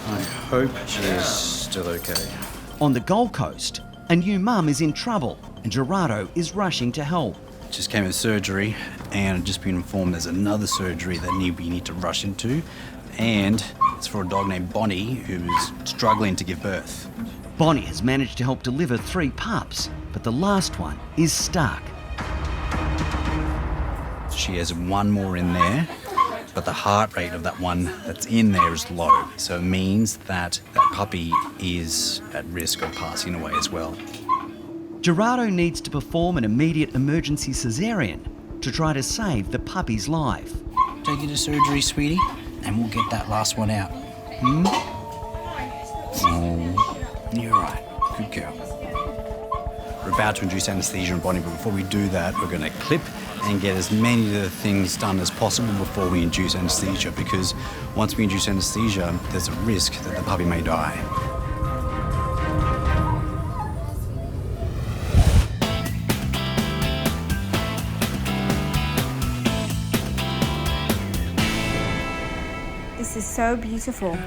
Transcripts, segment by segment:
I hope she is still okay. On the Gold Coast, a new mum is in trouble and Gerardo is rushing to help. Just came in surgery and I've just been informed there's another surgery that we need to rush into, and it's for a dog named Bonnie who's struggling to give birth. Bonnie has managed to help deliver 3 pups, but the last one is stuck. She has one more in there, but the heart rate of that one that's in there is low. So it means that that puppy is at risk of passing away as well. Gerardo needs to perform an immediate emergency caesarean to try to save the puppy's life. Take you to surgery, sweetie, and we'll get that last one out. Oh, you're right. Good girl. We're about to induce anaesthesia on Bonnie, but before we do that, we're going to clip and get as many of the things done as possible before we induce anaesthesia, because once we induce anaesthesia, there's a risk that the puppy may die. This is so beautiful.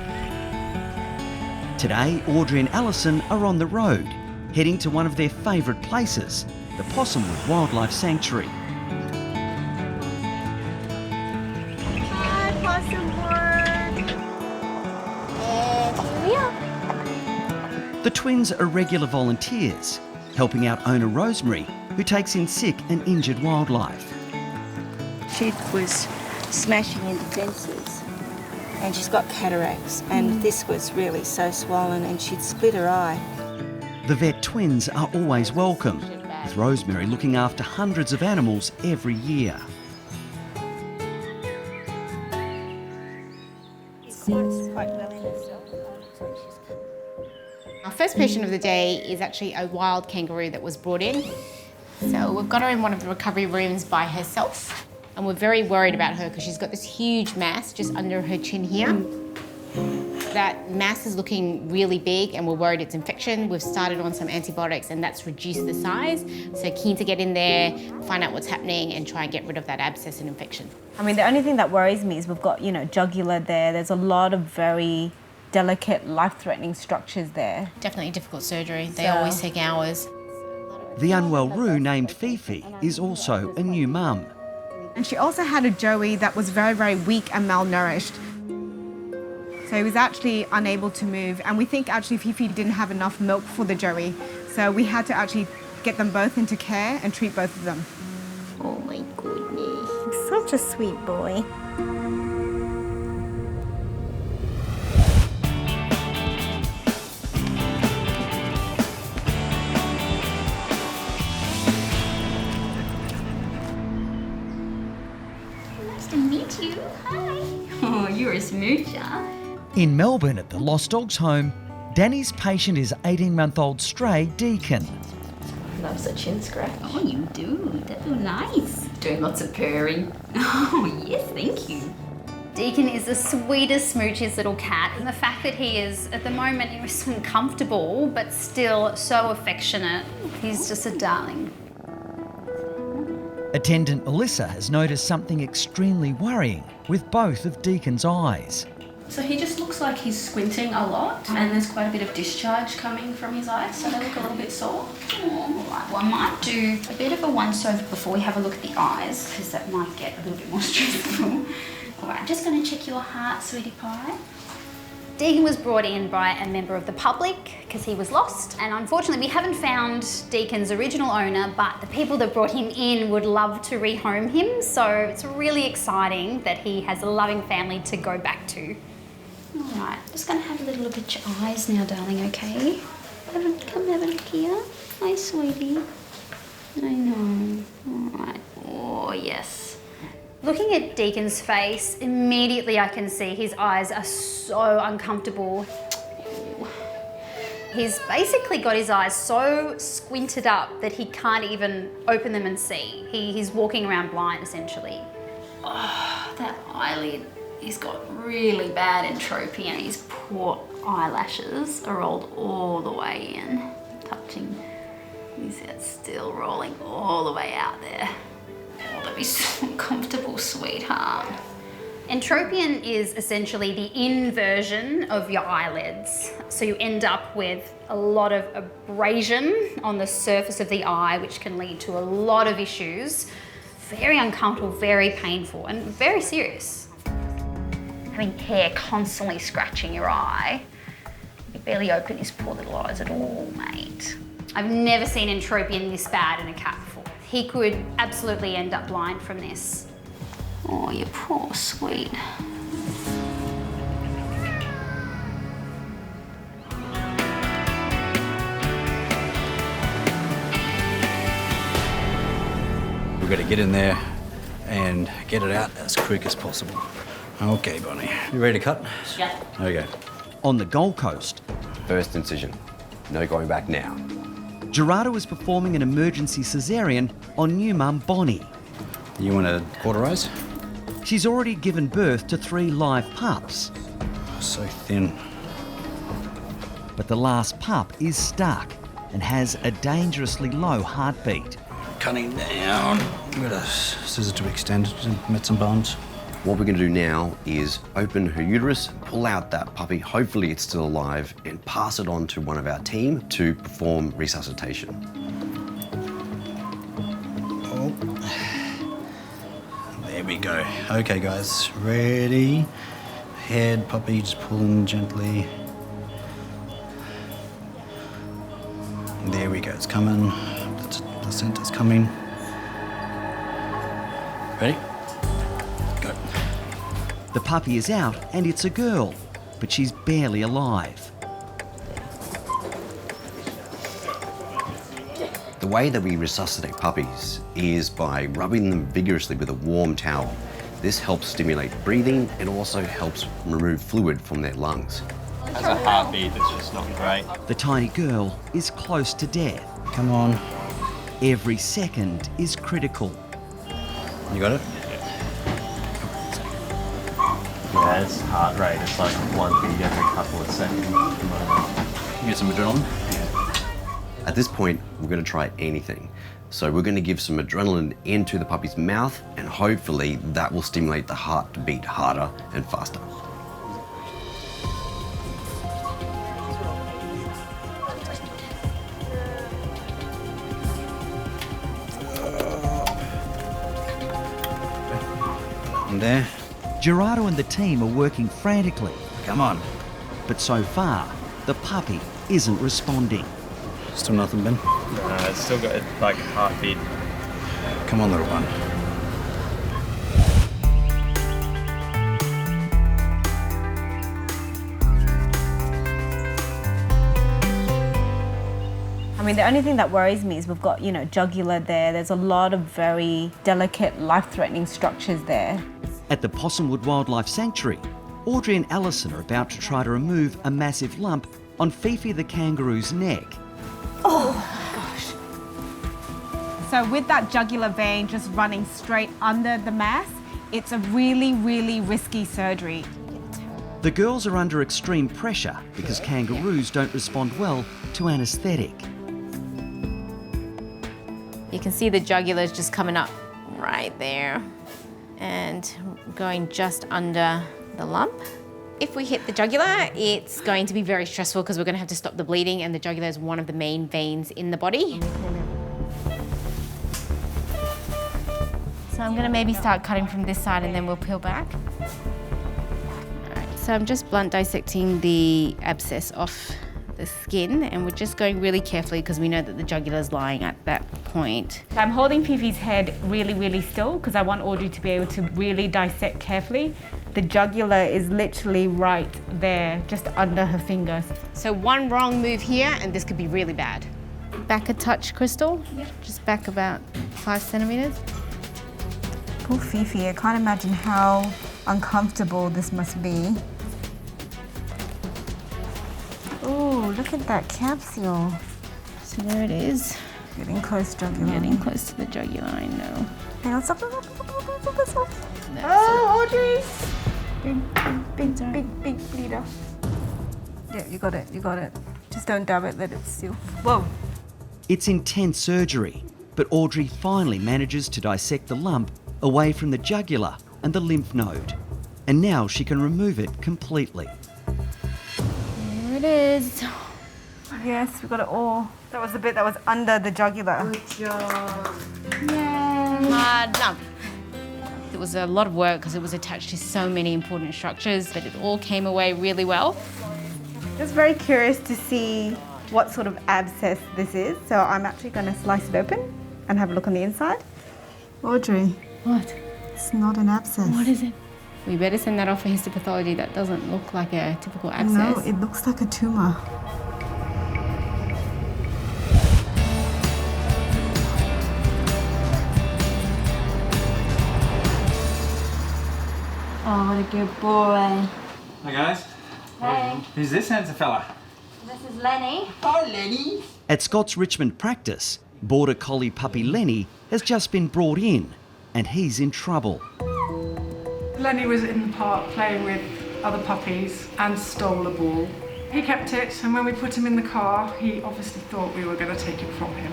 Today, Audrey and Alison are on the road, heading to one of their favourite places, the Possumwood Wildlife Sanctuary. Hi, Possumwood. And here we are. The twins are regular volunteers, helping out owner Rosemary, who takes in sick and injured wildlife. She was smashing into fences and she's got cataracts, and this was really so swollen and she'd split her eye. The vet twins are always welcome, with Rosemary looking after hundreds of animals every year. Our first patient of the day is actually a wild kangaroo that was brought in. So we've got her in one of the recovery rooms by herself, and we're very worried about her because she's got this huge mass just under her chin here. That mass is looking really big and we're worried it's infection. We've started on some antibiotics and that's reduced the size. So keen to get in there, find out what's happening and try and get rid of that abscess and infection. I mean, the only thing that worries me is we've got, jugular there. There's a lot of very delicate, life-threatening structures there. Definitely difficult surgery. They always take hours. The unwell Roo named Fifi is also a new mum. And she also had a Joey that was very, very weak and malnourished. So he was actually unable to move. And we think actually Fifi didn't have enough milk for the Joey. So we had to actually get them both into care and treat both of them. Oh my goodness. Such a sweet boy. Nice to meet you. Hi. Oh, you're a smoocher. In Melbourne at the Lost Dogs home, Danny's patient is 18-month-old stray Deacon. Loves a chin scratch. Oh, you do. That feels nice. Doing lots of purring. Oh, yes, thank you. Deacon is the sweetest, smoochiest little cat, and the fact that he is, at the moment, so uncomfortable, but still so affectionate. He's just a darling. Attendant Alyssa has noticed something extremely worrying with both of Deacon's eyes. So he just looks like he's squinting a lot, and there's quite a bit of discharge coming from his eyes, so they look a little bit sore. Oh, right. Well, I might do a bit of a once-over before we have a look at the eyes, because that might get a little bit more stressful. All right, I'm just going to check your heart, sweetie pie. Deacon was brought in by a member of the public because he was lost, and unfortunately we haven't found Deacon's original owner, but the people that brought him in would love to rehome him, so it's really exciting that he has a loving family to go back to. All right, just going to have a little look at your eyes now, darling, okay? Come have a look here. Hi, sweetie. I know. All right. Oh, yes. Looking at Deacon's face, immediately I can see his eyes are so uncomfortable. He's basically got his eyes so squinted up that he can't even open them and see. He's walking around blind, essentially. Oh, that eyelid. He's got really bad entropy and his poor eyelashes are rolled all the way in, touching. He's still rolling all the way out there. Oh, that'd be so uncomfortable, sweetheart. Entropion is essentially the inversion of your eyelids. So you end up with a lot of abrasion on the surface of the eye, which can lead to a lot of issues. Very uncomfortable, very painful, and very serious. Having hair constantly scratching your eye, you barely open his poor little eyes at all, mate. I've never seen entropion this bad in a cat before. He could absolutely end up blind from this. Oh, you poor sweet. We've got to get in there and get it out as quick as possible. Okay, Bonnie. You ready to cut? Yeah. Okay. On the Gold Coast, First incision. No going back now. Gerardo is performing an emergency caesarean on new mum Bonnie. You want to cauterize? She's already given birth to 3 live pups, So thin. but the last pup is stuck and has a dangerously low heartbeat. Cutting down. We've got a scissor to extend it and met some bones. What we're going to do now is open her uterus, pull out that puppy, hopefully it's still alive, and pass it on to one of our team to perform resuscitation. Oh. There we go. Okay, guys, ready? Head, puppy, just pulling gently. There we go, it's coming. The placenta's coming. Ready? Go. The puppy is out and it's a girl, but she's barely alive. The way that we resuscitate puppies is by rubbing them vigorously with a warm towel. This helps stimulate breathing and also helps remove fluid from their lungs. Has a heartbeat that's just not great. The tiny girl is close to death. Come on. Every second is critical. You got it? Yeah, its heart rate is like 1 beat every couple of seconds at the moment. You get some adrenaline? At this point, we're going to try anything. So we're going to give some adrenaline into the puppy's mouth, and hopefully that will stimulate the heart to beat harder and faster. And there. Gerardo and the team are working frantically, Come on. but so far, the puppy isn't responding. Still nothing, Ben? It's still got like heartbeat. Come on, little one. I mean, the only thing that worries me is we've got, jugular there. There's a lot of very delicate, life-threatening structures there. At the Possumwood Wildlife Sanctuary, Audrey and Alison are about to try to remove a massive lump on Fifi the kangaroo's neck. So with that jugular vein just running straight under the mass, it's a really, really risky surgery. The girls are under extreme pressure because kangaroos don't respond well to anaesthetic. You can see the jugular is just coming up right there and going just under the lump. If we hit the jugular, it's going to be very stressful because we're going to have to stop the bleeding, and the jugular is one of the main veins in the body. So I'm going to maybe start cutting from this side and then we'll peel back. All right, so I'm just blunt dissecting the abscess off the skin, and we're just going really carefully because we know that the jugular is lying at that point. So I'm holding Fifi's head really, really still because I want Audrey to be able to really dissect carefully. The jugular is literally right there, just under her fingers. So one wrong move here and this could be really bad. Back a touch, Crystal. Just back about 5 centimeters. Poor Fifi, I can't imagine how uncomfortable this must be. Oh, look at that capsule. So there it is. Getting close, jugular. Getting close to the jugular, I know. Hang on, stop. Oh, Audrey! Big bleeder. Yeah, you got it. Just don't dab it, let it seal. Whoa. It's intense surgery, but Audrey finally manages to dissect the lump away from the jugular and the lymph node. and now she can remove it completely. There it is. Yes, we got it all. That was the bit that was under the jugular. Good job. Yay. Hard lump. It was a lot of work because it was attached to so many important structures, but it all came away really well. Just very curious to see what sort of abscess this is. So I'm actually going to slice it open and have a look on the inside. Audrey. What? It's not an abscess. What is it? We better send that off for histopathology. That doesn't look like a typical abscess. No, it looks like a tumour. Oh, what a good boy. Hi guys. Hey. Who's this handsome fella? This is Lenny. Hi Lenny. At Scott's Richmond practice, Border Collie puppy Lenny has just been brought in and he's in trouble. Lenny was in the park playing with other puppies and stole a ball. He kept it, and when we put him in the car, he obviously thought we were going to take it from him.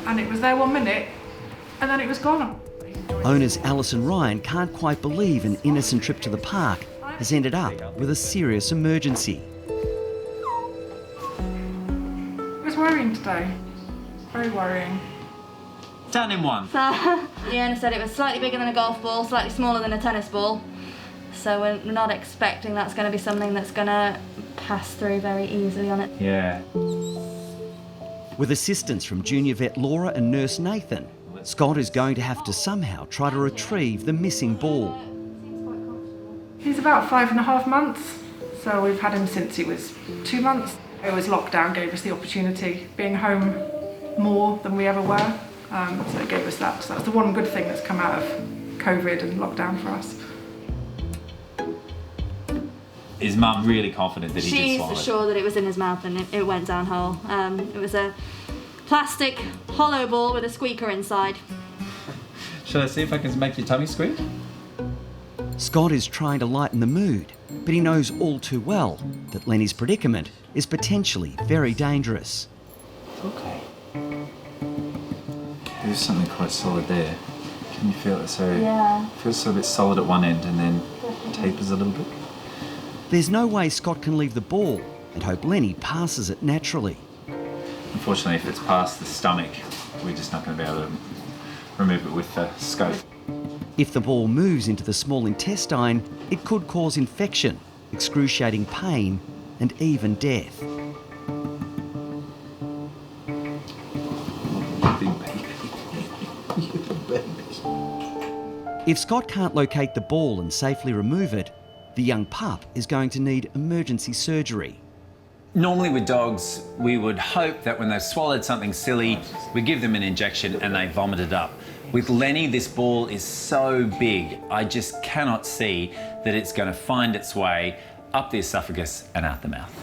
And it was there 1 minute, and then it was gone. Owners Alice and Ryan can't quite believe an innocent trip to the park has ended up with a serious emergency. It was worrying today. Very worrying. Down in one. So, the owner said it was slightly bigger than a golf ball, slightly smaller than a tennis ball. So we're not expecting that's going to be something that's going to pass through very easily on it. Yeah. With assistance from junior vet Laura and nurse Nathan, Scott is going to have to somehow try to retrieve the missing ball. He's about 5.5 months, so we've had him since he was 2 months. It was lockdown gave us the opportunity, being home more than we ever were, so it gave us that. So that's the one good thing that's come out of COVID and lockdown for us. Is Mum really confident that he did swallow it? She's sure that it was in his mouth and it went down whole. It was a plastic hollow ball with a squeaker inside. Shall I see if I can make your tummy squeak? Scott is trying to lighten the mood, but he knows all too well that Lenny's predicament is potentially very dangerous. Okay. There's something quite solid there. Can you feel it? So yeah. It feels so a bit solid at one end and then tapers a little bit. There's no way Scott can leave the ball and hope Lenny passes it naturally. Unfortunately, if it's past the stomach, we're just not going to be able to remove it with the scope. If the ball moves into the small intestine, it could cause infection, excruciating pain, and even death. If Scott can't locate the ball and safely remove it, the young pup is going to need emergency surgery. Normally with dogs, we would hope that when they've swallowed something silly, we give them an injection and they vomit it up. With Lenny, this ball is so big, I just cannot see that it's going to find its way up the esophagus and out the mouth.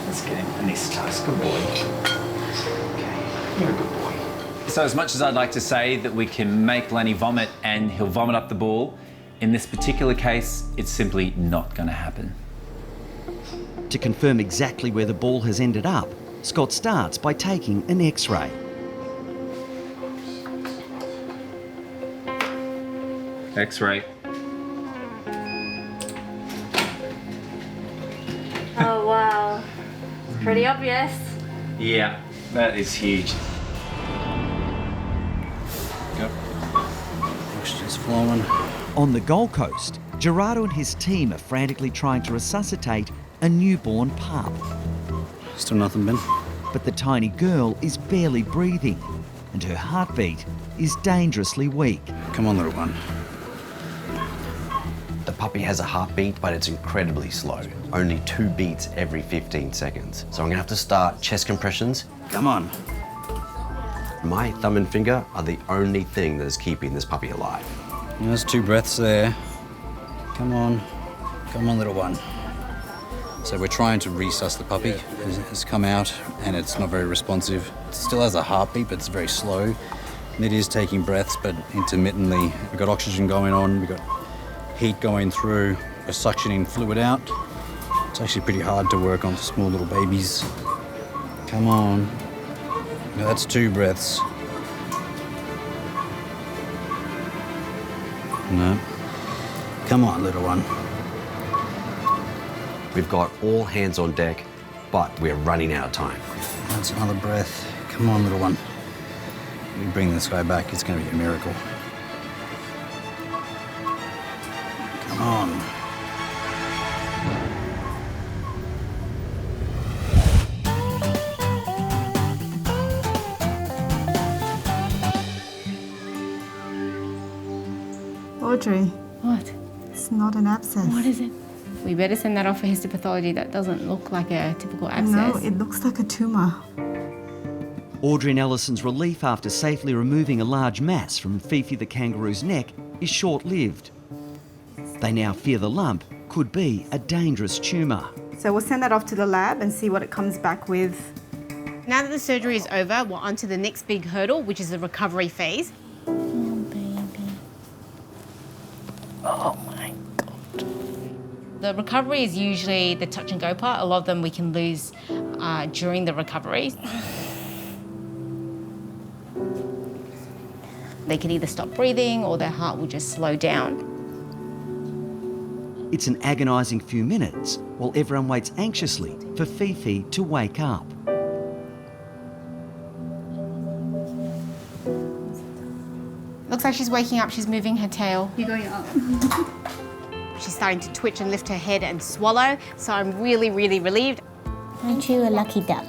Let's get him anaesthetised. Good boy. Okay, you're a good boy. So as much as I'd like to say that we can make Lenny vomit and he'll vomit up the ball, in this particular case, it's simply not going to happen. To confirm exactly where the ball has ended up, Scott starts by taking an X-ray. X-ray. Oh wow, it's pretty obvious. Yeah, that is huge. Yep. Oxygen's flowing. On the Gold Coast, Gerardo and his team are frantically trying to resuscitate a newborn pup. Still nothing, Ben? But the tiny girl is barely breathing and her heartbeat is dangerously weak. Come on, little one. The puppy has a heartbeat, but it's incredibly slow. Only 2 beats every 15 seconds. So I'm gonna have to start chest compressions. Come on. My thumb and finger are the only thing that is keeping this puppy alive. There's 2 breaths there. Come on. Come on, little one. So we're trying to resus the puppy. It's come out and it's not very responsive. It still has a heartbeat, but it's very slow. And it is taking breaths, but intermittently. We've got oxygen going on, we've got heat going through, we're suctioning fluid out. It's actually pretty hard to work on for small little babies. Come on. Now that's 2 breaths. No. Come on, little one. We've got all hands on deck, but we're running out of time. That's another breath. Come on, little one. You bring this guy back, it's going to be a miracle. Come on. Audrey, What? it's not an abscess. What is it? We better send that off for histopathology. That doesn't look like a typical abscess. No, it looks like a tumour. Audrey and Ellison's relief after safely removing a large mass from Fifi the kangaroo's neck is short-lived. They now fear the lump could be a dangerous tumour. So we'll send that off to the lab and see what it comes back with. Now that the surgery is over, we're on to the next big hurdle, which is the recovery phase. Oh, baby. Oh, my God. The recovery is usually the touch and go part. A lot of them we can lose during the recovery. They can either stop breathing or their heart will just slow down. It's an agonising few minutes while everyone waits anxiously for Fifi to wake up. Looks like she's waking up, she's moving her tail. You're going up. She's starting to twitch and lift her head and swallow, so I'm really, really relieved. Aren't you a lucky duck?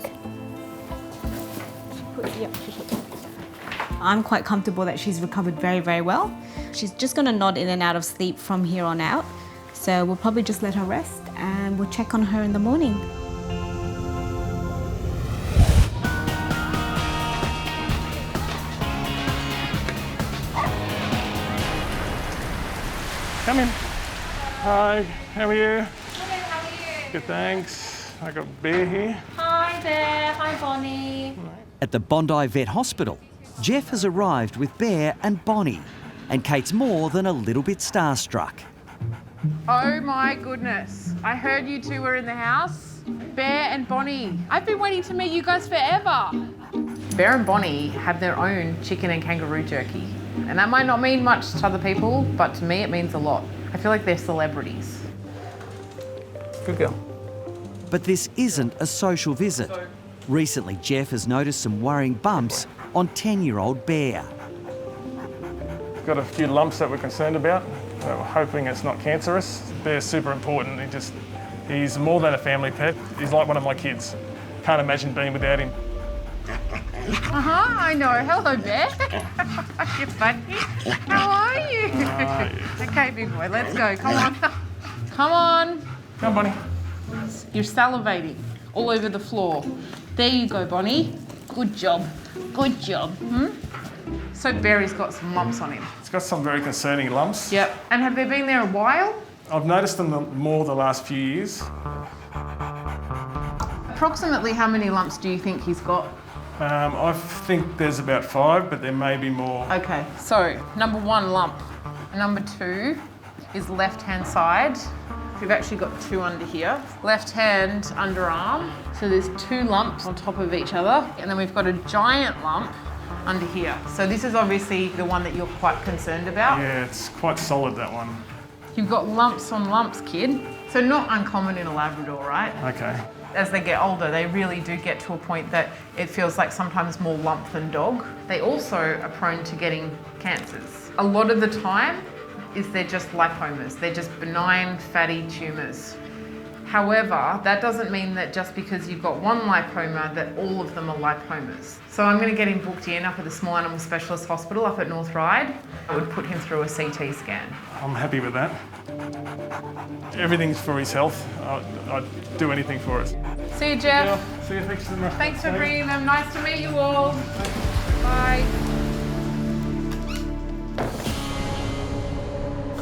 I'm quite comfortable that she's recovered very, very well. She's just going to nod in and out of sleep from here on out. So we'll probably just let her rest and we'll check on her in the morning. Come in. Hi, how are you? How are you? Good, thanks. I got Bear here. Hi there. Hi, Bonnie. At the Bondi Vet Hospital, Jeff has arrived with Bear and Bonnie, and Kate's more than a little bit starstruck. Oh my goodness. I heard you two were in the house. Bear and Bonnie. I've been waiting to meet you guys forever. Bear and Bonnie have their own chicken and kangaroo jerky. And that might not mean much to other people, but to me it means a lot. I feel like they're celebrities. Good girl. But this isn't a social visit. Recently, Jeff has noticed some worrying bumps on 10-year-old Bear. Got a few lumps that we're concerned about. We're hoping it's not cancerous. Bear's super important. He's more than a family pet. He's like one of my kids. Can't imagine being without him. I know. Hello, Bear. You're funny. How are you? Okay, big boy, let's go. Come on. Come on. Come on, Bonnie. You're salivating all over the floor. There you go, Bonnie. Good job. Good job. So Barry's got some lumps on him. He's got some very concerning lumps. Yep. And have they been there a while? I've noticed them more the last few years. Approximately how many lumps do you think he's got? I think there's about 5, but there may be more. Okay, so number 1 lump. Number 2 is left-hand side. We've actually got 2 under here. Left hand underarm. So there's 2 lumps on top of each other. And then we've got a giant lump under here. So this is obviously the one that you're quite concerned about. Yeah, it's quite solid, that one. You've got lumps on lumps, kid. So not uncommon in a Labrador, right? Okay. As they get older, they really do get to a point that it feels like sometimes more lump than dog. They also are prone to getting cancers. A lot of the time they're just lipomas. They're just benign fatty tumours. However, that doesn't mean that just because you've got one lipoma that all of them are lipomas. So I'm going to get him booked in up at the Small Animal Specialist Hospital up at North Ryde. I would put him through a CT scan. I'm happy with that. Everything's for his health. I'd do anything for it. See you, Jeff. Yeah, see you. Thanks so much. Thanks for bringing them. Nice to meet you all. Bye.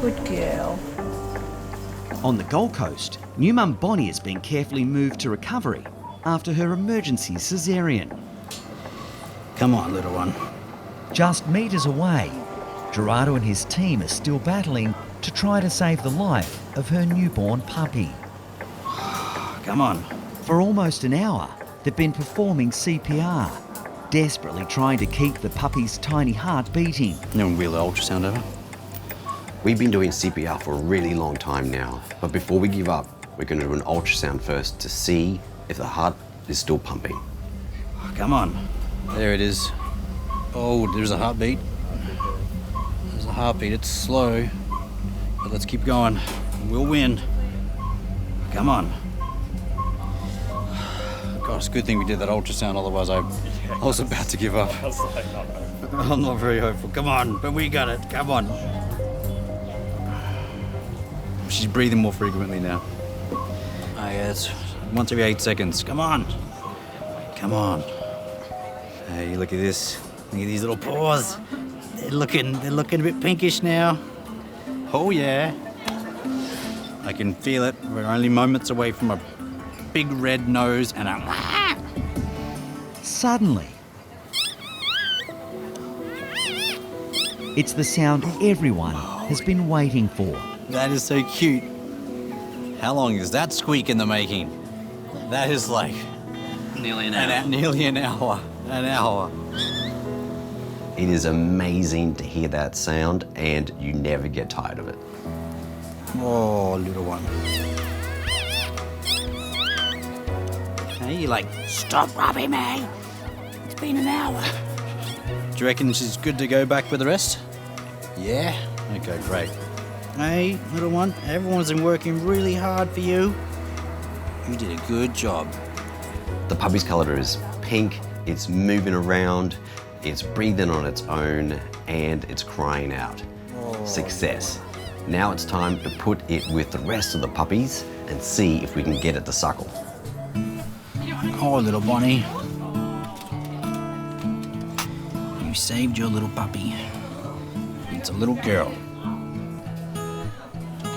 Good girl. On the Gold Coast, new mum Bonnie has been carefully moved to recovery after her emergency caesarean. Come on, little one. Just metres away, Gerardo and his team are still battling to try to save the life of her newborn puppy. Come on. For almost an hour, they've been performing CPR, desperately trying to keep the puppy's tiny heart beating. No one wheel the ultrasound over? We've been doing CPR for a really long time now, but before we give up, we're going to do an ultrasound first to see if the heart is still pumping. Come on. There it is. Oh, there's a heartbeat. There's a heartbeat. It's slow, but let's keep going. We'll win. Come on. Gosh, good thing we did that ultrasound, otherwise I was about to give up. I'm not very hopeful. Come on, but we got it. Come on. She's breathing more frequently now. Oh, yeah, it's once every 8 seconds. Come on. Come on. Hey, look at this. Look at these little paws. They're looking a bit pinkish now. Oh, yeah. I can feel it. We're only moments away from a big red nose and a... Suddenly, it's the sound everyone has been waiting for. That is so cute. How long is that squeak in the making? That is like... Nearly an hour. Nearly an hour. An hour. It is amazing to hear that sound, and you never get tired of it. Oh, little one. Hey, you're like, stop rubbing me. It's been an hour. Do you reckon she's good to go back with the rest? Yeah? Okay, great. Hey, little one, everyone's been working really hard for you. You did a good job. The puppy's colour is pink, it's moving around, it's breathing on its own, and it's crying out. Oh. Success. Now it's time to put it with the rest of the puppies and see if we can get it to suckle. Oh, little Bonnie. You saved your little puppy. It's a little girl.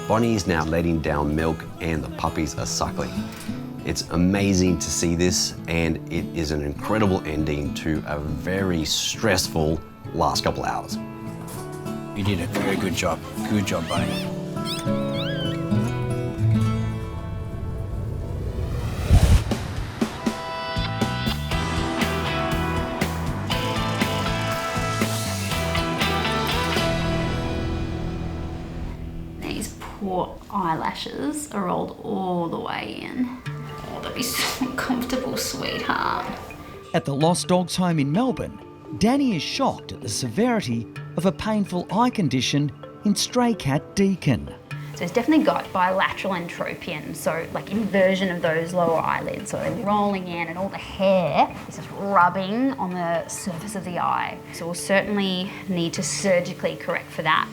Bonnie is now letting down milk and the puppies are suckling. It's amazing to see this, and it is an incredible ending to a very stressful last couple hours. You did a very good job. Good job, Bonnie. These poor eyelashes are rolled all the way in. Oh, they'd be so uncomfortable, sweetheart. At the Lost Dogs home in Melbourne, Danny is shocked at the severity of a painful eye condition in stray cat Deacon. So it's definitely got bilateral entropion, so like inversion of those lower eyelids. So they're rolling in and all the hair is just rubbing on the surface of the eye. So we'll certainly need to surgically correct for that.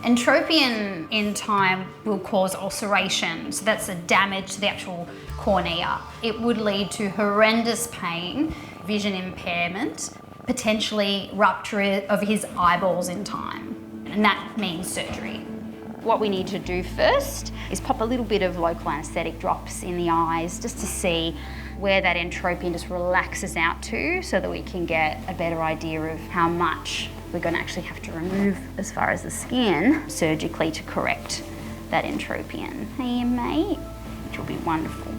Entropion in time will cause ulceration, so that's a damage to the actual cornea. It would lead to horrendous pain, vision impairment, potentially rupture of his eyeballs in time, and that means surgery. What we need to do first is pop a little bit of local anaesthetic drops in the eyes just to see where that entropion just relaxes out to, so that we can get a better idea of how much we're going to actually have to remove as far as the skin surgically to correct that entropion. Hey, mate, which will be wonderful.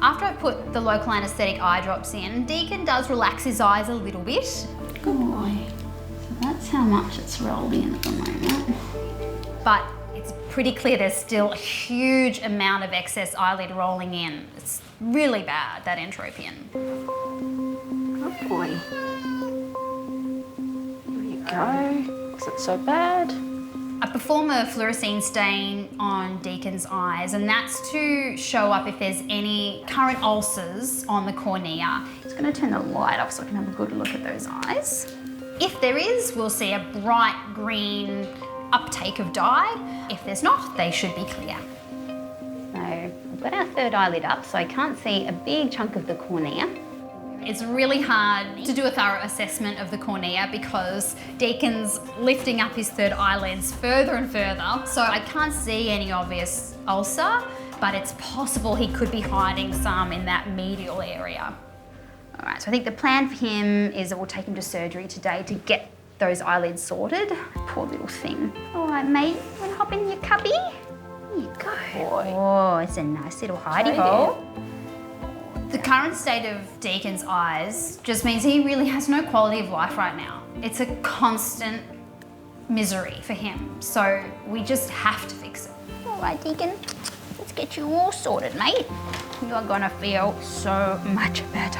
After I put the local anaesthetic eye drops in, Deacon does relax his eyes a little bit. Good boy. So that's how much it's rolled in at the moment. But it's pretty clear there's still a huge amount of excess eyelid rolling in. It's really bad, that entropion. Good boy. Go. Is it so bad? I perform a fluorescein stain on Deacon's eyes, and that's to show up if there's any current ulcers on the cornea. Just going to turn the light off so I can have a good look at those eyes. If there is, we'll see a bright green uptake of dye. If there's not, they should be clear. So we've got our third eyelid up, so I can't see a big chunk of the cornea. It's really hard to do a thorough assessment of the cornea because Deacon's lifting up his third eyelids further and further, so I can't see any obvious ulcer, but it's possible he could be hiding some in that medial area. All right, so I think the plan for him is that we'll take him to surgery today to get those eyelids sorted. Poor little thing. All right, mate, you want to hop in your cubby? Here you go. Boy. Oh, it's a nice little hidey hole. The current state of Deacon's eyes just means he really has no quality of life right now. It's a constant misery for him, so we just have to fix it. All right, Deacon. Let's get you all sorted, mate. You're gonna feel so much better.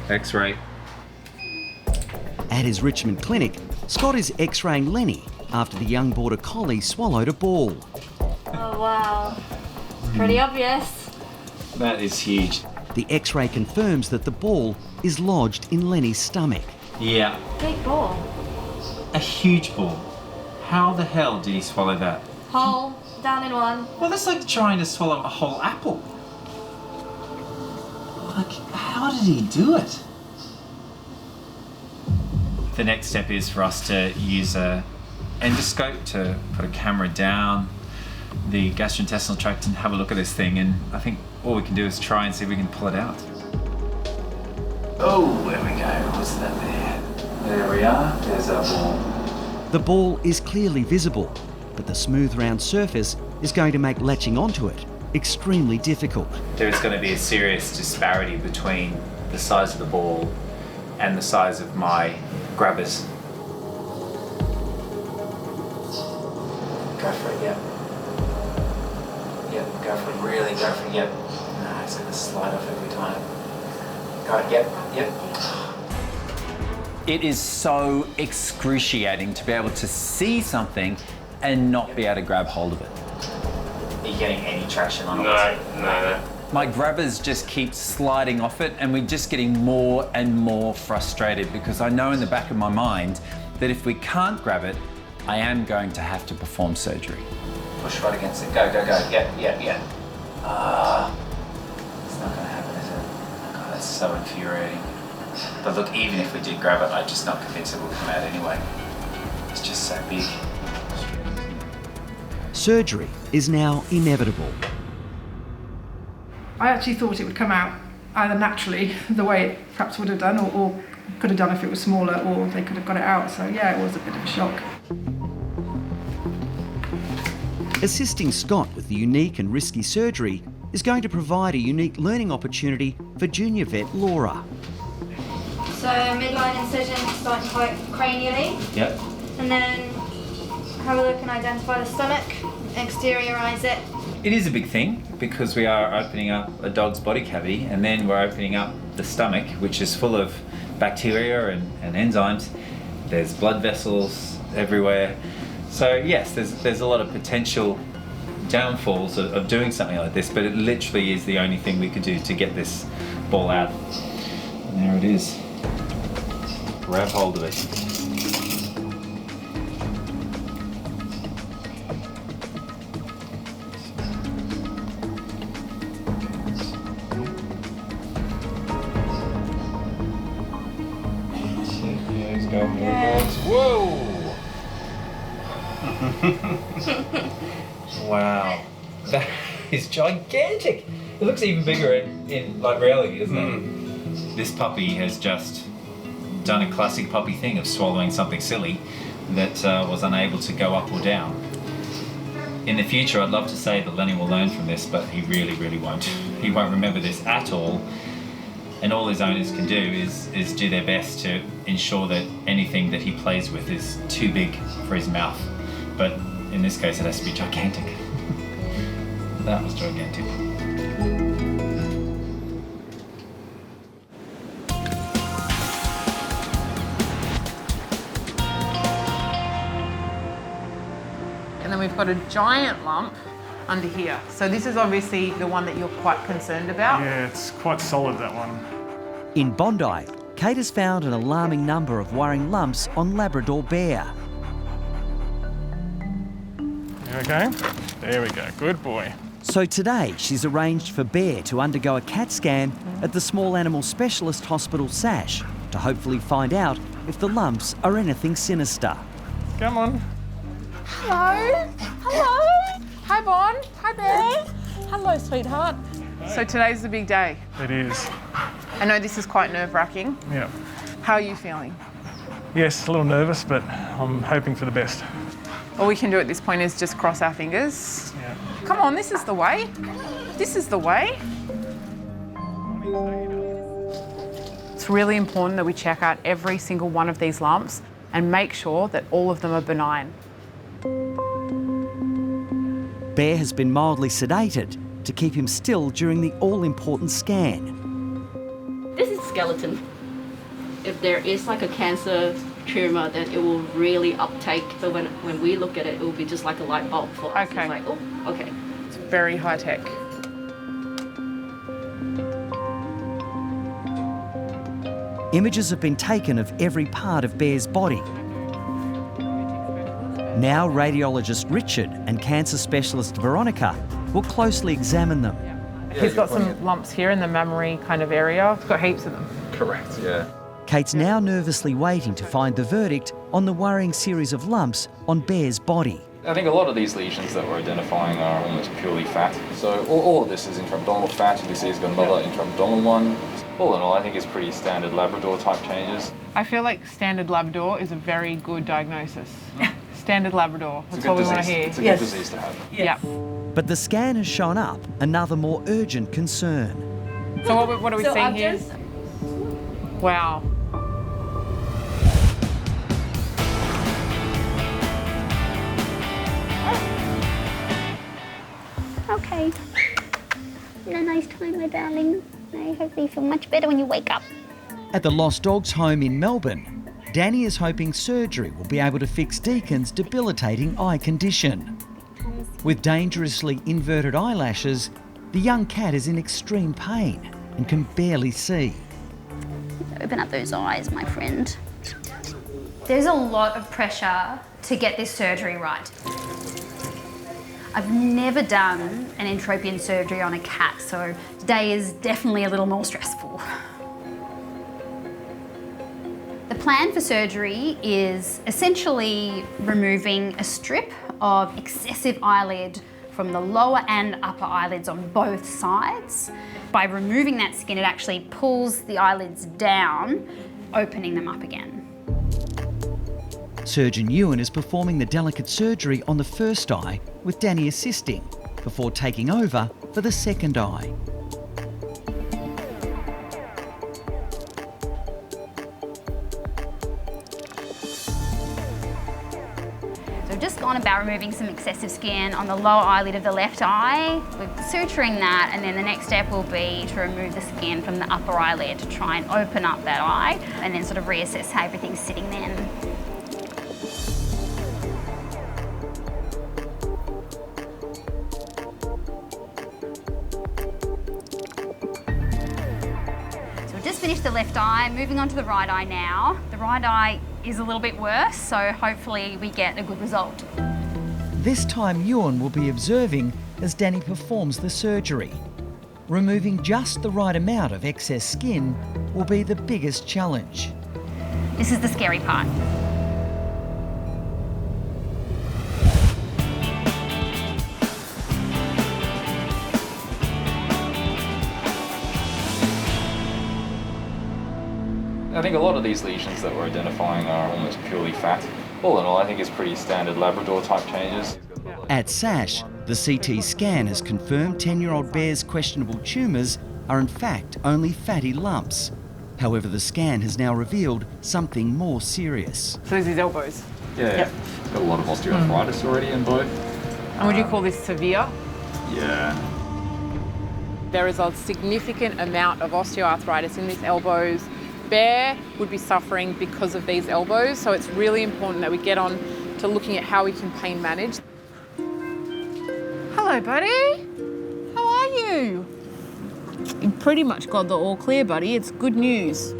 X-ray. At his Richmond clinic, Scott is x-raying Lenny after the young Border Collie swallowed a ball. Oh wow, pretty obvious. That is huge. The x-ray confirms that the ball is lodged in Lenny's stomach. Yeah. Big ball. A huge ball. How the hell did he swallow that? Whole, down in one. Well, that's like trying to swallow a whole apple. Like, how did he do it? The next step is for us to use a endoscope to put a camera down the gastrointestinal tract and have a look at this thing, and I think all we can do is try and see if we can pull it out. Oh, there we go. What's that there? There we are. There's our ball. The ball is clearly visible, but the smooth round surface is going to make latching onto it extremely difficult. There's going to be a serious disparity between the size of the ball and the size of my grabbers. Go for it, yep. Yep, go for it, really go for it, yep. No, it's going to slide off every time. Go, yep. It is so excruciating to be able to see something and not be able to grab hold of it. Are you getting any traction on it? No. My grabbers just keep sliding off it, and we're just getting more and more frustrated because I know in the back of my mind that if we can't grab it, I am going to have to perform surgery. Push right against it. Go. Yeah. It's not going to happen, is it? God, that's so infuriating. But look, even if we did grab it, I'm just not convinced it will come out anyway. It's just so big. Surgery is now inevitable. I actually thought it would come out either naturally, the way it perhaps would have done, or could have done if it was smaller, or they could have got it out. So yeah, it was a bit of a shock. Assisting Scott with the unique and risky surgery is going to provide a unique learning opportunity for junior vet Laura. So midline incision starting quite cranially. Yep. And then have a look and identify the stomach, exteriorize it. It is a big thing because we are opening up a dog's body cavity, and then we're opening up the stomach, which is full of bacteria and enzymes. There's blood vessels everywhere. So yes, there's a lot of potential downfalls of doing something like this, but it literally is the only thing we could do to get this ball out. And there it is. Grab hold of it. Whoa! Wow, that is gigantic. It looks even bigger in like reality, doesn't it? This puppy has just done a classic puppy thing of swallowing something silly that was unable to go up or down. In the future, I'd love to say that Lenny will learn from this, but he really won't. He won't remember this at all. And all his owners can do is do their best to ensure that anything that he plays with is too big for his mouth. But in this case, it has to be gigantic. That was gigantic. And then we've got a giant lump under here. So this is obviously the one that you're quite concerned about. Yeah, it's quite solid, that one. In Bondi, Kate has found an alarming number of worrying lumps on Labrador Bear. Okay, there we go, good boy. So today, she's arranged for Bear to undergo a CAT scan at the Small Animal Specialist Hospital Sash to hopefully find out if the lumps are anything sinister. Come on. Hello. Hello. Hi, Bon. Hi, Bear. Hello, sweetheart. So today's the big day. It is. I know this is quite nerve-wracking. Yeah. How are you feeling? Yes, a little nervous, but I'm hoping for the best. All we can do at this point is just cross our fingers. Yeah. Come on, this is the way. This is the way. It's really important that we check out every single one of these lumps and make sure that all of them are benign. Bear has been mildly sedated to keep him still during the all-important scan. This is skeleton. If there is like a cancer tumour, then it will really uptake. So when we look at it, it will be just like a light bulb for us. Okay. It's like, oh, okay. It's very high tech. Images have been taken of every part of Bear's body. Now radiologist Richard and cancer specialist Veronica will closely examine them. He's got some lumps here in the mammary kind of area. He's got heaps of them. Correct, yeah. Kate's now nervously waiting to find the verdict on the worrying series of lumps on Bear's body. I think a lot of these lesions that we're identifying are almost purely fat. So all of this is intra-abdominal fat. You can see he's got another intra-abdominal one. All in all, I think it's pretty standard Labrador type changes. I feel like standard Labrador is a very good diagnosis. Standard Labrador, that's what we want to hear. It's a good disease to have. Yeah. But the scan has shown up another more urgent concern. So what are we seeing here? Wow. Okay. Had a nice time, my darling. I hope you feel much better when you wake up. At the Lost Dogs home in Melbourne, Danny is hoping surgery will be able to fix Deacon's debilitating eye condition. With dangerously inverted eyelashes, the young cat is in extreme pain and can barely see. Open up those eyes, my friend. There's a lot of pressure to get this surgery right. I've never done an entropion surgery on a cat, so today is definitely a little more stressful. The plan for surgery is essentially removing a strip of excessive eyelid from the lower and upper eyelids on both sides. By removing that skin, it actually pulls the eyelids down, opening them up again. Surgeon Ewan is performing the delicate surgery on the first eye, with Danny assisting, before taking over for the second eye. So we've just gone about removing some excessive skin on the lower eyelid of the left eye. We're suturing that, and then the next step will be to remove the skin from the upper eyelid to try and open up that eye, and then sort of reassess how everything's sitting then. Finished the left eye, moving on to the right eye now. The right eye is a little bit worse, so hopefully we get a good result. This time Ewan will be observing as Danny performs the surgery. Removing just the right amount of excess skin will be the biggest challenge. This is the scary part. I think a lot of these lesions that we're identifying are almost purely fat. All in all, I think it's pretty standard Labrador type changes. At SASH, the CT scan has confirmed 10-year-old Bear's questionable tumours are in fact only fatty lumps. However, the scan has now revealed something more serious. So there's his elbows? Yeah, Yep. got a lot of osteoarthritis already in both. And would you call this severe? Yeah. There is a significant amount of osteoarthritis in these elbows. Bear would be suffering because of these elbows, so it's really important that we get on to looking at how we can pain manage. Hello, buddy. How are you? You pretty much got the all clear, buddy. It's good news.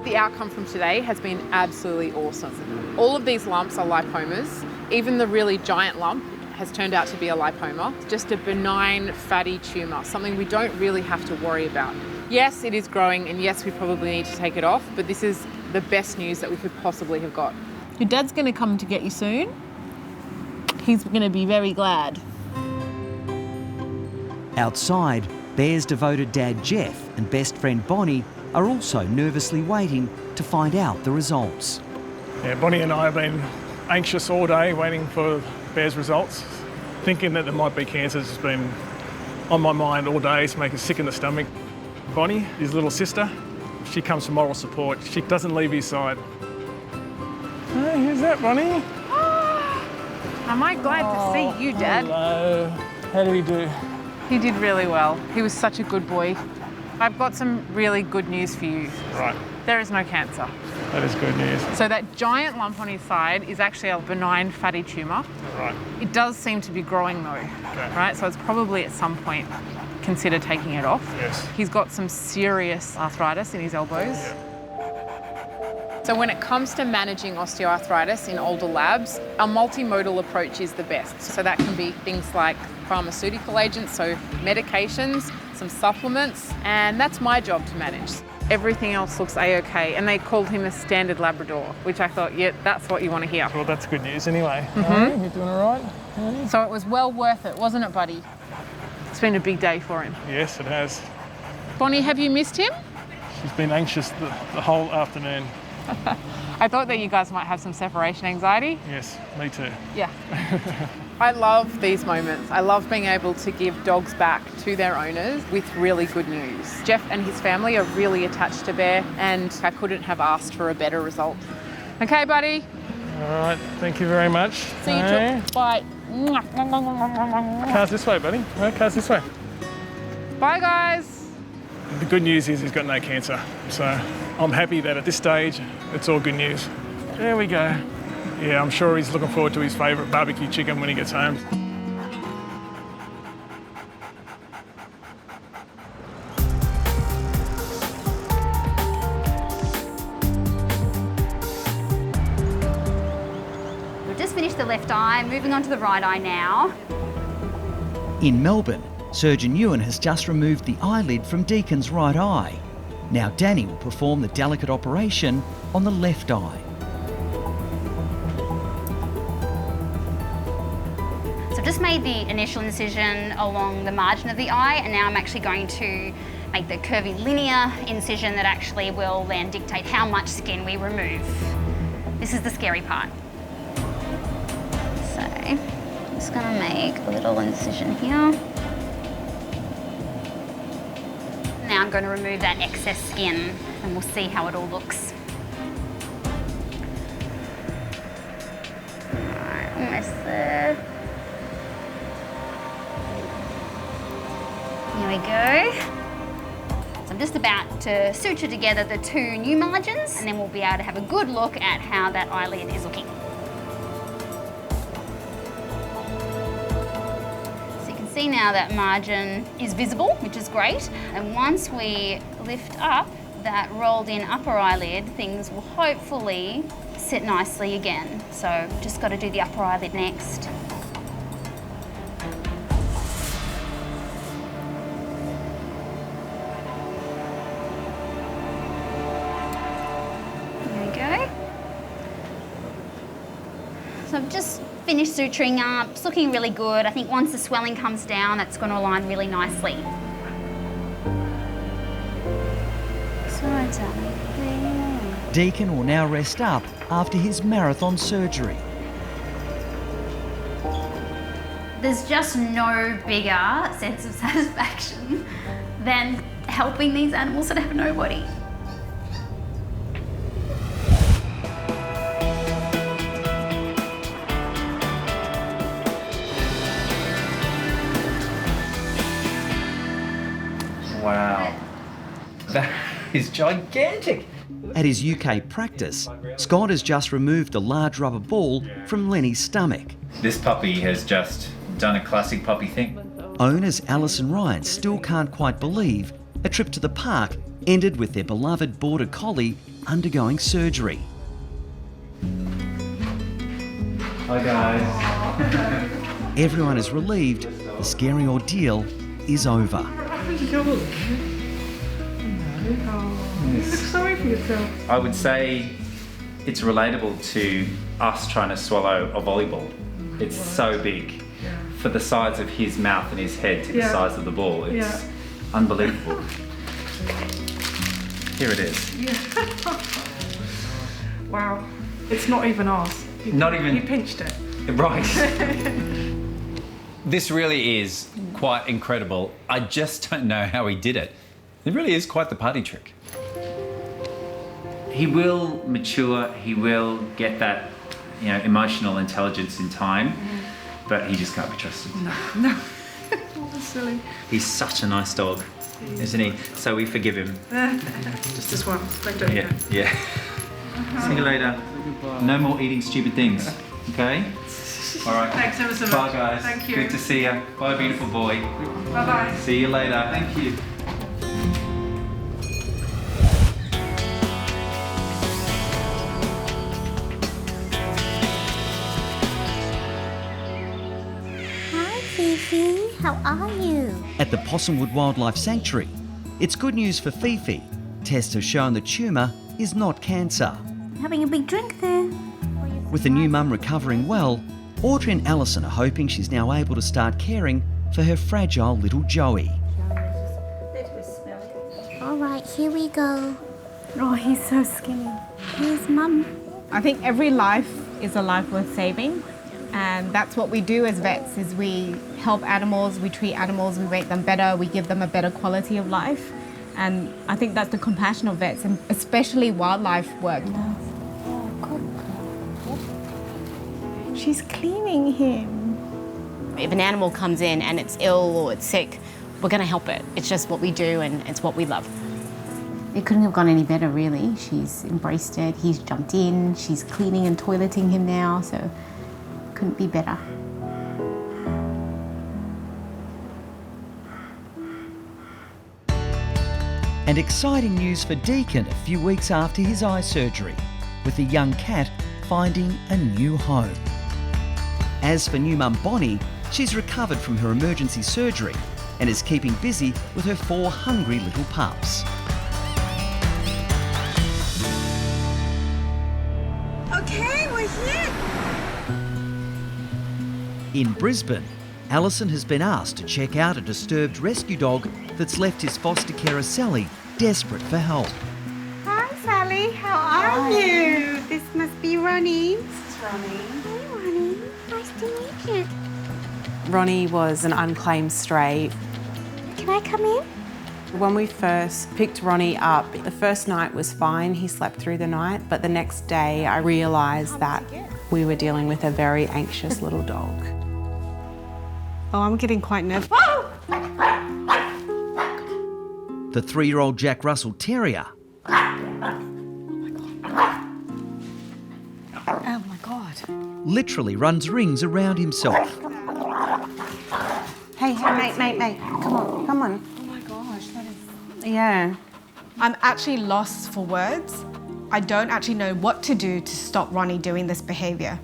The outcome from today has been absolutely awesome. All of these lumps are lipomas. Even the really giant lump has turned out to be a lipoma. It's just a benign fatty tumour, something we don't really have to worry about. Yes, it is growing, and yes, we probably need to take it off, but this is the best news that we could possibly have got. Your dad's going to come to get you soon. He's going to be very glad. Outside, Bear's devoted dad Jeff and best friend Bonnie are also nervously waiting to find out the results. Yeah, Bonnie and I have been anxious all day waiting for Bear's results. Thinking that there might be cancer has been on my mind all day. It's making me sick in the stomach. Bonnie, his little sister, she comes for moral support. She doesn't leave his side. Hey, who's that, Bonnie? Am I glad to see you, Dad? Hello. How did he do? He did really well. He was such a good boy. I've got some really good news for you. Right. There is no cancer. That is good news. So that giant lump on his side is actually a benign fatty tumour. Right. It does seem to be growing though, right? So it's probably at some point consider taking it off. Yes. He's got some serious arthritis in his elbows. Yeah. So when it comes to managing osteoarthritis in older labs, a multimodal approach is the best. So that can be things like pharmaceutical agents, so medications, some supplements, and that's my job to manage. Everything else looks A-OK, and they called him a standard Labrador, which I thought, yeah, that's what you want to hear. Well, that's good news anyway. Mm-hmm. You doing all right? So it was well worth it, wasn't it, buddy? It's been a big day for him. Yes, it has. Bonnie, have you missed him? She's been anxious the whole afternoon. I thought that you guys might have some separation anxiety. Yes, me too. Yeah. I love these moments. I love being able to give dogs back to their owners with really good news. Jeff and his family are really attached to Bear, and I couldn't have asked for a better result. Okay, buddy? All right, thank you very much. See you, Chook. Bye. Car's this way, buddy. Right, car's this way. Bye, guys. The good news is he's got no cancer, so I'm happy that at this stage it's all good news. There we go. Yeah, I'm sure he's looking forward to his favourite barbecue chicken when he gets home. We've just finished the left eye, moving on to the right eye now. In Melbourne, Surgeon Ewan has just removed the eyelid from Deacon's right eye. Now Danny will perform the delicate operation on the left eye. So I've just made the initial incision along the margin of the eye, and now I'm actually going to make the curvy linear incision that actually will then dictate how much skin we remove. This is the scary part. So I'm just going to make a little incision here. Now I'm going to remove that excess skin and we'll see how it all looks. Alright, almost there. There we go. So I'm just about to suture together the two new margins, and then we'll be able to have a good look at how that eyelid is looking. See now that margin is visible, which is great. And once we lift up that rolled in upper eyelid, things will hopefully sit nicely again. So just got to do the upper eyelid next. There we go. So I've just finished suturing up. It's looking really good. I think once the swelling comes down, that's going to align really nicely. Deacon will now rest up after his marathon surgery. There's just no bigger sense of satisfaction than helping these animals that have nobody. Wow, that is gigantic. At his UK practice, Scott has just removed a large rubber ball from Lenny's stomach. This puppy has just done a classic puppy thing. Owners Alice and Ryan still can't quite believe a trip to the park ended with their beloved Border Collie undergoing surgery. Hi guys. Everyone is relieved the scary ordeal is over. Look sorry for yourself. I would say it's relatable to us trying to swallow a volleyball. It's so big. For the size of his mouth and his head to the size of the ball, it's unbelievable. Here it is. Yeah. Wow. It's not even ours. Not even... You pinched it. Right. This really is quite incredible. I just don't know how he did it. It really is quite the party trick. He will mature, he will get that, you know, emotional intelligence in time, but he just can't be trusted. No. That's silly. He's such a nice dog, isn't he? So we forgive him. Just this one. Like that. Yeah. See you later. No more eating stupid things, okay? All right. Thanks ever so much. Bye, guys. Thank you. Good to see you. Bye, beautiful boy. Bye-bye. See you later. Thank you. Hi, Fifi. How are you? At the Possumwood Wildlife Sanctuary, it's good news for Fifi. Tests have shown the tumour is not cancer. Having a big drink there. With the new mum recovering well, Audrey and Alison are hoping she's now able to start caring for her fragile little Joey. All right, here we go. Oh, he's so skinny. Here's Mum. I think every life is a life worth saving, and that's what we do as vets, is we help animals, we treat animals, we make them better, we give them a better quality of life. And I think that's the compassion of vets, and especially wildlife work. She's cleaning him. If an animal comes in and it's ill or it's sick, we're going to help it. It's just what we do and it's what we love. It couldn't have gone any better, really. She's embraced it. He's jumped in. She's cleaning and toileting him now, so couldn't be better. And exciting news for Deacon a few weeks after his eye surgery, with the young cat finding a new home. As for new mum Bonnie, she's recovered from her emergency surgery and is keeping busy with her 4 hungry little pups. Okay, we're here. In Brisbane, Alison has been asked to check out a disturbed rescue dog that's left his foster carer Sally desperate for help. Hi, Sally. How are you? This must be Ronnie. This is Ronnie. Hi, Ronnie. Nice to meet you. Ronnie was an unclaimed stray. Can I come in? When we first picked Ronnie up, the first night was fine. He slept through the night, but the next day I realised that we were dealing with a very anxious little dog. Oh, I'm getting quite nervous. The 3-year-old Jack Russell Terrier Oh my God. literally runs rings around himself. Hey, mate, come on. Oh my gosh, that is... Yeah. I'm actually lost for words. I don't actually know what to do to stop Ronnie doing this behaviour.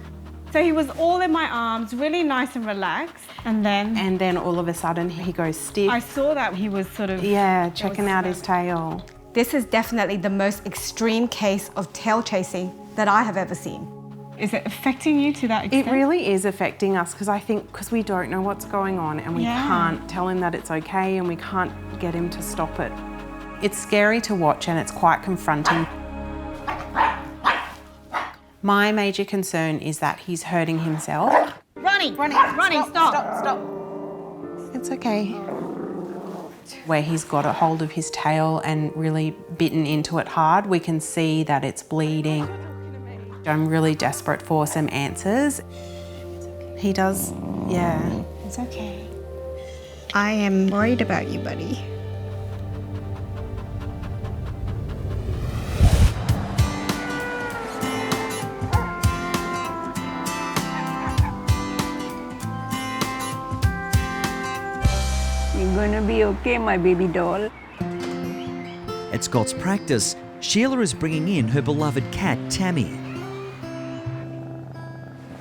So he was all in my arms, really nice and relaxed, and then all of a sudden he goes stiff. I saw that he was sort of... Yeah, checking out his tail. This is definitely the most extreme case of tail chasing that I have ever seen. Is it affecting you to that extent? It really is affecting us because we don't know what's going on and we can't tell him that it's okay and we can't get him to stop it. It's scary to watch and it's quite confronting. My major concern is that he's hurting himself. Ronnie, stop. It's okay. Where he's got a hold of his tail and really bitten into it hard, we can see that it's bleeding. I'm really desperate for some answers. He does, yeah. It's okay. I am worried about you, buddy. You're gonna be okay, my baby doll. At Scott's practice, Sheila is bringing in her beloved cat, Tammy.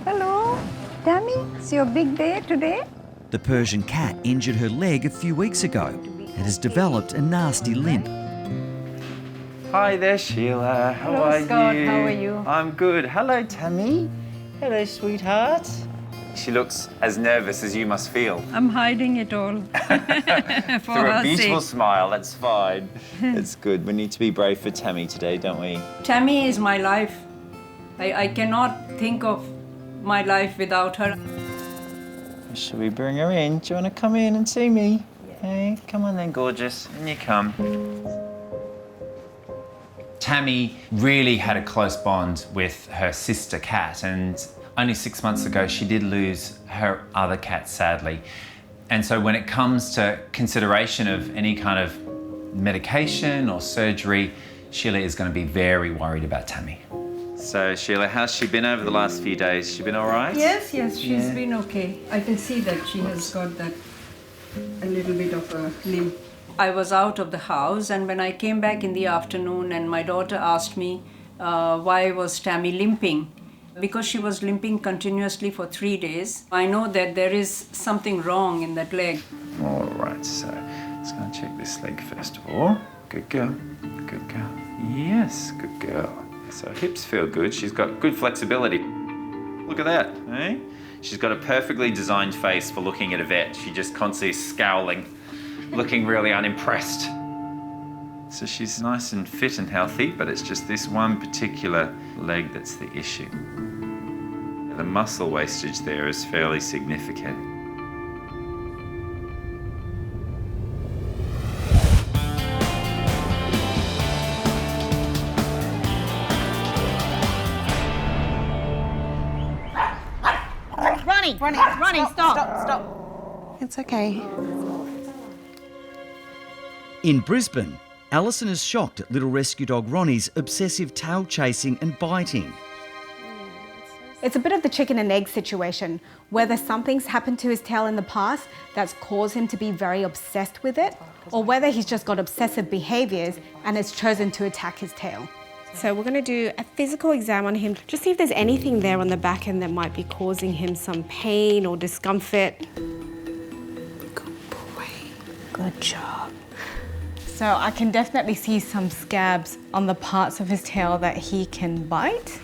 Hello, Tammy. It's your big day today. The Persian cat injured her leg a few weeks ago and has developed a nasty limp. Hi there, Sheila. How Hello, are Scott. you? How are you? I'm good. Hello, Tammy. Hello, sweetheart. She looks as nervous as you must feel. I'm hiding it all. For Through a her beautiful sake. smile, that's fine. It's good. We need to be brave for Tammy today, don't we? Tammy is my life. I cannot think of my life without her. Should we bring her in? Do you want to come in and see me? Hey, come on then, gorgeous. In you come. Tammy really had a close bond with her sister cat, and only 6 months ago she did lose her other cat, sadly. And so when it comes to consideration of any kind of medication or surgery, Sheila is going to be very worried about Tammy. So Sheila, how's she been over the last few days? She been all right? Yes, she's been okay. I can see that she has got that a little bit of a limp. I was out of the house, and when I came back in the afternoon and my daughter asked me why was Tammy limping, because she was limping continuously for 3 days. I know that there is something wrong in that leg. All right, so let's go and check this leg first of all. Good girl, good girl. Yes, good girl. So hips feel good. She's got good flexibility. Look at that, eh? She's got a perfectly designed face for looking at a vet. She just constantly scowling, looking really unimpressed. So she's nice and fit and healthy, but it's just this one particular leg that's the issue. The muscle wastage there is fairly significant. Ronnie, stop. Stop. It's okay. In Brisbane, Alison is shocked at little rescue dog Ronnie's obsessive tail chasing and biting. It's a bit of the chicken and egg situation, whether something's happened to his tail in the past that's caused him to be very obsessed with it, or whether he's just got obsessive behaviours and has chosen to attack his tail. So we're going to do a physical exam on him, just see if there's anything there on the back end that might be causing him some pain or discomfort. Good boy. Good job. So I can definitely see some scabs on the parts of his tail that he can bite.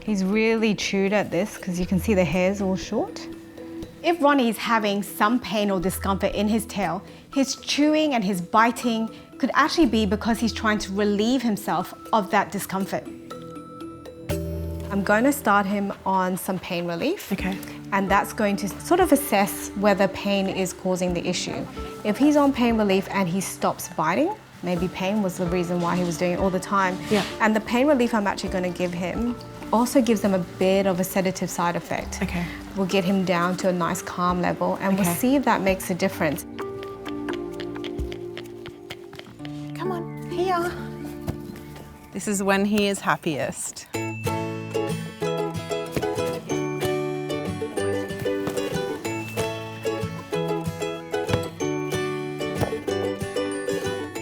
He's really chewed at this because you can see the hair's all short. If Ronnie's having some pain or discomfort in his tail, his chewing and his biting could actually be because he's trying to relieve himself of that discomfort. I'm going to start him on some pain relief. Okay. And that's going to sort of assess whether pain is causing the issue. If he's on pain relief and he stops biting, maybe pain was the reason why he was doing it all the time. Yeah. And the pain relief I'm actually going to give him also gives him a bit of a sedative side effect. Okay. We'll get him down to a nice calm level and we'll see if that makes a difference. Come on, here. This is when he is happiest.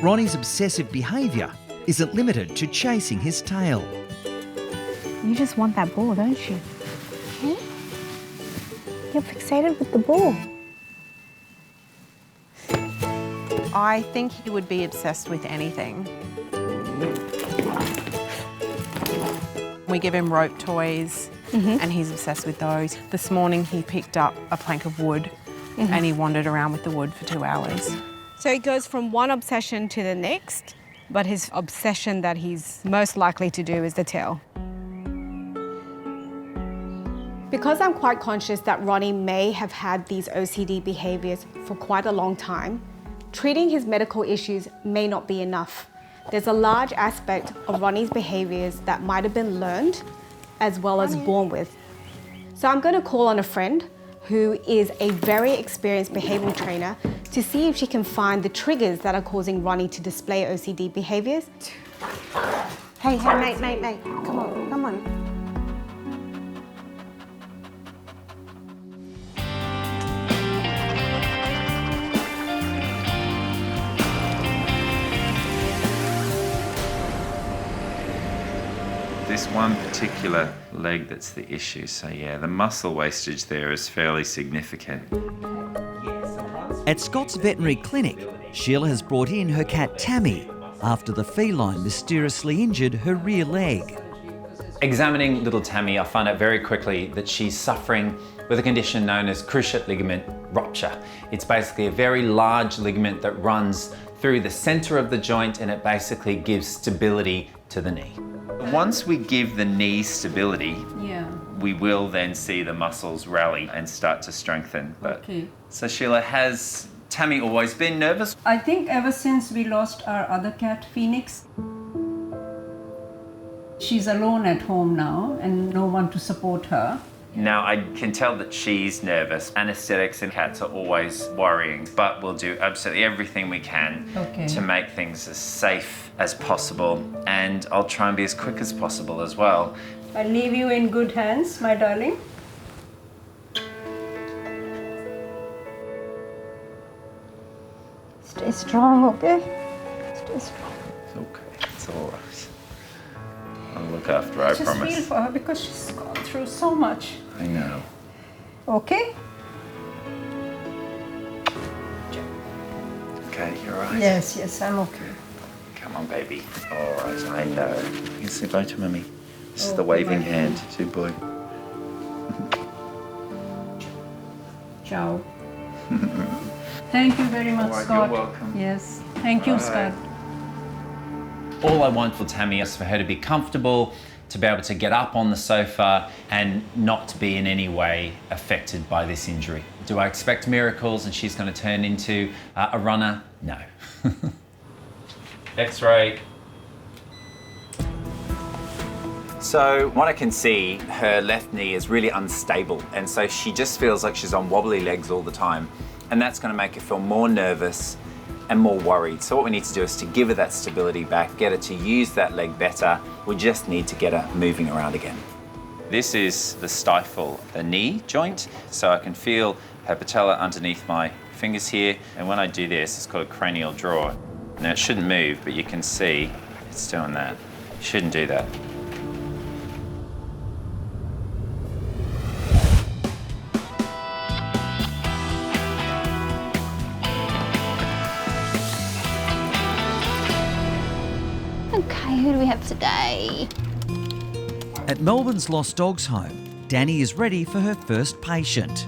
Ronnie's obsessive behaviour isn't limited to chasing his tail. You just want that ball, don't you? Yeah? You're fixated with the ball. I think he would be obsessed with anything. We give him rope toys and he's obsessed with those. This morning he picked up a plank of wood and he wandered around with the wood for 2 hours. So he goes from one obsession to the next, but his obsession that he's most likely to do is the tail. Because I'm quite conscious that Ronnie may have had these OCD behaviours for quite a long time, treating his medical issues may not be enough. There's a large aspect of Ronnie's behaviours that might have been learned as well as born with. So I'm going to call on a friend who is a very experienced behavioural trainer to see if she can find the triggers that are causing Ronnie to display OCD behaviours. Hey, mate, come on. This one particular leg that's the issue. So yeah, the muscle wastage there is fairly significant. At Scott's veterinary clinic, Sheila has brought in her cat Tammy after the feline mysteriously injured her rear leg. Examining little Tammy, I found out very quickly that she's suffering with a condition known as cruciate ligament rupture. It's basically a very large ligament that runs through the center of the joint and it basically gives stability to the knee. Once we give the knee stability, Yeah. we will then see the muscles rally and start to strengthen. But, Okay. So Sheila, has Tammy always been nervous? I think ever since we lost our other cat, Phoenix, she's alone at home now and no one to support her. Now, I can tell that she's nervous. Anesthetics and cats are always worrying, but we'll do absolutely everything we can Okay. to make things as safe as possible, and I'll try and be as quick as possible as well. I leave you in good hands, my darling. Stay strong, okay? Stay strong. It's okay, it's all right. I'll look after her, I Just promise. feel for her because she's gone through so much. I know. Okay? Okay, you're right. Yes, yes, I'm okay. Come on, baby. All right, I know. You can say bye to Mummy. This is Oh, the waving bye. hand to boy. Ciao. Thank you very much, All right, Scott. you're welcome. Yes, thank you, Bye. Scott. All I want for Tammy is for her to be comfortable, to be able to get up on the sofa and not to be in any way affected by this injury. Do I expect miracles and she's going to turn into a runner? No. X-ray. So what I can see, her left knee is really unstable, and so she just feels like she's on wobbly legs all the time, and that's going to make her feel more nervous and more worried. So what we need to do is to give her that stability back, get her to use that leg better. We just need to get her moving around again. This is the stifle, the knee joint, so I can feel her patella underneath my fingers here, and when I do this, it's called a cranial draw. Now it shouldn't move, but you can see it's doing that. You shouldn't do that. Okay, who do we have today? At Melbourne's Lost Dogs Home, Danny is ready for her first patient.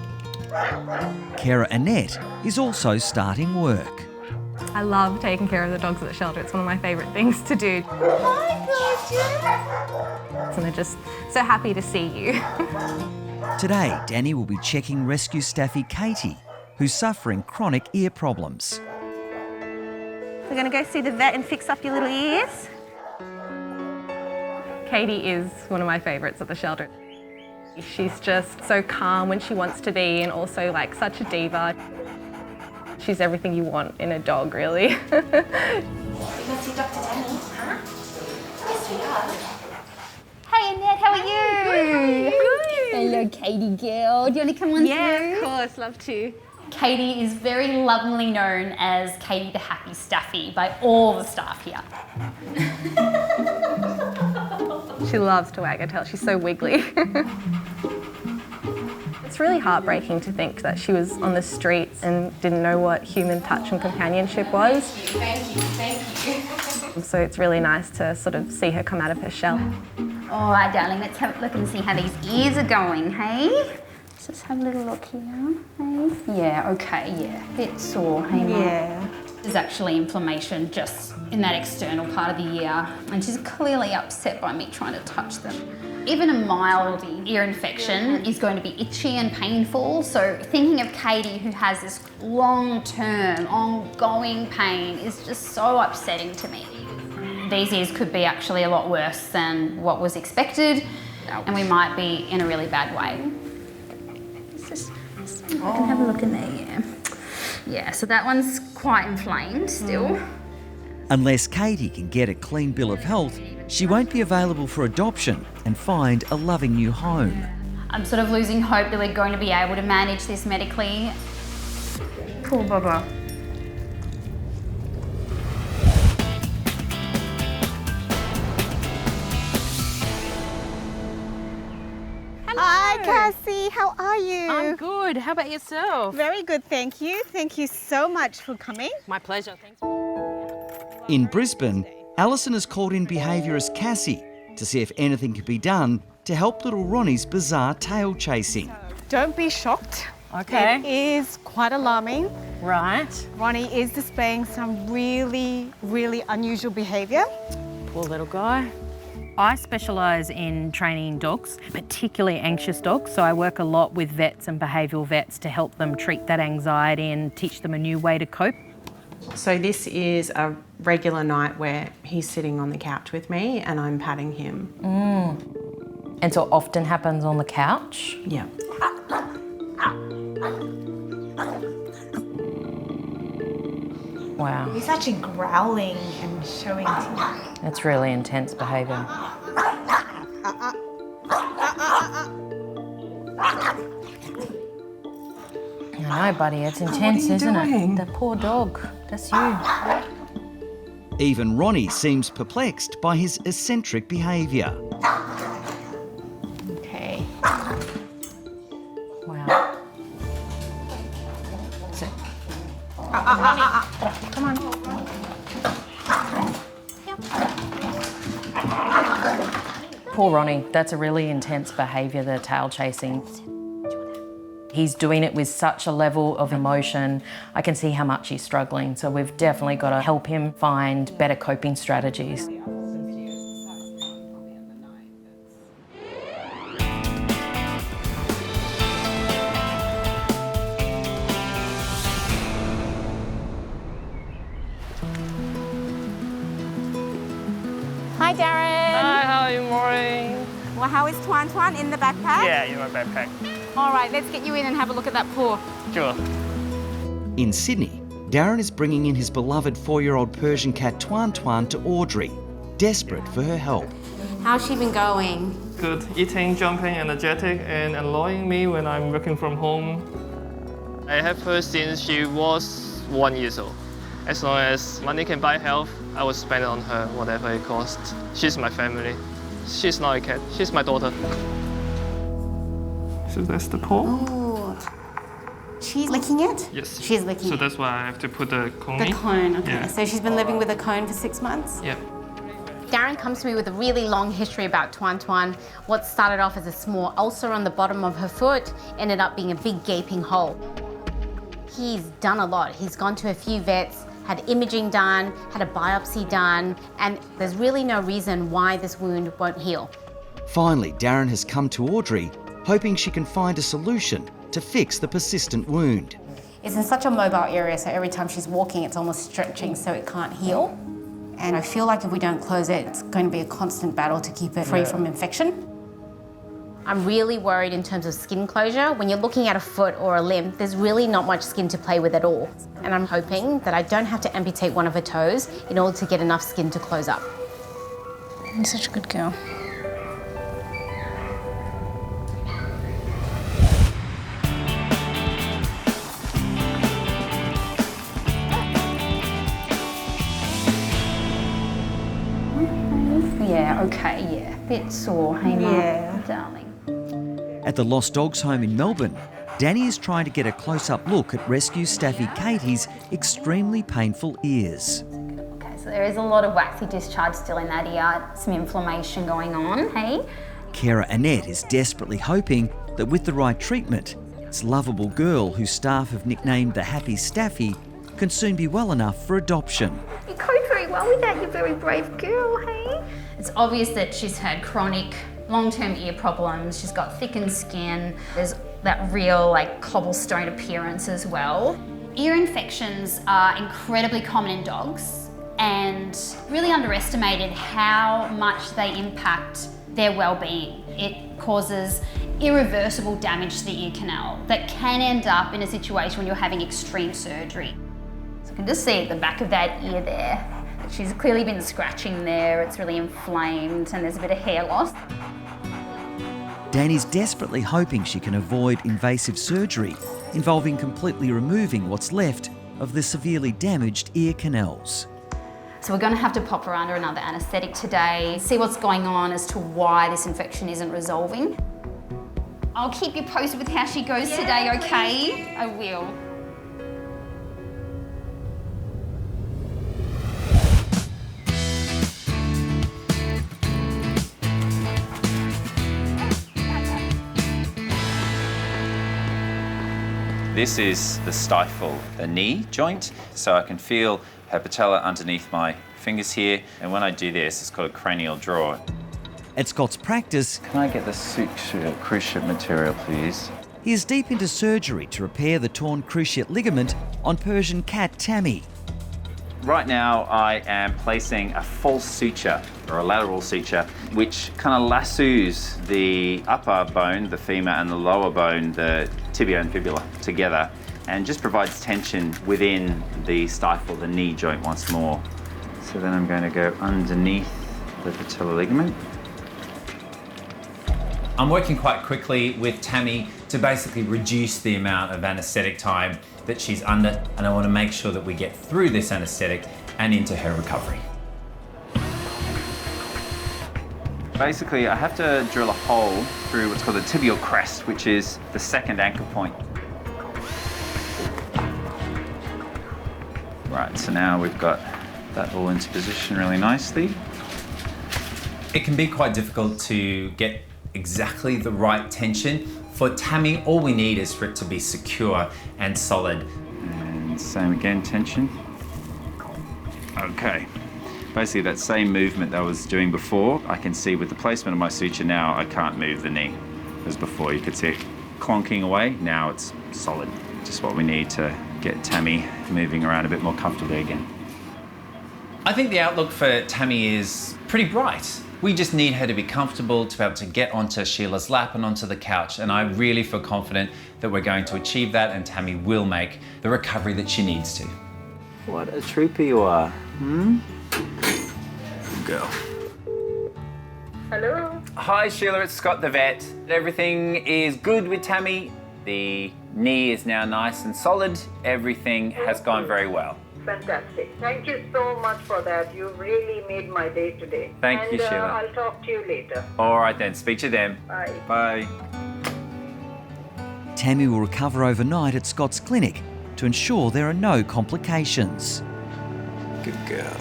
Carer Annette is also starting work. I love taking care of the dogs at the shelter. It's one of my favourite things to do. And they're just so happy to see you. Today, Danny will be checking rescue staffie Katie, who's suffering chronic ear problems. We're going to go see the vet and fix up your little ears. Katie is one of my favourites at the shelter. She's just so calm when she wants to be, and also like such a diva. She's everything you want in a dog, really. We're going to see Dr. Danny, huh? Yes, we are. Hey Annette, how are you? Good. Hello, Katie girl. Do you want to come on through? Of course, love to. Katie is very lovingly known as Katie the Happy Staffy by all the staff here. She loves to wag her tail. She's so wiggly. It's really heartbreaking to think that she was on the streets and didn't know what human touch and companionship was. Thank you, thank you. So it's really nice to sort of see her come out of her shell. All right, darling, let's have a look and see how these ears are going, hey? Let's just have a little look here, hey? Yeah, okay, yeah. Bit sore, hey, Mum? Yeah. There's actually inflammation just in that external part of the ear, and she's clearly upset by me trying to touch them. Even a mild ear infection is going to be itchy and painful, so thinking of Katie who has this long-term, ongoing pain is just so upsetting to me. These ears could be actually a lot worse than what was expected, and we might be in a really bad way. I can have a look in there, yeah. Yeah, so that one's quite inflamed still. Unless Katie can get a clean bill of health, she won't be available for adoption and find a loving new home. I'm sort of losing hope that we're going to be able to manage this medically. Poor Bubba. Hi, Cassie. How are you? I'm good. How about yourself? Very good, thank you. Thank you so much for coming. My pleasure. Thanks. In Brisbane, Alison has called in behaviourist Cassie to see if anything can be done to help little Ronnie's bizarre tail chasing. Don't be shocked. Okay. It is quite alarming. Right. Ronnie is displaying some really, really unusual behaviour. Poor little guy. I specialise in training dogs, particularly anxious dogs, so I work a lot with vets and behavioural vets to help them treat that anxiety and teach them a new way to cope. So this is a regular night where he's sitting on the couch with me and I'm patting him. And so it often happens on the couch? Yeah. Wow. He's actually growling and showing teeth. That's really intense behaviour. I know, buddy, it's intense, isn't it? The poor dog. That's you. Even Ronnie seems perplexed by his eccentric behaviour. Okay. Wow. Sit. Come on. Poor Ronnie. That's a really intense behaviour, the tail chasing. He's doing it with such a level of emotion. I can see how much he's struggling. So we've definitely got to help him find better coping strategies. Hi, Darren. Hi, how are you, Maureen? Well, how is Twan Twan in the backpack? Yeah, in my backpack. All right, let's get you in and have a look at that paw. Sure. In Sydney, Darren is bringing in his beloved 4-year-old Persian cat Twan Twan to Audrey, desperate for her help. How's she been going? Good. Eating, jumping, energetic, and annoying me when I'm working from home. I have her since she was 1 year old. As long as money can buy health, I will spend it on her, whatever it costs. She's my family. She's not a cat, she's my daughter. So that's the paw? Oh. She's licking it? Yes. She's licking So it. that's why I have to put the cone in. The cone, okay. Yeah. So she's been living with a cone for 6 months? Yeah. Darren comes to me with a really long history about Twan Twan. What started off as a small ulcer on the bottom of her foot ended up being a big gaping hole. He's done a lot. He's gone to a few vets, had imaging done, had a biopsy done, and there's really no reason why this wound won't heal. Finally, Darren has come to Audrey, hoping she can find a solution to fix the persistent wound. It's in such a mobile area, so every time she's walking, it's almost stretching so it can't heal. And I feel like if we don't close it, it's going to be a constant battle to keep it free from infection. I'm really worried in terms of skin closure. When you're looking at a foot or a limb, there's really not much skin to play with at all. And I'm hoping that I don't have to amputate one of her toes in order to get enough skin to close up. You're such a good girl. Yeah, okay, yeah. Bit sore, hey, Mum? Darling. At the Lost Dogs home in Melbourne, Danny is trying to get a close-up look at rescue staffy Katie's extremely painful ears. Okay, so there is a lot of waxy discharge still in that ear, some inflammation going on, hey? Carer Annette is desperately hoping that with the right treatment, this lovable girl who staff have nicknamed the Happy Staffy can soon be well enough for adoption. You cope very well with that, you're a very brave girl, hey? It's obvious that she's had chronic long-term ear problems. She's got thickened skin. There's that real cobblestone appearance as well. Ear infections are incredibly common in dogs and really underestimated how much they impact their well-being. It causes irreversible damage to the ear canal that can end up in a situation when you're having extreme surgery. So you can just see at the back of that ear there, she's clearly been scratching there, it's really inflamed and there's a bit of hair loss. Danny's desperately hoping she can avoid invasive surgery involving completely removing what's left of the severely damaged ear canals. So we're going to have to pop her under another anaesthetic today, see what's going on as to why this infection isn't resolving. I'll keep you posted with how she goes today, okay? I will. This is the stifle, the knee joint, so I can feel her patella underneath my fingers here, and when I do this, it's called a cranial draw. At Scott's practice, Can I get the suture cruciate material, please? he is deep into surgery to repair the torn cruciate ligament on Persian cat Tammy. Right now, I am placing a false suture, or a lateral suture, which kind of lassos the upper bone, the femur, and the lower bone, the tibia and fibula, together, and just provides tension within the stifle, the knee joint once more. So then I'm going to go underneath the patellar ligament. I'm working quite quickly with Tammy to basically reduce the amount of anaesthetic time that she's under, and I want to make sure that we get through this anaesthetic and into her recovery. Basically, I have to drill a hole through what's called the tibial crest, which is the second anchor point. Right, so now we've got that all into position really nicely. It can be quite difficult to get exactly the right tension. For Tammy, all we need is for it to be secure and solid. And same again, tension. Okay. Basically that same movement that I was doing before, I can see with the placement of my suture now, I can't move the knee. As before, you could see it clonking away. Now it's solid. Just what we need to get Tammy moving around a bit more comfortably again. I think the outlook for Tammy is pretty bright. We just need her to be comfortable, to be able to get onto Sheila's lap and onto the couch, and I really feel confident that we're going to achieve that and Tammy will make the recovery that she needs to. What a trooper you are, Good girl. Hello? Hi Sheila, it's Scott the vet. Everything is good with Tammy. The knee is now nice and solid. Everything has gone very well. Fantastic. Thank you so much for that. You really made my day today. Thank you, Sheila. I'll talk to you later. All right then, speak to you then. Bye. Bye. Tammy will recover overnight at Scott's clinic to ensure there are no complications. Good girl.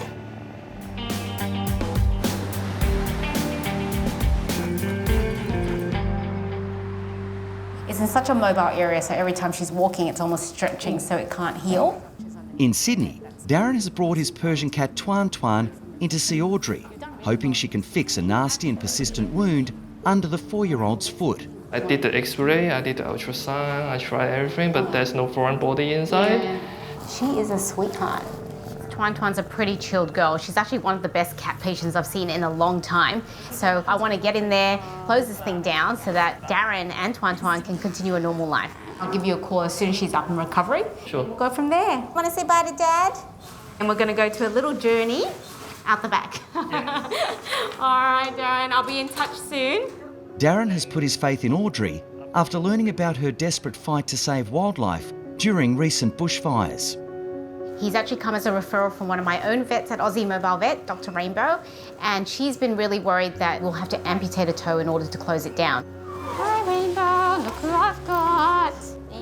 It's in such a mobile area, so every time she's walking, it's almost stretching so it can't heal. In Sydney, Darren has brought his Persian cat Tuan Tuan in to see Audrey, hoping she can fix a nasty and persistent wound under the 4-year-old's foot. I did the X-ray, I did the ultrasound, I tried everything, but there's no foreign body inside. Yeah. She is a sweetheart. Tuan Tuan's a pretty chilled girl. She's actually one of the best cat patients I've seen in a long time. So I want to get in there, close this thing down so that Darren and Tuan Tuan can continue a normal life. I'll give you a call as soon as she's up in recovery. Sure. Go from there. Want to say bye to Dad? And we're going to go to a little journey out the back. All right, Darren, I'll be in touch soon. Darren has put his faith in Audrey after learning about her desperate fight to save wildlife during recent bushfires. He's actually come as a referral from one of my own vets at Aussie Mobile Vet, Dr. Rainbow, and she's been really worried that we'll have to amputate a toe in order to close it down. Hi Rainbow, look who I've got.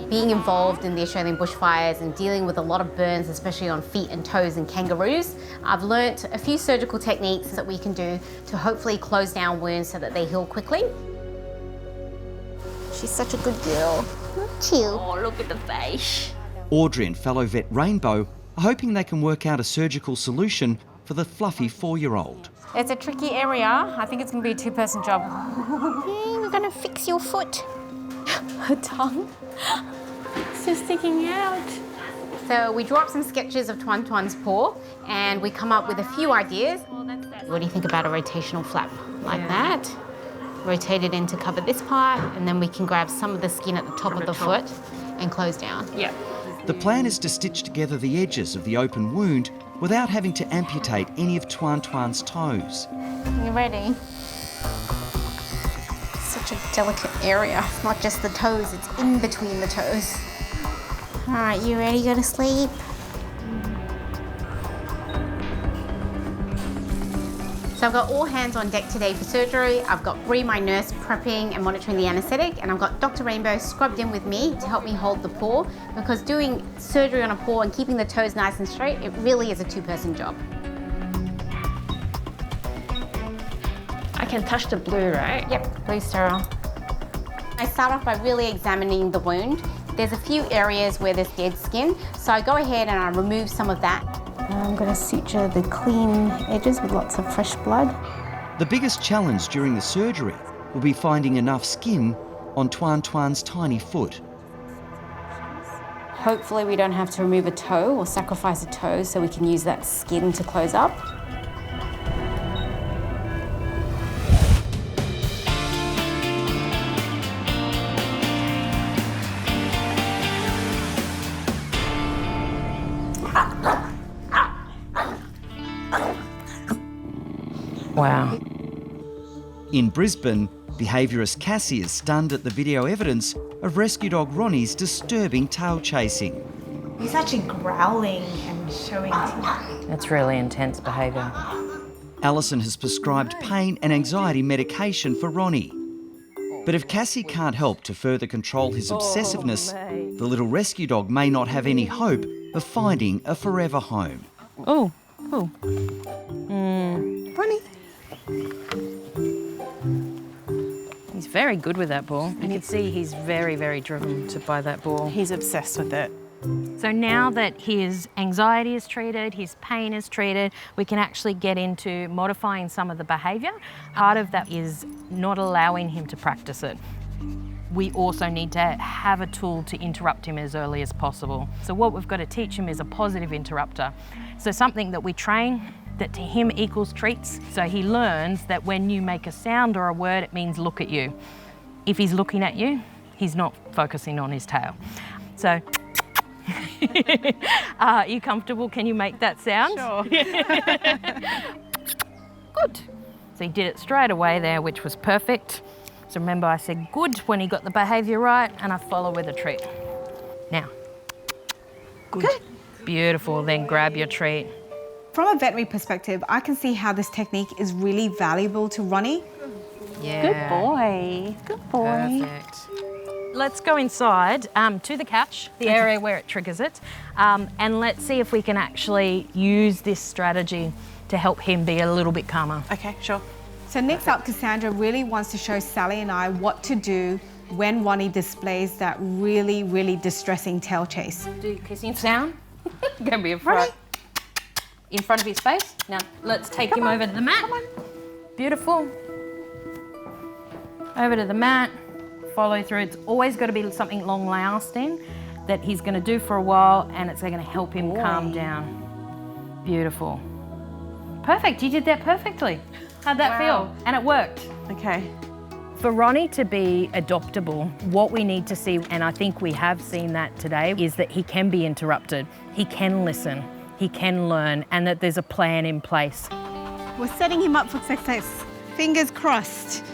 Being involved in the Australian bushfires and dealing with a lot of burns, especially on feet and toes and kangaroos, I've learnt a few surgical techniques that we can do to hopefully close down wounds so that they heal quickly. She's such a good girl. Cute. Oh, look at the face. Audrey and fellow vet Rainbow are hoping they can work out a surgical solution for the fluffy 4-year-old. It's a tricky area. I think it's going to be a 2-person job. Okay, we're gonna fix your foot. Her tongue. It's just sticking out. So we draw up some sketches of Tuan Tuan's paw and we come up with a few ideas. What do you think about a rotational flap like that? Rotate it in to cover this part and then we can grab some of the skin at the top of the foot and close down. Yeah. The plan is to stitch together the edges of the open wound without having to amputate any of Tuan Tuan's toes. You ready? Such a delicate area. It's not just the toes, it's in between the toes. All right, you ready to go to sleep? So I've got all hands on deck today for surgery. I've got Bree, my nurse, prepping and monitoring the anaesthetic, and I've got Dr. Rainbow scrubbed in with me to help me hold the paw, because doing surgery on a paw and keeping the toes nice and straight, it really is a 2-person job. I can touch the blue, right? Yep, blue sterile. I start off by really examining the wound. There's a few areas where there's dead skin, so I go ahead and I remove some of that. I'm going to suture the clean edges with lots of fresh blood. The biggest challenge during the surgery will be finding enough skin on Tuan Tuan's tiny foot. Hopefully we don't have to remove a toe or sacrifice a toe so we can use that skin to close up. Wow. In Brisbane, behaviourist Cassie is stunned at the video evidence of rescue dog Ronnie's disturbing tail chasing. He's actually growling and showing teeth. That's really intense behaviour. Alison has prescribed pain and anxiety medication for Ronnie. But if Cassie can't help to further control his obsessiveness, the little rescue dog may not have any hope of finding a forever home. Oh, oh. Ronnie. He's very good with that ball. You can see he's very, very driven by that ball. He's obsessed with it. So now that his anxiety is treated, his pain is treated, we can actually get into modifying some of the behaviour. Part of that is not allowing him to practice it. We also need to have a tool to interrupt him as early as possible. So what we've got to teach him is a positive interrupter. So something that we train that to him equals treats. So he learns that when you make a sound or a word, it means look at you. If he's looking at you, he's not focusing on his tail. So, are you comfortable? Can you make that sound? Sure. Good. So he did it straight away there, which was perfect. So remember I said good when he got the behaviour right, and I follow with a treat. Now. Good. Beautiful, then grab your treat. From a veterinary perspective, I can see how this technique is really valuable to Ronnie. Yeah. Good boy. Good boy. Perfect. Let's go inside to the couch, the area where it triggers it, and let's see if we can actually use this strategy to help him be a little bit calmer. Okay, sure. So next up, Cassandra really wants to show Sally and I what to do when Ronnie displays that really, really distressing tail chase. Do kissing sound. Gonna be in front. In front of his face. Now let's take him over to the mat. Beautiful. Over to the mat. Follow through. It's always got to be something long lasting that he's going to do for a while, and it's going to help him calm down. Beautiful. Perfect. You did that perfectly. How'd that feel? And it worked. Okay. For Ronnie to be adoptable, what we need to see, and I think we have seen that today, is that he can be interrupted. He can listen. He can learn, and that there's a plan in place. We're setting him up for success. Fingers crossed.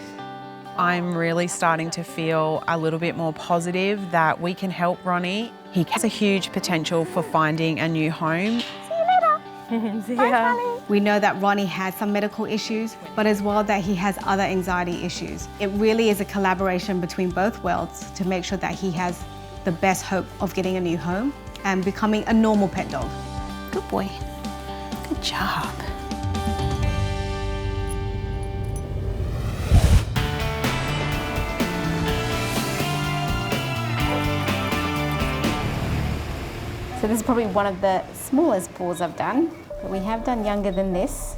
I'm really starting to feel a little bit more positive that we can help Ronnie. He has a huge potential for finding a new home. See you later. Bye, Sally. We know that Ronnie has some medical issues, but as well that he has other anxiety issues. It really is a collaboration between both worlds to make sure that he has the best hope of getting a new home and becoming a normal pet dog. Good boy. Good job. So this is probably one of the smallest paws I've done, but we have done younger than this.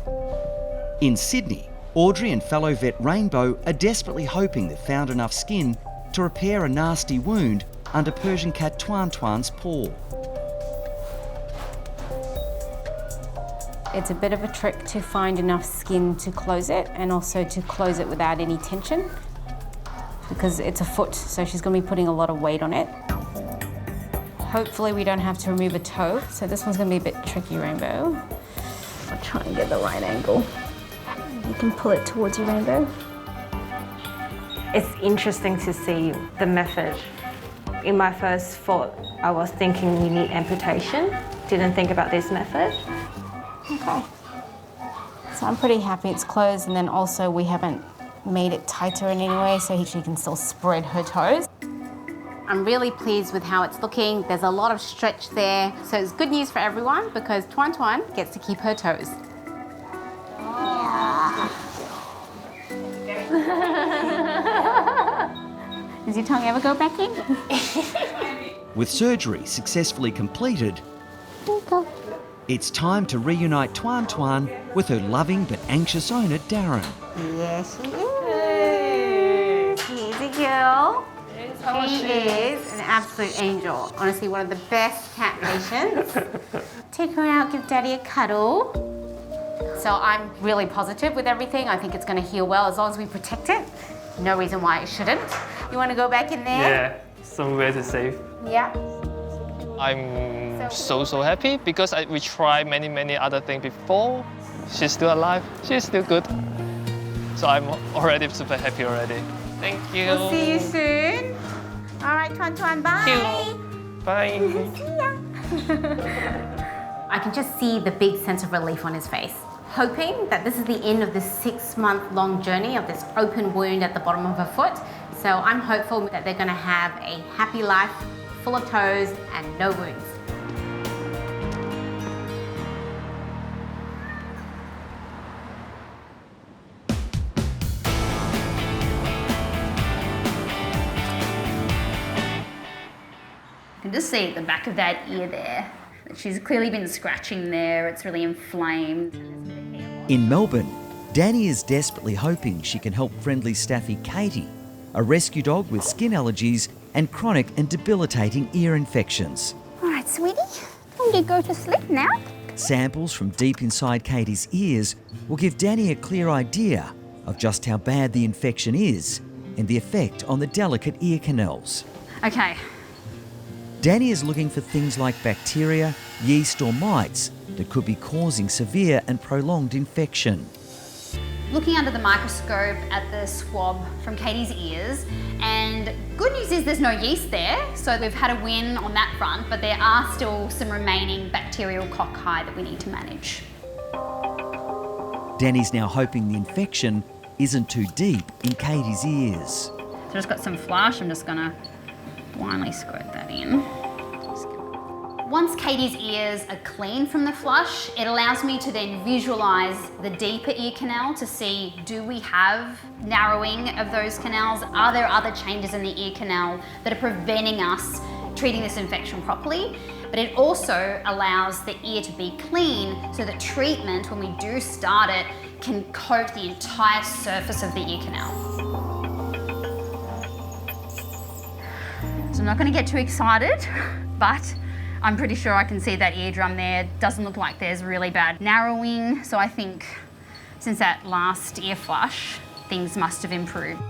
In Sydney, Audrey and fellow vet Rainbow are desperately hoping they've found enough skin to repair a nasty wound under Persian cat Tuan Tuan's paw. It's a bit of a trick to find enough skin to close it, and also to close it without any tension, because it's a foot, so she's going to be putting a lot of weight on it. Hopefully we don't have to remove a toe, so this one's going to be a bit tricky, Rainbow. I'll try and get the right angle. You can pull it towards you, Rainbow. It's interesting to see the method. In my first thought, I was thinking you need amputation. Didn't think about this method. Okay. So I'm pretty happy it's closed, and then also we haven't made it tighter in any way, so she can still spread her toes. I'm really pleased with how it's looking. There's a lot of stretch there. So it's good news for everyone because Tuan Tuan gets to keep her toes. Yeah. Does your tongue ever go back in? With surgery successfully completed, It's time to reunite Tuan Tuan with her loving but anxious owner, Darren. Yes, she is. She's a girl. She is an absolute angel. Honestly, one of the best cat patients. Take her out, give Daddy a cuddle. So I'm really positive with everything. I think it's going to heal well as long as we protect it. No reason why it shouldn't. You want to go back in there? Yeah, somewhere to save. Yeah. I'm so happy because we tried many other things before. She's still alive. She's still good. So I'm already super happy already. Thank you. We'll see you soon. All right, Tuan Tuan, bye. Bye. See ya. I can just see the big sense of relief on his face, hoping that this is the end of this 6-month-long journey of this open wound at the bottom of her foot. So I'm hopeful that they're going to have a happy life, full of toes and no wounds. You can just see at the back of that ear there that she's clearly been scratching there. It's really inflamed. In Melbourne, Danny is desperately hoping she can help friendly staffy Katie, a rescue dog with skin allergies and chronic and debilitating ear infections. All right, sweetie, time to go to sleep now. Samples from deep inside Katie's ears will give Danny a clear idea of just how bad the infection is and the effect on the delicate ear canals. Okay. Danny is looking for things like bacteria, yeast or mites that could be causing severe and prolonged infection. Looking under the microscope at the swab from Katie's ears, and good news is there's no yeast there, so we've had a win on that front, but there are still some remaining bacterial cocci that we need to manage. Danny's now hoping the infection isn't too deep in Katie's ears. So I've just got some flush, I'm just gonna blindly squirt that in. Once Katie's ears are clean from the flush, it allows me to then visualise the deeper ear canal to see, do we have narrowing of those canals? Are there other changes in the ear canal that are preventing us treating this infection properly? But it also allows the ear to be clean so that treatment, when we do start it, can coat the entire surface of the ear canal. So I'm not going to get too excited, but I'm pretty sure I can see that eardrum there. Doesn't look like there's really bad narrowing. So I think since that last ear flush, things must have improved.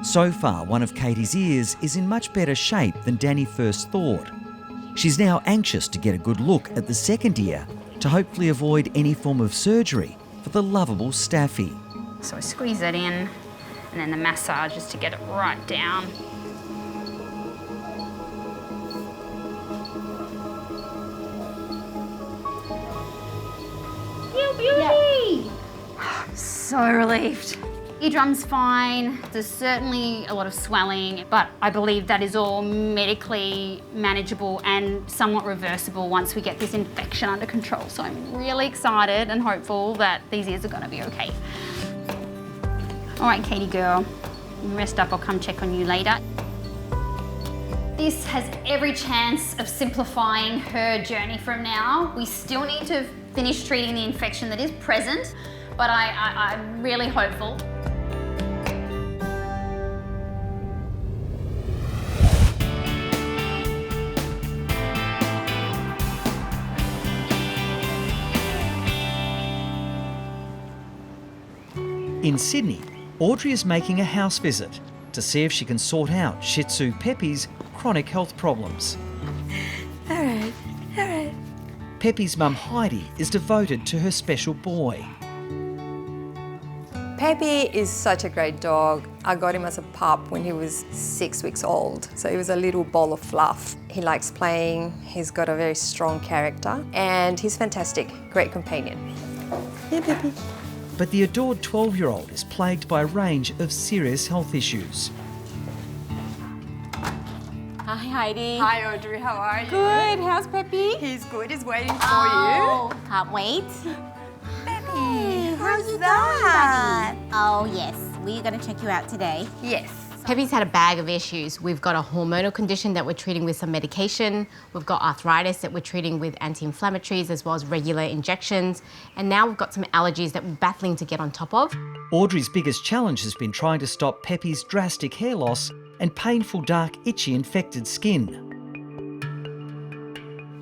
So far, one of Katie's ears is in much better shape than Danny first thought. She's now anxious to get a good look at the second ear to hopefully avoid any form of surgery for the lovable staffy. So I squeeze that in, and then the massage is to get it right down. Beauty! So relieved. Eardrum's fine. There's certainly a lot of swelling, but I believe that is all medically manageable and somewhat reversible once we get this infection under control. So I'm really excited and hopeful that these ears are gonna be okay. All right, Katie girl, you rest up, I'll come check on you later. This has every chance of simplifying her journey from now. We still need to finish treating the infection that is present, but I'm really hopeful. In Sydney, Audrey is making a house visit to see if she can sort out Shih Tzu Peppy's chronic health problems. All right. Peppy's mum Heidi is devoted to her special boy. Peppy is such a great dog. I got him as a pup when he was 6 weeks old, so he was a little ball of fluff. He likes playing, he's got a very strong character, and he's fantastic, great companion. Yeah, Peppy. But the adored 12-year-old is plagued by a range of serious health issues. Hi, Heidi. Hi, Audrey, how are you? Good. How's Peppy? He's good, he's waiting for Oh, you. can't wait. Peppy, How you doing, buddy? Oh, yes. We're going to check you out today. Yes. Peppy's had a bag of issues. We've got a hormonal condition that we're treating with some medication. We've got arthritis that we're treating with anti-inflammatories as well as regular injections. And now we've got some allergies that we're battling to get on top of. Audrey's biggest challenge has been trying to stop Peppy's drastic hair loss and painful, dark, itchy, infected skin.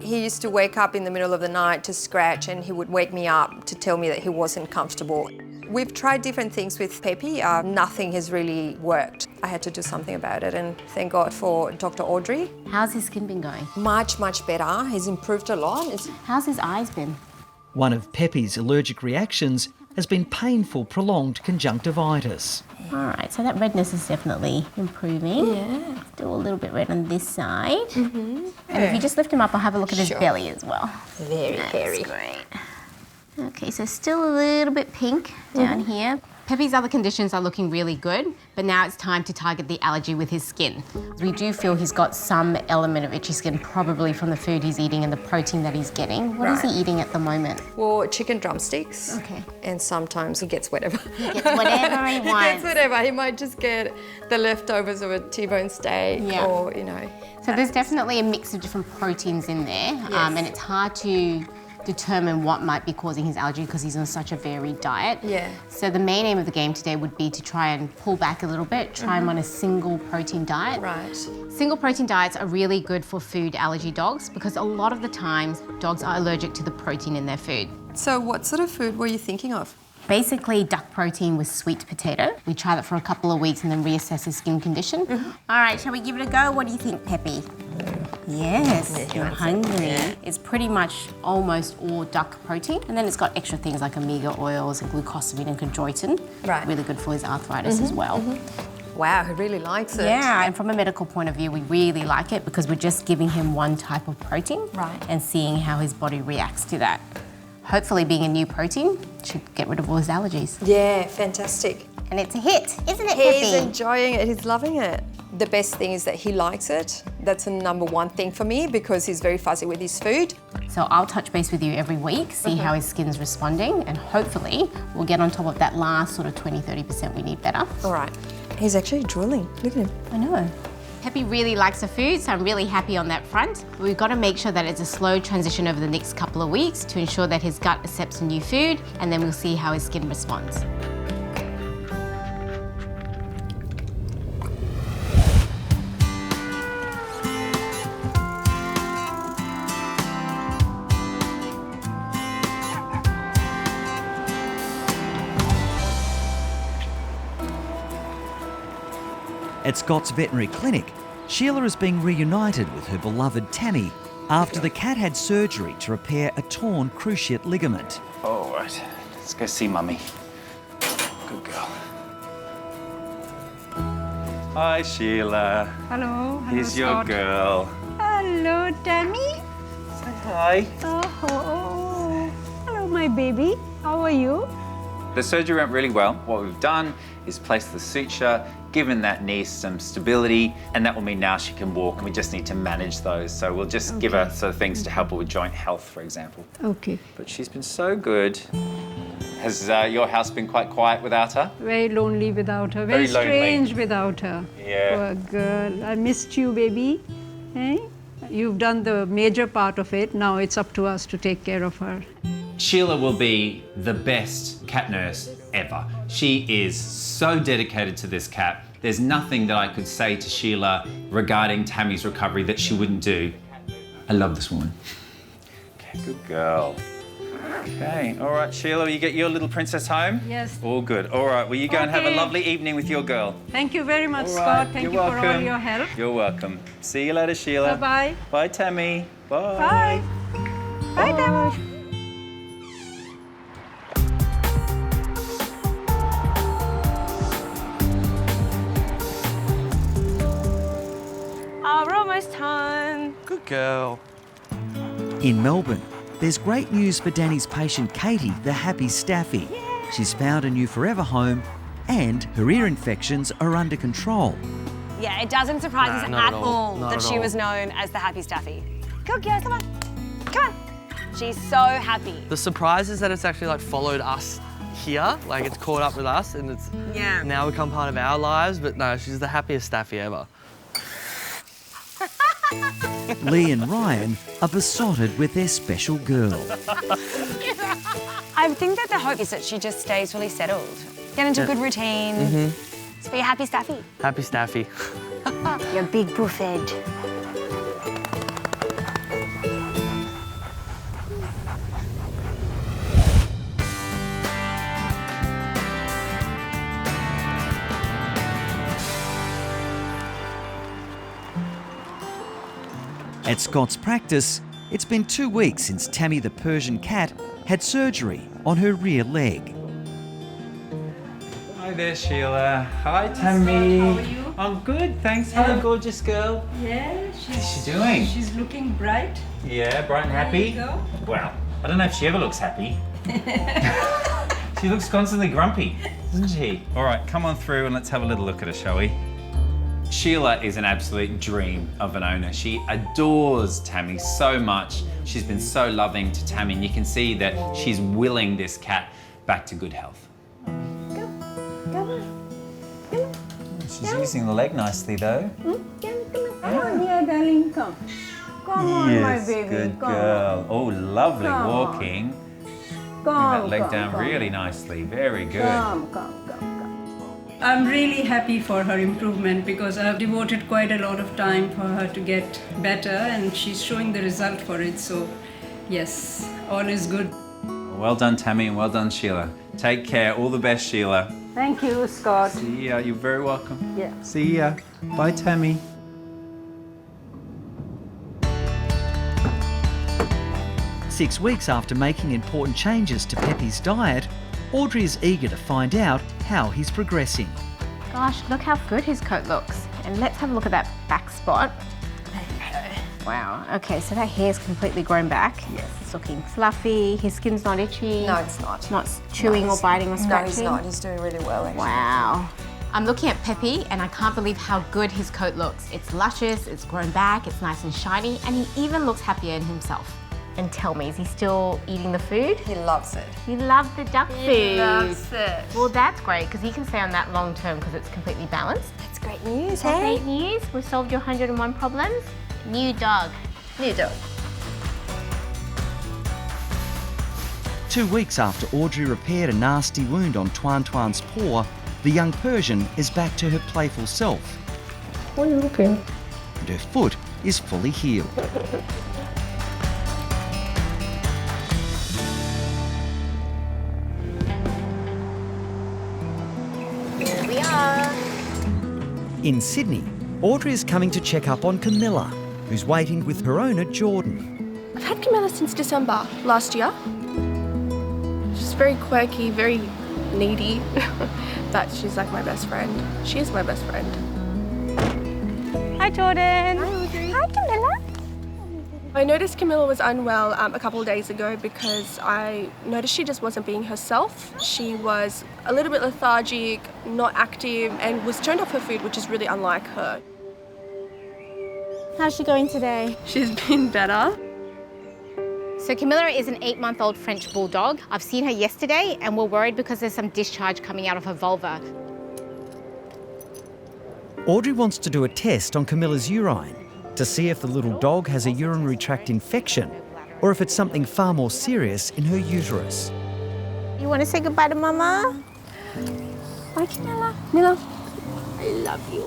He used to wake up in the middle of the night to scratch, and he would wake me up to tell me that he wasn't comfortable. We've tried different things with Peppy. Nothing has really worked. I had to do something about it, and thank God for Dr. Audrey. How's his skin been going? Much, much better. He's improved a lot. How's his eyes been? One of Peppy's allergic reactions has been painful, prolonged conjunctivitis. All right, so that redness is definitely improving. Yeah. Still a little bit red on this side. And if you just lift him up, I'll have a look at his belly as well. Very hairy. Great. Okay, so still a little bit pink down here. Peppy's other conditions are looking really good, but now it's time to target the allergy with his skin. We do feel he's got some element of itchy skin, probably from the food he's eating and the protein that he's getting. What is he eating at the moment? Well, chicken drumsticks. Okay. And sometimes he gets whatever. He gets whatever he He wants. gets whatever. He might just get the leftovers of a T-bone steak or, you know. So there's definitely a mix of different proteins in there, and it's hard to determine what might be causing his allergy because he's on such a varied diet. Yeah. So the main aim of the game today would be to try and pull back a little bit, try him on a single protein diet. Right. Single protein diets are really good for food allergy dogs because a lot of the times dogs are allergic to the protein in their food. So what sort of food were you thinking of? Basically duck protein with sweet potato. We try that for a couple of weeks and then reassess his skin condition. All right, shall we give it a go? What do you think, Peppy? Yes, you're hungry. It's pretty much almost all duck protein. And then it's got extra things like omega oils and glucosamine and chondroitin. Right. Really good for his arthritis as well. Wow, he really likes it. Yeah, and from a medical point of view, we really like it because we're just giving him one type of protein and seeing how his body reacts to that. Hopefully being a new protein should get rid of all his allergies. Yeah, fantastic. And it's a hit, isn't it, He's Peppy? enjoying it, he's loving it. The best thing is that he likes it. That's the number one thing for me because he's very fussy with his food. So I'll touch base with you every week, see how his skin's responding, and hopefully we'll get on top of that last sort of 20-30% we need better. All right. He's actually drooling. Look at him. I know. Peppy really likes the food, so I'm really happy on that front. We've got to make sure that it's a slow transition over the next couple of weeks to ensure that his gut accepts the new food, and then we'll see how his skin responds. At Scott's Veterinary Clinic, Sheila is being reunited with her beloved Tammy after the cat had surgery to repair a torn cruciate ligament. All right, let's go see Mummy. Good girl. Hi, Sheila. Hello. Here's your girl. Hello, Tammy. Say hi. Oh, hello, my baby. How are you? The surgery went really well. What we've done is placed the suture, given that knee some stability, and that will mean now she can walk, and we just need to manage those. So we'll just give her sort of things to help her with joint health, for example. Okay. But she's been so good. Has your house been quite quiet without her? Very lonely without her. Very Very lonely. strange without her. Yeah. Poor girl. I missed you, baby. Hey? You've done the major part of it. Now it's up to us to take care of her. Sheila will be the best cat nurse ever. She is so dedicated to this cat. There's nothing that I could say to Sheila regarding Tammy's recovery that she wouldn't do. I love this woman. Okay, good girl. Okay, all right, Sheila, will you get your little princess home? Yes. All good. All right, well, you go and have a Okay. lovely evening with your girl. Thank you very much, All Scott. right, Thank you're you for all welcome. your help. You're welcome. See you later, Sheila. Bye-bye. Bye, Tammy. Bye. Bye. Bye, Tammy. We're almost home. Good girl. In Melbourne, there's great news for Danny's patient Katie, the happy staffy. She's found a new forever home and her ear infections are under control. Yeah, it doesn't surprise us not at at all. all Not that at she all. was known as the happy staffy. Go, girl, come on. Come on. She's so happy. The surprise is that it's actually like followed us here, like it's caught up with us and it's now become part of our lives, but no, she's the happiest staffy ever. Lee and Ryan are besotted with their special girl. I think that the hope is that she just stays really settled. Get into a good routine. So be a happy staffy. Happy staffy. You're a big buffet. At Scott's practice, it's been 2 weeks since Tammy the Persian cat had surgery on her rear leg. Hi there, Sheila. Hi, Tammy. How are you? I'm good, thanks. Hello, gorgeous girl. Yeah, What's she doing? She's looking bright. Yeah, bright and happy. There you go. Well, I don't know if she ever looks happy. She looks constantly grumpy, doesn't she? All right, come on through and let's have a little look at her, shall we? Sheila is an absolute dream of an owner. She adores Tammy so much. She's been so loving to Tammy, and you can see that she's willing this cat back to good health. She's using the leg nicely though. Come on here, darling, come. Come on, my baby, good come. girl. Oh, lovely Come on. walking. Come, Bring that leg come, down come. really nicely. Very good. Come. I'm really happy for her improvement because I've devoted quite a lot of time for her to get better and she's showing the result for it. So, yes, all is good. Well done, Tammy, and well done, Sheila. Take care. All the best, Sheila. Thank you, Scott. See ya. You're very welcome. Yeah. See ya. Bye, Tammy. Six weeks after making important changes to Peppy's diet, Audrey is eager to find out how he's progressing. Gosh, look how good his coat looks. And let's have a look at that back spot. There you go. Wow, okay, so that hair's completely grown back. Yes. It's looking fluffy, his skin's not itchy. No, it's not. It's not chewing or biting or scratching. No, he's not. He's doing really well, actually. Wow. I'm looking at Peppy and I can't believe how good his coat looks. It's luscious, it's grown back, it's nice and shiny, and he even looks happier in himself. And tell me, is he still eating the food? He loves it. He loves the duck food. He loves it. Well, that's great, because he can stay on that long term because it's completely balanced. That's great news, That's hey? great news. We've solved your 101 problems. New dog. New dog. 2 weeks after Audrey repaired a nasty wound on Tuan Tuan's paw, the young Persian is back to her playful self. What are you looking? And her foot is fully healed. Here we are. In Sydney, Audrey is coming to check up on Camilla, who's waiting with her owner, Jordan. I've had Camilla since December last year. She's very quirky, very needy, but she's like my best friend. She is my best friend. Hi, Jordan. Hi, Audrey. Hi, Camilla. I noticed Camilla was unwell a couple of days ago because I noticed she just wasn't being herself. She was a little bit lethargic, not active, and was turned off her food, which is really unlike her. How's she going today? She's been better. So Camilla is an 8-month-old French bulldog. I've seen her yesterday and we're worried because there's some discharge coming out of her vulva. Audrey wants to do a test on Camilla's urine to see if the little dog has a urinary tract infection or if it's something far more serious in her uterus. You want to say goodbye to Mama? Bye, Camilla. Mila, I love you.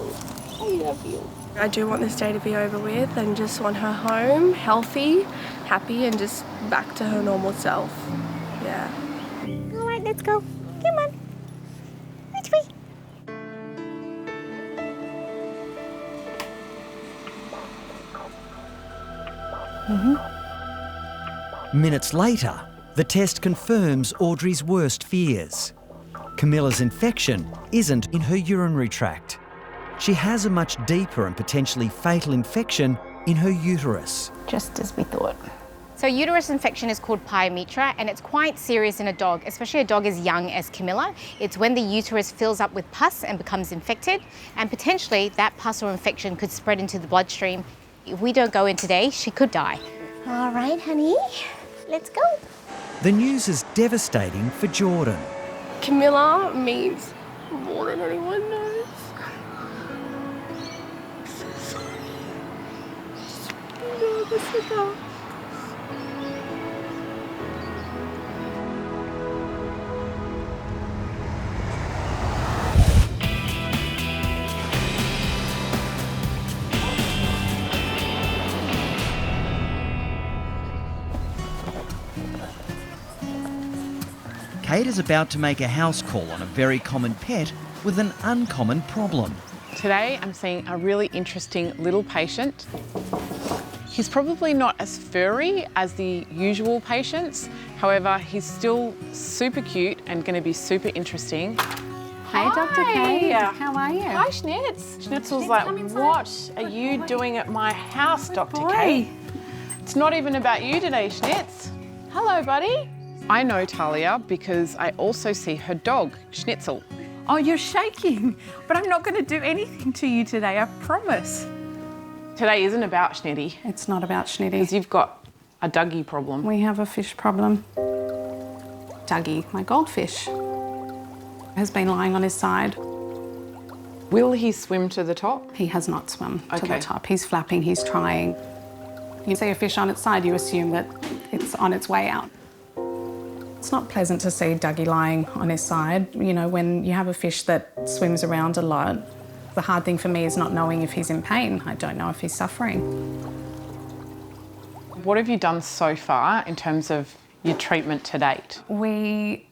I love you. I do want this day to be over with and just want her home, healthy, happy, and just back to her normal self. Yeah. All right, let's go. Come on. Let's go. Minutes later, the test confirms Audrey's worst fears. Camilla's infection isn't in her urinary tract. She has a much deeper and potentially fatal infection in her uterus. Just as we thought. So uterus infection is called pyometra and it's quite serious in a dog, especially a dog as young as Camilla. It's when the uterus fills up with pus and becomes infected, and potentially that pus or infection could spread into the bloodstream. If we don't go in today, she could die. All right, honey. Let's go. The news is devastating for Jordan. Camilla means more than anyone knows. I'm so sorry. I'm nervous about. Kate is about to make a house call on a very common pet with an uncommon problem. Today I'm seeing a really interesting little patient. He's probably not as furry as the usual patients. However, he's still super cute and going to be super interesting. Hey, Dr. Kate. How are you? Hi, Schnitz. Schnitzel's like, what are you doing at my house, Dr. Kate? It's not even about you today, Schnitz. Hello, buddy. I know Talia because I also see her dog, Schnitzel. Oh, you're shaking, but I'm not going to do anything to you today, I promise. Today isn't about Schnitty. It's not about Schnitty. Because you've got a Dougie problem. We have a fish problem. Dougie, my goldfish, has been lying on his side. Will he swim to the top? He has not swum to Okay. the top. He's flapping, he's trying. You see a fish on its side, you assume that it's on its way out. It's not pleasant to see Dougie lying on his side. You know, when you have a fish that swims around a lot, the hard thing for me is not knowing if he's in pain. I don't know if he's suffering. What have you done so far in terms of your treatment to date? We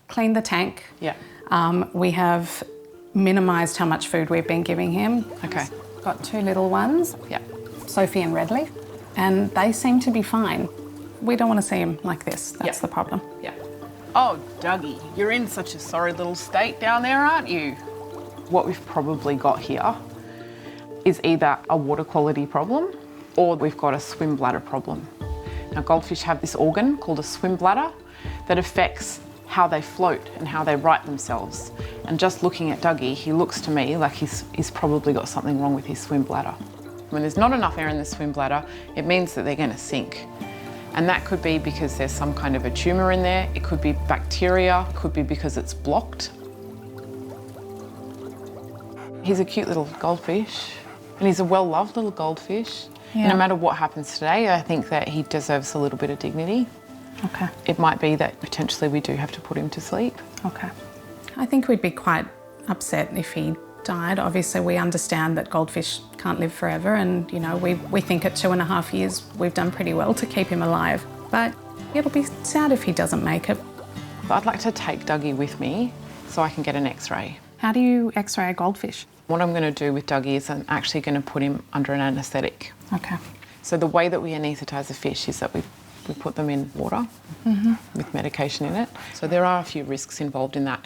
cleaned the tank. Yeah. We have minimised how much food we've been giving him. Okay. Got 2 little ones. Yeah. Sophie and Redleaf. And they seem to be fine. We don't want to see him like this. That's the problem. Yeah. Oh, Dougie, you're in such a sorry little state down there, aren't you? What we've probably got here is either a water quality problem or we've got a swim bladder problem. Now, goldfish have this organ called a swim bladder that affects how they float and how they right themselves. And just looking at Dougie, he looks to me like he's probably got something wrong with his swim bladder. When there's not enough air in the swim bladder, it means that they're going to sink. And that could be because there's some kind of a tumour in there, it could be bacteria, it could be because it's blocked. He's a cute little goldfish, and he's a well-loved little goldfish. Yeah. No matter what happens today, I think that he deserves a little bit of dignity. Okay. It might be that potentially we do have to put him to sleep. Okay. I think we'd be quite upset if he died. Obviously, we understand that goldfish can't live forever, and you know, we think at 2.5 years we've done pretty well to keep him alive. But it'll be sad if he doesn't make it. I'd like to take Dougie with me so I can get an X-ray. How do you X-ray a goldfish? What I'm going to do with Dougie is I'm actually going to put him under an anaesthetic. Okay. So the way that we anaesthetise a fish is that we put them in water with medication in it. So there are a few risks involved in that.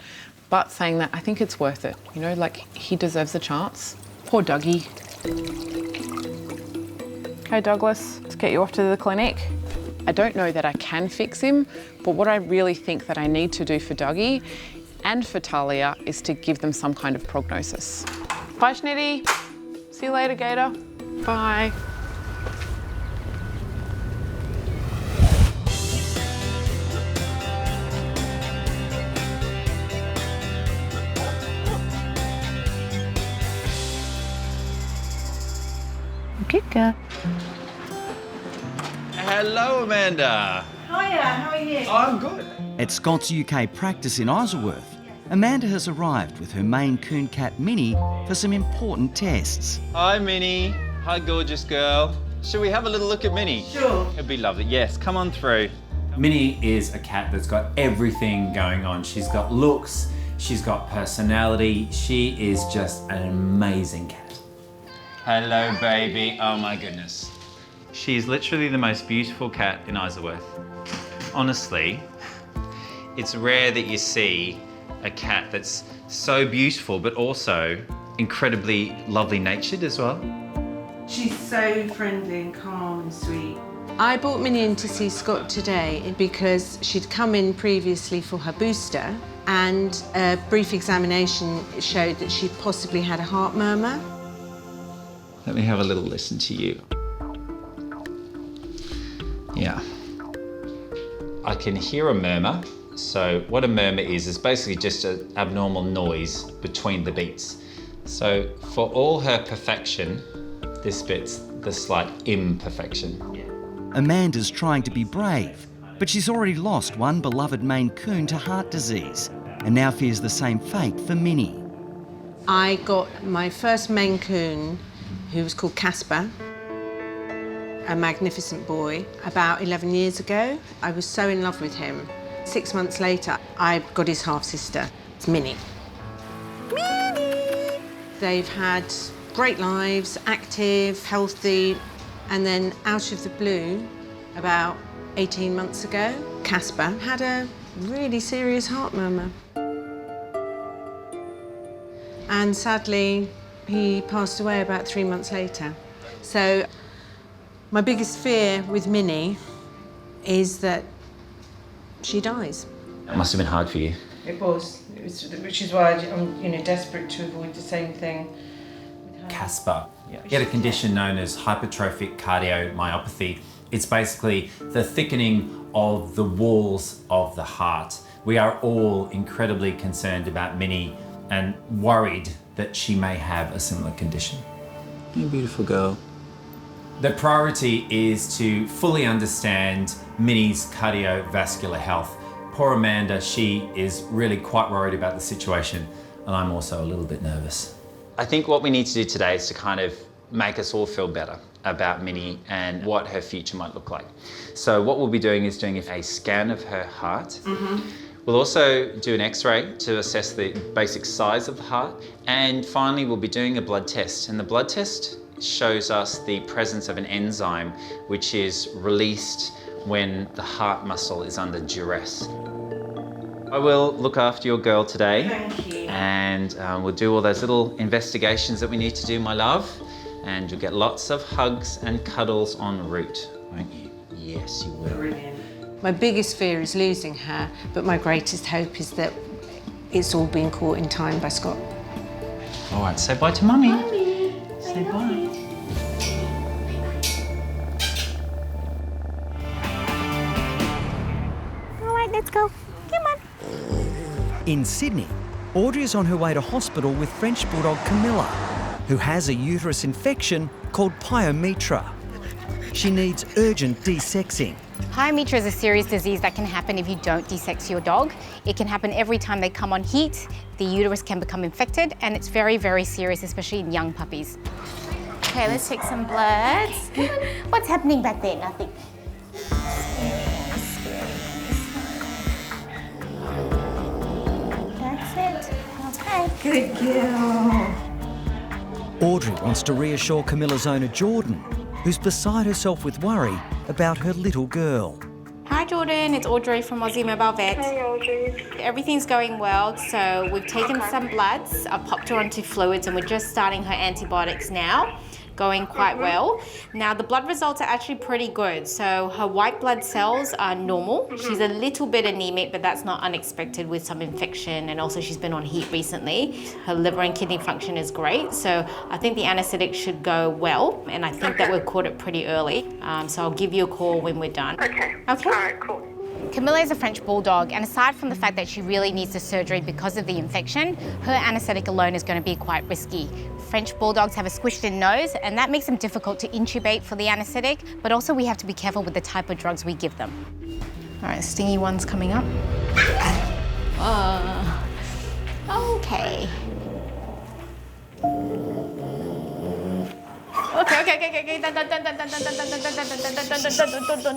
But saying that, I think it's worth it. You know, like, he deserves a chance. Poor Dougie. Okay, Douglas, let's get you off to the clinic. I don't know that I can fix him, but what I really think that I need to do for Dougie and for Talia is to give them some kind of prognosis. Bye, Schnitty. See you later, Gator. Bye. Good girl. Hello, Amanda. Hiya, how are you? I'm good. At Scott's UK practice in Isleworth, Amanda has arrived with her Maine Coon cat Minnie for some important tests. Hi, Minnie. Hi, gorgeous girl. Should we have a little look at Minnie? Sure. It'd be lovely. Yes, come on through. Minnie is a cat that's got everything going on. She's got looks, she's got personality. She is just an amazing cat. Hello, baby. Oh my goodness. She's literally the most beautiful cat in Isleworth. Honestly, it's rare that you see a cat that's so beautiful, but also incredibly lovely natured as well. She's so friendly and calm and sweet. I brought Minnie in to see Scott today because she'd come in previously for her booster, and a brief examination showed that she possibly had a heart murmur. Let me have a little listen to you. Yeah. I can hear a murmur. So what a murmur is basically just an abnormal noise between the beats. So for all her perfection, this bit's the slight imperfection. Amanda's trying to be brave, but she's already lost one beloved Maine Coon to heart disease and now fears the same fate for Minnie. I got my first Maine Coon, who was called Casper, a magnificent boy, about 11 years ago. I was so in love with him. 6 months later, I got his half-sister, it's Minnie. Minnie! They've had great lives, active, healthy, and then out of the blue, about 18 months ago, Casper had a really serious heart murmur. And sadly, he passed away about 3 months later. So my biggest fear with Minnie is that she dies. It must have been hard for you. It was, which is why I'm desperate to avoid the same thing. Casper. He had a condition known as hypertrophic cardiomyopathy. It's basically the thickening of the walls of the heart. We are all incredibly concerned about Minnie and worried that she may have a similar condition. You beautiful girl. The priority is to fully understand Minnie's cardiovascular health. Poor Amanda, she is really quite worried about the situation, and I'm also a little bit nervous. I think what we need to do today is to kind of make us all feel better about Minnie and what her future might look like. So what we'll be doing is doing a scan of her heart. We'll also do an X-ray to assess the basic size of the heart. And finally, we'll be doing a blood test. And the blood test shows us the presence of an enzyme which is released when the heart muscle is under duress. I will look after your girl today. Thank you. And we'll do all those little investigations that we need to do, my love. And you'll get lots of hugs and cuddles en route, won't you? Yes, you will. Brilliant. My biggest fear is losing her, but my greatest hope is that it's all being caught in time by Scott. All right, say bye to Mummy. Mummy, Say bye. All right, let's go. Come on. In Sydney, Audrey is on her way to hospital with French Bulldog Camilla, who has a uterus infection called pyometra. She needs urgent desexing. Pyometra is a serious disease that can happen if you don't desex your dog. It can happen every time they come on heat. The uterus can become infected, and it's very, very serious, especially in young puppies. Okay, let's take some bloods. What's happening back there? Nothing. That's it. Okay. Good girl. Audrey wants to reassure Camilla's owner, Jordan, who's beside herself with worry about her little girl. Hi Jordan, it's Audrey from Aussie Mobile Vet. Hey Audrey. Everything's going well, so we've taken some bloods, I've popped her onto fluids and we're just starting her antibiotics now. Going quite well. Now the blood results are actually pretty good. So her white blood cells are normal. She's a little bit anemic, but that's not unexpected with some infection, and also she's been on heat recently. Her liver and kidney function is great. So I think the anaesthetic should go well, and I think that we've caught it pretty early. So I'll give you a call when we're done. Okay. Okay. All right, cool. Camilla is a French Bulldog, and aside from the fact that she really needs the surgery because of the infection, her anaesthetic alone is going to be quite risky. French Bulldogs have a squished-in nose, and that makes them difficult to intubate for the anaesthetic, but also we have to be careful with the type of drugs we give them. All right, stingy one's coming up. Okay. Okay.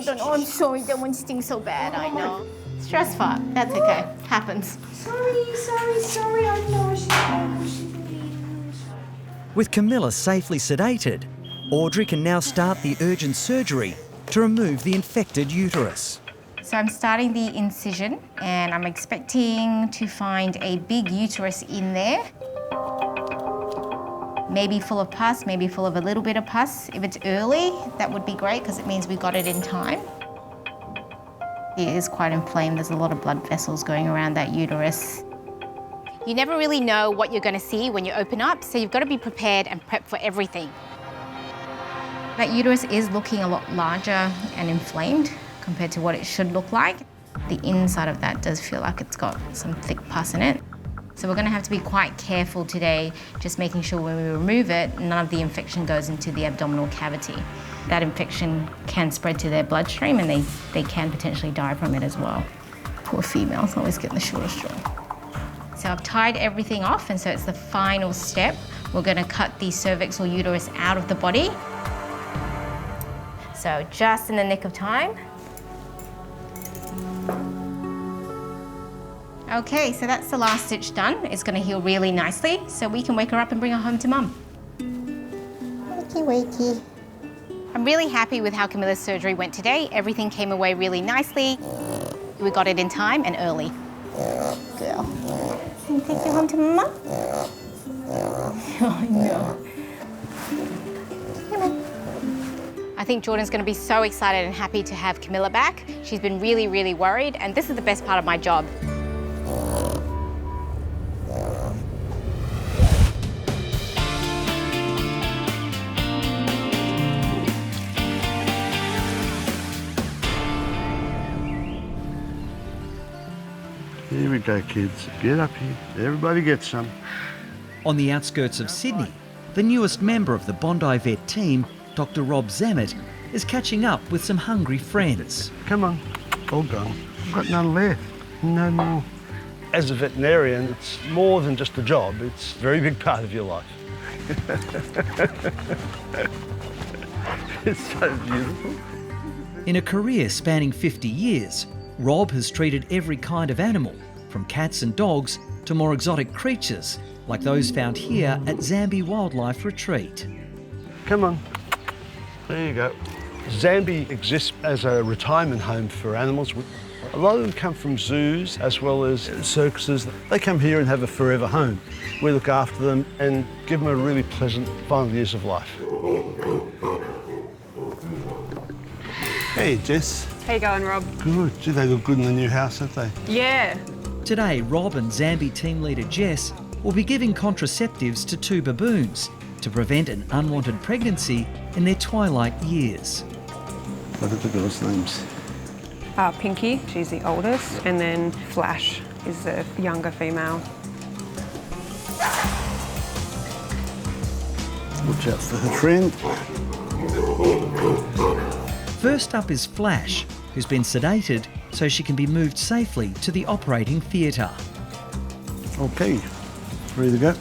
Dun. Oh, I'm sorry, that one stings so bad, I know. Stress fart, that's okay, happens. Sorry, I know she's With Camilla safely sedated, Audrey can now start the urgent surgery to remove the infected uterus. So I'm starting the incision, and I'm expecting to find a big uterus in there. Maybe full of pus, maybe full of a little bit of pus. If it's early, that would be great because it means we got it in time. It is quite inflamed. There's a lot of blood vessels going around that uterus. You never really know what you're going to see when you open up, so you've got to be prepared and prep for everything. That uterus is looking a lot larger and inflamed compared to what it should look like. The inside of that does feel like it's got some thick pus in it. So we're going to have to be quite careful today, just making sure when we remove it, none of the infection goes into the abdominal cavity. That infection can spread to their bloodstream and they can potentially die from it as well. Poor females always getting the shortest straw. So I've tied everything off, and so it's the final step. We're going to cut the cervix or uterus out of the body. So just in the nick of time. Okay, so that's the last stitch done. It's going to heal really nicely, so we can wake her up and bring her home to mum. Wakey, wakey. I'm really happy with how Camilla's surgery went today. Everything came away really nicely. We got it in time and early. Girl. Can you take you home to mum? Oh, no. Come on. I think Jordan's going to be so excited and happy to have Camilla back. She's been really, really worried, and this is the best part of my job. Here we go, kids. Get up here. Everybody gets some. On the outskirts of Sydney, the newest member of the Bondi Vet team, Dr. Rob Zammit, is catching up with some hungry friends. Come on, all gone. I've got none left. No more. As a veterinarian, it's more than just a job. It's a very big part of your life. It's so beautiful. In a career spanning 50 years, Rob has treated every kind of animal, from cats and dogs to more exotic creatures, like those found here at Zambi Wildlife Retreat. Come on. There you go. Zambi exists as a retirement home for animals. A lot of them come from zoos as well as circuses. They come here and have a forever home. We look after them and give them a really pleasant final years of life. Hey, Jess. How you going, Rob? Good. Gee, they look good in the new house, don't they? Yeah. Today, Rob and Zambi team leader Jess will be giving contraceptives to 2 baboons to prevent an unwanted pregnancy in their twilight years. What are the girls' names? Pinky, she's the oldest, and then Flash is the younger female. Watch out for her friend. First up is Flash, who's been sedated so she can be moved safely to the operating theatre. Okay, ready to go?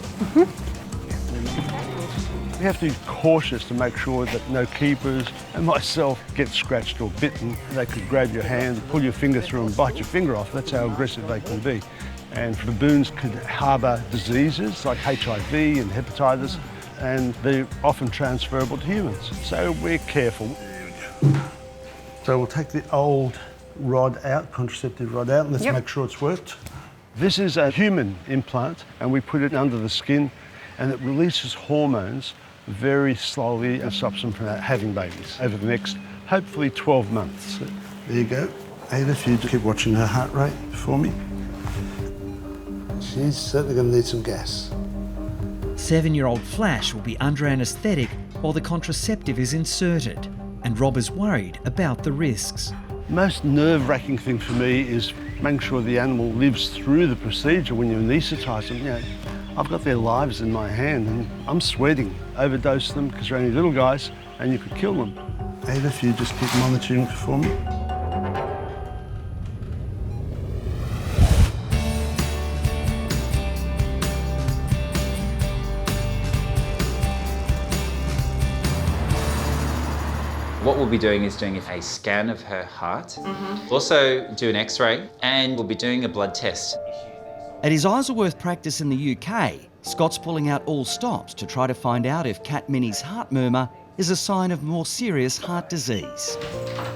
We have to be cautious to make sure that no keepers and myself get scratched or bitten. They could grab your hand, pull your finger through and bite your finger off. That's how aggressive they can be. And baboons could harbour diseases like HIV and hepatitis, and they're often transferable to humans. So we're careful. So we'll take the old rod out, contraceptive rod out, and let's make sure it's worked. This is a human implant, and we put it under the skin, and it releases hormones very slowly and stops them from having babies over the next, hopefully, 12 months. There you go. Ada, if you just keep watching her heart rate for me. She's certainly going to need some gas. 7-year-old Flash will be under anaesthetic while the contraceptive is inserted, and Rob is worried about the risks. The most nerve-wracking thing for me is making sure the animal lives through the procedure when you anaesthetise them. You know, I've got their lives in my hand and I'm sweating. Overdose them because they're only little guys and you could kill them. Ada, if you just keep monitoring for me. What we'll be doing is doing a scan of her heart. Also do an X-ray, and we'll be doing a blood test. At his Isleworth practice in the UK, Scott's pulling out all stops to try to find out if Cat Minnie's heart murmur is a sign of more serious heart disease.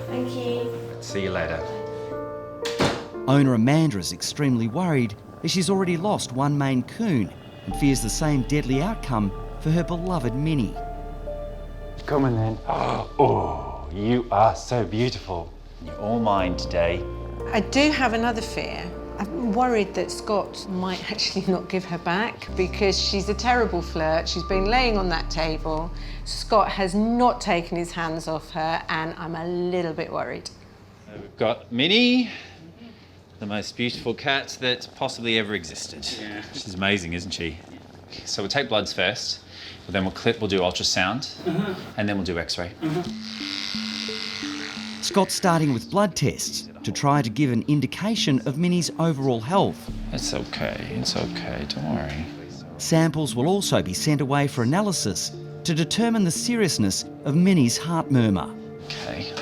Thank you. See you later. Owner Amanda is extremely worried as she's already lost one Maine Coon and fears the same deadly outcome for her beloved Minnie. Come on then. Oh, you are so beautiful. You're all mine today. I do have another fear. I'm worried that Scott might actually not give her back because she's a terrible flirt. She's been laying on that table. Scott has not taken his hands off her and I'm a little bit worried. So we've got Minnie, The most beautiful cat that possibly ever existed. Yeah. She's amazing, isn't she? So we'll take bloods first, but then we'll do ultrasound, and then we'll do X-ray. Scott's starting with blood tests to try to give an indication of Minnie's overall health. It's okay, don't worry. Samples will also be sent away for analysis to determine the seriousness of Minnie's heart murmur. Okay.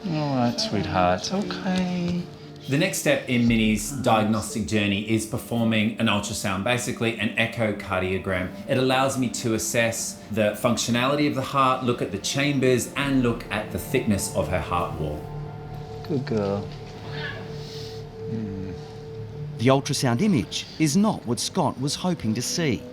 All right, sweetheart, okay. The next step in Minnie's diagnostic journey is performing an ultrasound, basically an echocardiogram. It allows me to assess the functionality of the heart, look at the chambers, and look at the thickness of her heart wall. Good girl. The ultrasound image is not what Scott was hoping to see.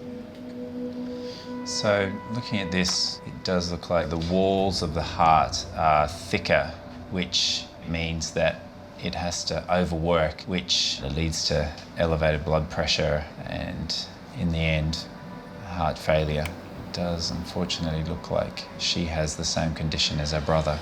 So, looking at this, it does look like the walls of the heart are thicker, which means that it has to overwork, which leads to elevated blood pressure and, in the end, heart failure. It does unfortunately look like she has the same condition as her brother.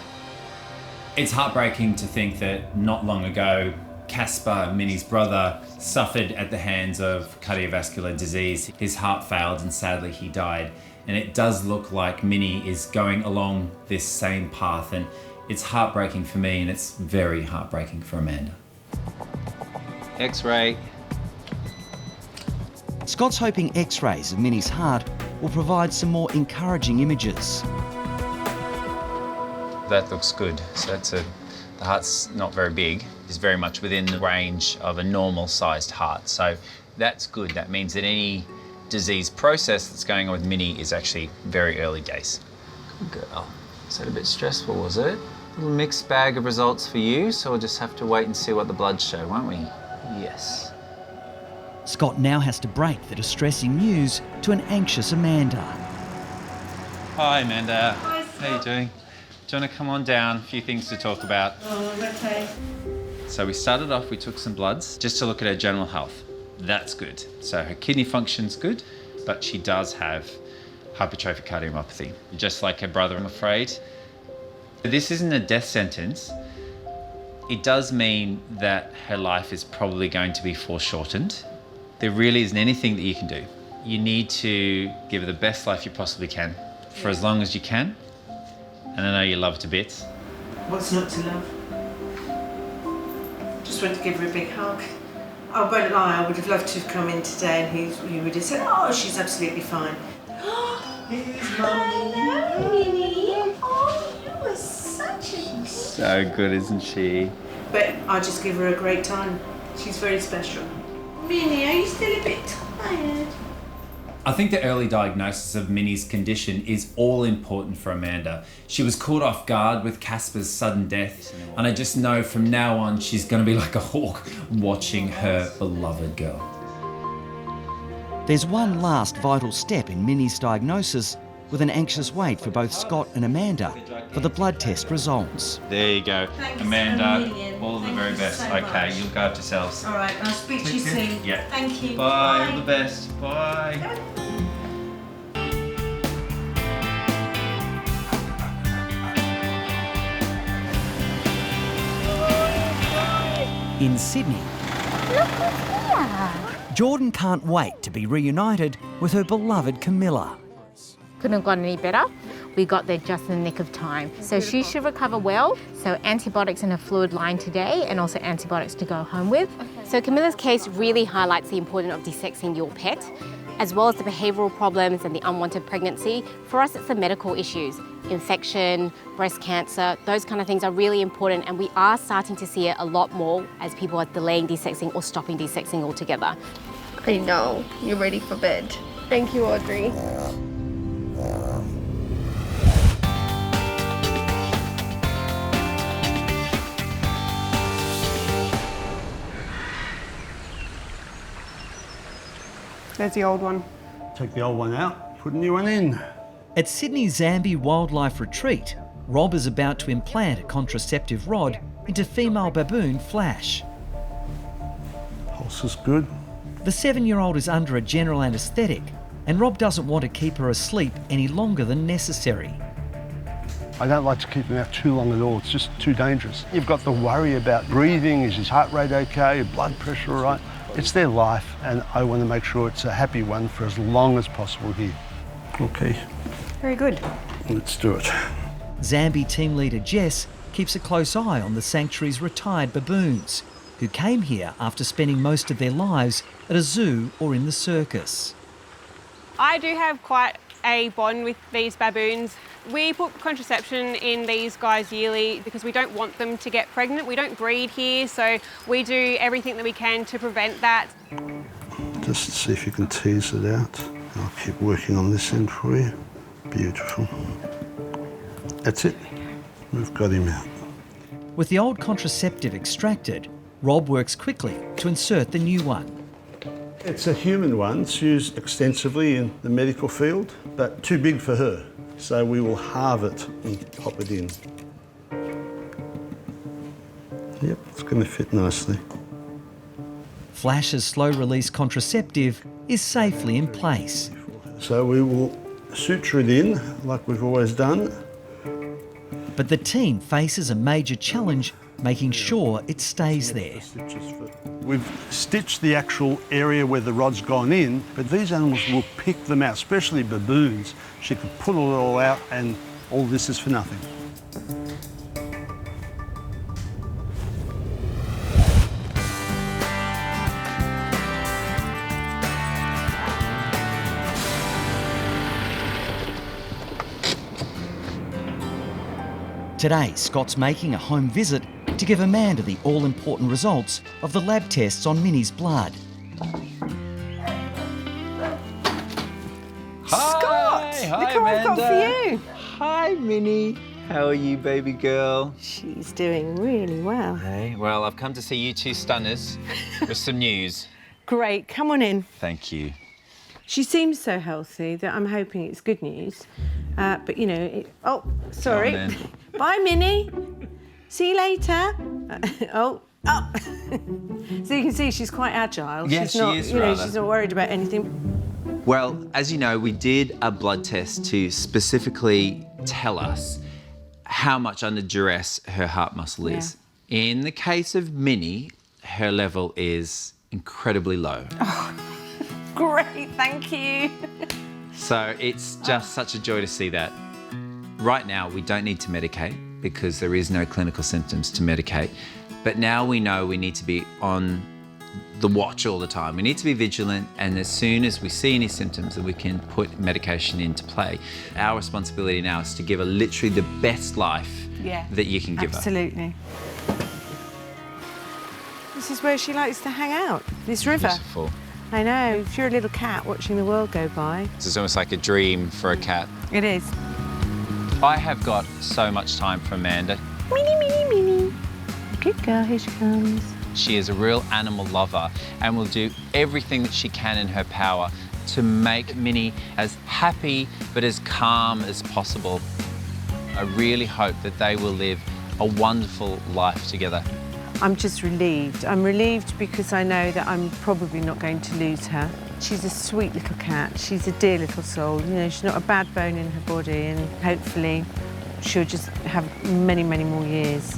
It's heartbreaking to think that not long ago, Casper, Minnie's brother, suffered at the hands of cardiovascular disease. His heart failed and sadly he died. And it does look like Minnie is going along this same path, and it's heartbreaking for me and it's very heartbreaking for Amanda. X-ray. Scott's hoping X-rays of Minnie's heart will provide some more encouraging images. That looks good. So the heart's not very big. It's very much within the range of a normal-sized heart. So that's good. That means that any disease process that's going on with Minnie is actually very early days. Good girl. Is that a bit stressful, was it? A little mixed bag of results for you, so we'll just have to wait and see what the bloods show, won't we? Yes. Scott now has to break the distressing news to an anxious Amanda. Hi, Amanda. Hi, Scott. How are you doing? Do you want to come on down? A few things to talk about. Oh, okay. So we started off, we took some bloods just to look at her general health. That's good. So her kidney function's good, but she does have hypertrophic cardiomyopathy, just like her brother, I'm afraid. This isn't a death sentence. It does mean that her life is probably going to be foreshortened. There really isn't anything that you can do. You need to give her the best life you possibly can for as long as you can. And I know you love her to bits. What's not to love? Just want to give her a big hug. I won't lie, I would have loved to have come in today and he would have said, oh, she's absolutely fine. Here's Mummy. Hello, Minnie. Oh, you are such a... So good, isn't she? But I just give her a great time. She's very special. Minnie, are you still a bit tired? I think the early diagnosis of Minnie's condition is all important for Amanda. She was caught off guard with Casper's sudden death, and I just know from now on she's going to be like a hawk watching her beloved girl. There's one last vital step in Minnie's diagnosis, with an anxious wait for both Scott and Amanda for the blood test results. There you go. Thanks Amanda, a million. all of the Thank very you best. so Okay, much. you'll go have yourselves. All right, I'll speak to you soon. Yeah. Thank you. Bye, all the best. Bye. In Sydney, Look who's here. Jordan can't wait to be reunited with her beloved Camilla. Couldn't have gone any better. We got there just in the nick of time. So she should recover well. So antibiotics in her fluid line today and also antibiotics to go home with. So Camilla's case really highlights the importance of desexing your pet, as well as the behavioural problems and the unwanted pregnancy. For us, it's the medical issues. Infection, breast cancer, those kind of things are really important, and we are starting to see it a lot more as people are delaying desexing or stopping desexing altogether. I know. You're ready for bed. Thank you, Audrey. There's the old one. Take the old one out, put a new one in. At Sydney's Zambi Wildlife Retreat, Rob is about to implant a contraceptive rod into female baboon Flash. Pulse is good. The 7-year-old is under a general anaesthetic, and Rob doesn't want to keep her asleep any longer than necessary. I don't like to keep him out too long at all. It's just too dangerous. You've got to worry about breathing. Is his heart rate okay? Blood pressure all right? It's their life, and I want to make sure it's a happy one for as long as possible here. Okay. Very good. Let's do it. Zambi team leader Jess keeps a close eye on the sanctuary's retired baboons, who came here after spending most of their lives at a zoo or in the circus. I do have quite a bond with these baboons. We put contraception in these guys yearly because we don't want them to get pregnant. We don't breed here, so we do everything that we can to prevent that. Just see if you can tease it out. I'll keep working on this end for you. Beautiful. That's it. We've got him out. With the old contraceptive extracted, Rob works quickly to insert the new one. It's a human one. It's used extensively in the medical field, but too big for her. So we will halve it and pop it in. Yep, it's going to fit nicely. Flash's slow-release contraceptive is safely in place. So we will suture it in like we've always done. But the team faces a major challenge making sure it stays there. We've stitched the actual area where the rod's gone in, but these animals will pick them out, especially baboons. She could pull it all out, and all this is for nothing. Today, Scott's making a home visit to give Amanda the all-important results of the lab tests on Minnie's blood. Scott! Hi, Look what I've got for Amanda. you. Hi, Minnie. How are you, baby girl? She's doing really well. Hey, well, I've come to see you two stunners with some news. Great, come on in. Thank you. She seems so healthy that I'm hoping it's good news. But, you know, oh, sorry. Come on Bye, Minnie. See you later. So you can see she's quite agile. Yes, she's not, she is, you know, rather. she's not worried about anything. Well, as you know, we did a blood test to specifically tell us how much under duress her heart muscle is. In the case of Minnie, her level is incredibly low. Oh, great, thank you. So it's just such a joy to see that. Right now, we don't need to medicate because there is no clinical symptoms to medicate. But now we know we need to be on the watch all the time. We need to be vigilant, and as soon as we see any symptoms that we can put medication into play. Our responsibility now is to give her literally the best life that you can give her. Absolutely. This is where she likes to hang out, this river. Beautiful. I know, if you're a little cat watching the world go by. This is almost like a dream for a cat. It is. I have got so much time for Amanda. Minnie, Minnie, Minnie. Good girl, here she comes. She is a real animal lover and will do everything that she can in her power to make Minnie as happy but as calm as possible. I really hope that they will live a wonderful life together. I'm just relieved. I'm relieved because I know that I'm probably not going to lose her. She's a sweet little cat. She's a dear little soul. You know, she's not a bad bone in her body, and hopefully she'll just have many, many more years.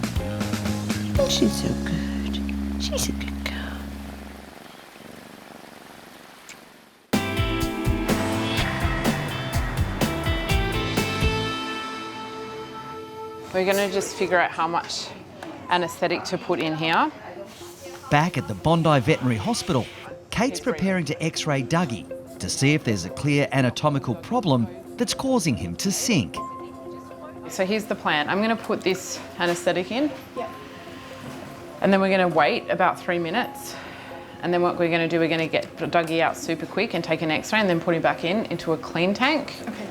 Oh, she's so good. She's a good girl. We're going to just figure out how much anaesthetic to put in here. Back at the Bondi Veterinary Hospital, Kate's preparing to x-ray Dougie to see if there's a clear anatomical problem that's causing him to sink. So here's the plan. I'm going to put this anaesthetic in. And then we're going to wait about 3 minutes. And then what we're going to do, we're going to get Dougie out super quick and take an x-ray and then put him back into a clean tank. Okay.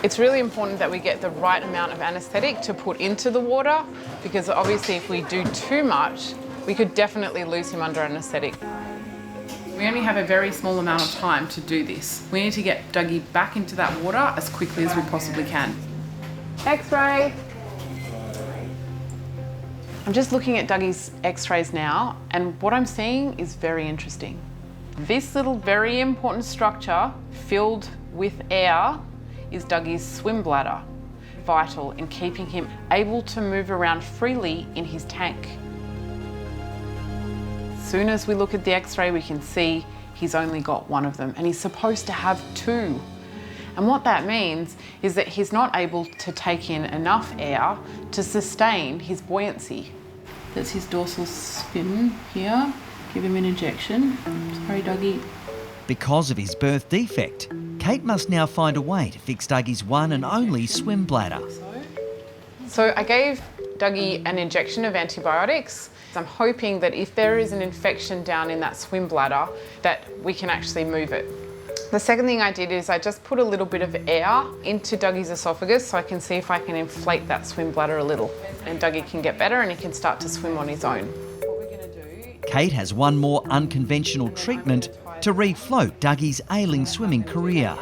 It's really important that we get the right amount of anaesthetic to put into the water, because obviously if we do too much, we could definitely lose him under anaesthetic. We only have a very small amount of time to do this. We need to get Dougie back into that water as quickly as we possibly can. X-ray. I'm just looking at Dougie's x-rays now, and what I'm seeing is very interesting. This little very important structure filled with air is Dougie's swim bladder. vital in keeping him able to move around freely in his tank. As soon as we look at the x-ray, we can see he's only got one of them and he's supposed to have two. And what that means is that he's not able to take in enough air to sustain his buoyancy. That's his dorsal spin here. Give him an injection. Sorry, doggy. Because of his birth defect, Kate must now find a way to fix Dougie's one and only swim bladder. So I gave Dougie an injection of antibiotics. I'm hoping that if there is an infection down in that swim bladder, that we can actually move it. The second thing I did is I just put a little bit of air into Dougie's esophagus so I can see if I can inflate that swim bladder a little. And Dougie can get better and he can start to swim on his own. Kate has one more unconventional treatment to refloat Dougie's ailing swimming career.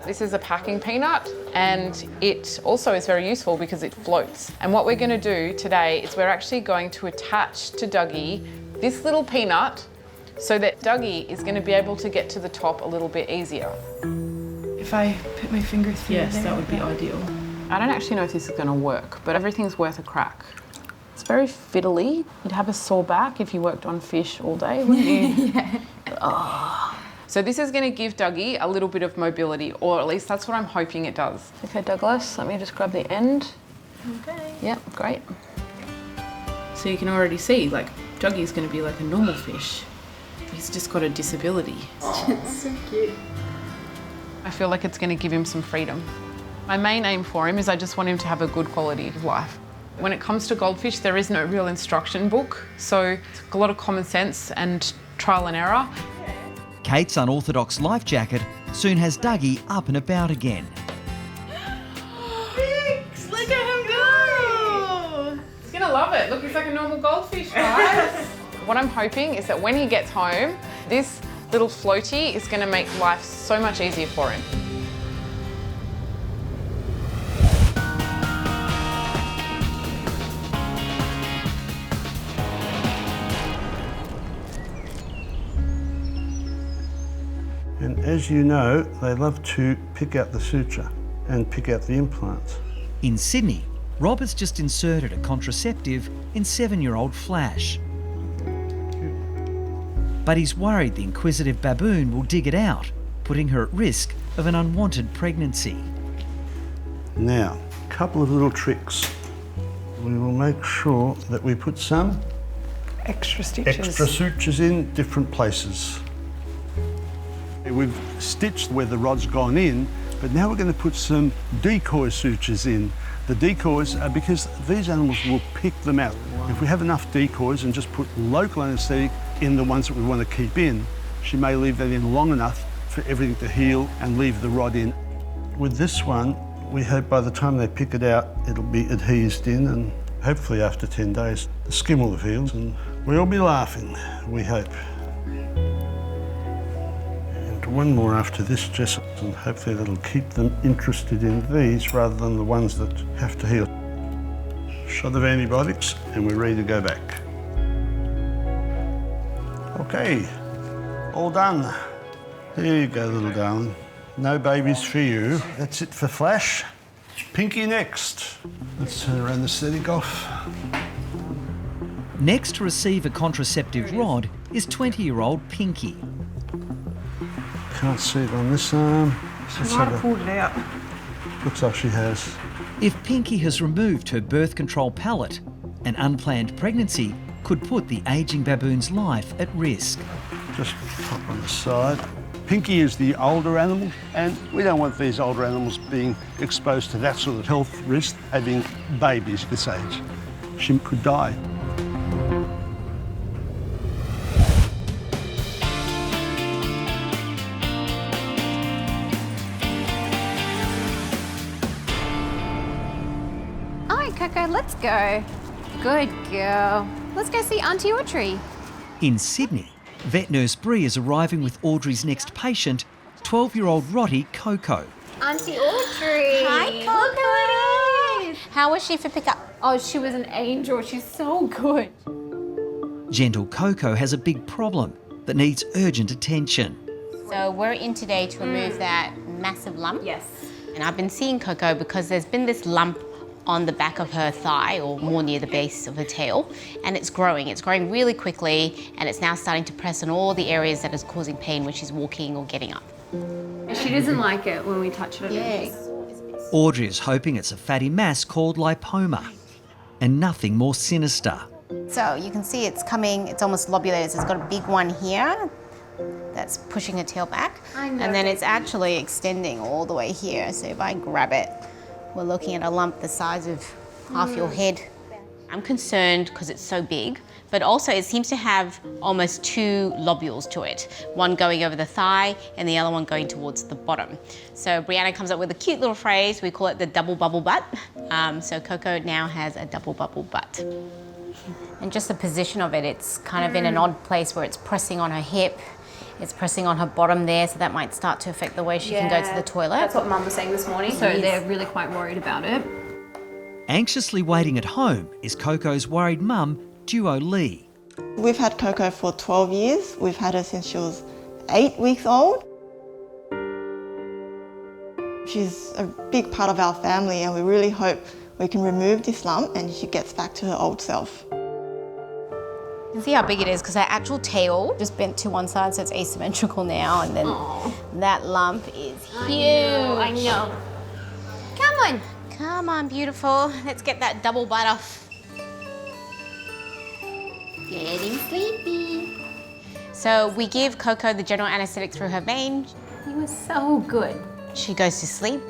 This is a packing peanut and it also is very useful because it floats. And what we're going to do today is we're actually going to attach to Dougie this little peanut so that Dougie is going to be able to get to the top a little bit easier. If I put my finger through Yes, there, that would be ideal. I don't actually know if this is going to work, but everything's worth a crack. It's very fiddly. You'd have a sore back if you worked on fish all day, wouldn't you? Yeah. Oh. So this is going to give Dougie a little bit of mobility, or at least that's what I'm hoping it does. Okay, Douglas, let me just grab the end. Okay. Yep, great. So you can already see, like, Dougie's going to be like a normal fish. He's just got a disability. It's so cute. I feel like it's going to give him some freedom. My main aim for him is I just want him to have a good quality of life. When it comes to goldfish, there is no real instruction book, so it's a lot of common sense and trial and error. Kate's unorthodox life jacket soon has Dougie up and about again. Thanks, look at him go! He's going to love it. Look, he's like a normal goldfish, guys. What I'm hoping is that when he gets home, this little floaty is going to make life so much easier for him. And as you know, they love to pick out the suture and pick out the implants. In Sydney, Rob has just inserted a contraceptive in 7-year-old Flash. But he's worried the inquisitive baboon will dig it out, putting her at risk of an unwanted pregnancy. Now, a couple of little tricks. We will make sure that we put some Extra stitches. extra sutures in different places. We've stitched where the rod's gone in, but now we're going to put some decoy sutures in. The decoys are because these animals will pick them out. If we have enough decoys and just put local anaesthetic in the ones that we want to keep in, she may leave that in long enough for everything to heal and leave the rod in. With this one, we hope by the time they pick it out, it'll be adhesed in, and hopefully after 10 days, the skin will have healed and we'll be laughing, we hope. One more after this, Jess, and hopefully that'll keep them interested in these rather than the ones that have to heal. Shot of antibiotics and we're ready to go back. Okay, all done. There you go, little darling. No babies for you. That's it for Flash. Pinky next. Let's turn around the setting off. Next to receive a contraceptive rod is 20-year-old Pinky. Can't see it on this arm. She might have pulled it out. Looks like she has. If Pinky has removed her birth control pallet, an unplanned pregnancy could put the ageing baboon's life at risk. Just pop on the side. Pinky is the older animal, and we don't want these older animals being exposed to that sort of health risk, having babies this age. She could die. Coco, let's go. Good girl. Let's go see Auntie Audrey. In Sydney, vet nurse Bree is arriving with Audrey's next patient, 12-year-old Rottie Coco. Auntie Audrey. Hi, Coco. How was she for pickup? Oh, she was an angel. She's so good. Gentle Coco has a big problem that needs urgent attention. So we're in today to remove that massive lump. Yes. And I've been seeing Coco because there's been this lump on the back of her thigh, or more near the base of her tail, and it's growing. It's growing really quickly, and it's now starting to press on all the areas that is causing pain when she's walking or getting up. She doesn't like it when we touch her. Yes. Audrey is hoping it's a fatty mass called lipoma, and nothing more sinister. So you can see it's coming, it's almost lobulated. So it's got a big one here that's pushing her tail back. And then it's actually extending all the way here. So if I grab it, we're looking at a lump the size of half your head. I'm concerned because it's so big, but also it seems to have almost 2 lobules to it. One going over the thigh and the other one going towards the bottom. So Brianna comes up with a cute little phrase, we call it the double bubble butt. So Coco now has a double bubble butt. And just the position of it, it's kind of in an odd place where it's pressing on her hip, it's pressing on her bottom there, so that might start to affect the way she can go to the toilet. That's what Mum was saying this morning, so they're really quite worried about it. Anxiously waiting at home is Coco's worried mum, Duo Lee. We've had Coco for 12 years. We've had her since she was 8 weeks old. She's a big part of our family, and we really hope we can remove this lump and she gets back to her old self. You can see how big it is because her actual tail just bent to one side, so it's asymmetrical now, and then that lump is huge. I know. Come on. Come on, beautiful. Let's get that double butt off. Getting sleepy. So we give Coco the general anaesthetic through her vein. You were so good. She goes to sleep.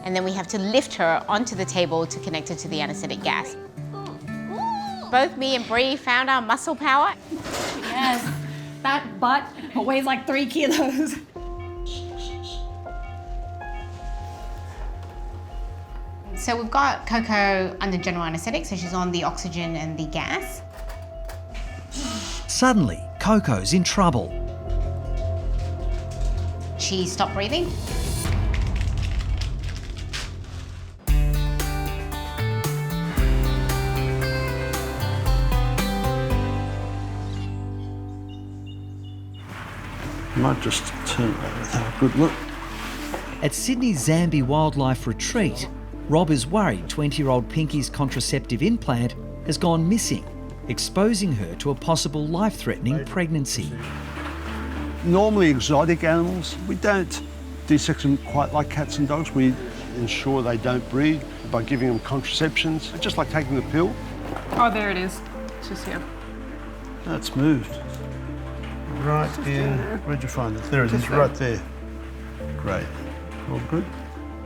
And then we have to lift her onto the table to connect her to the anaesthetic gas. Both me and Bree found our muscle power. Yes, that butt weighs like 3 kilos. So we've got Coco under general anaesthetic, so she's on the oxygen and the gas. Suddenly, Coco's in trouble. She stopped breathing. Might just turn it over, have a good look. At Sydney's Zambi Wildlife Retreat, Rob is worried 20-year-old Pinky's contraceptive implant has gone missing, exposing her to a possible life-threatening pregnancy. Normally exotic animals, we don't desex them quite like cats and dogs. We ensure they don't breed by giving them contraceptions, just like taking the pill. Oh, there it is. It's just here. That's moved. Right in, where'd you find it? There it is, right there. Great, all good.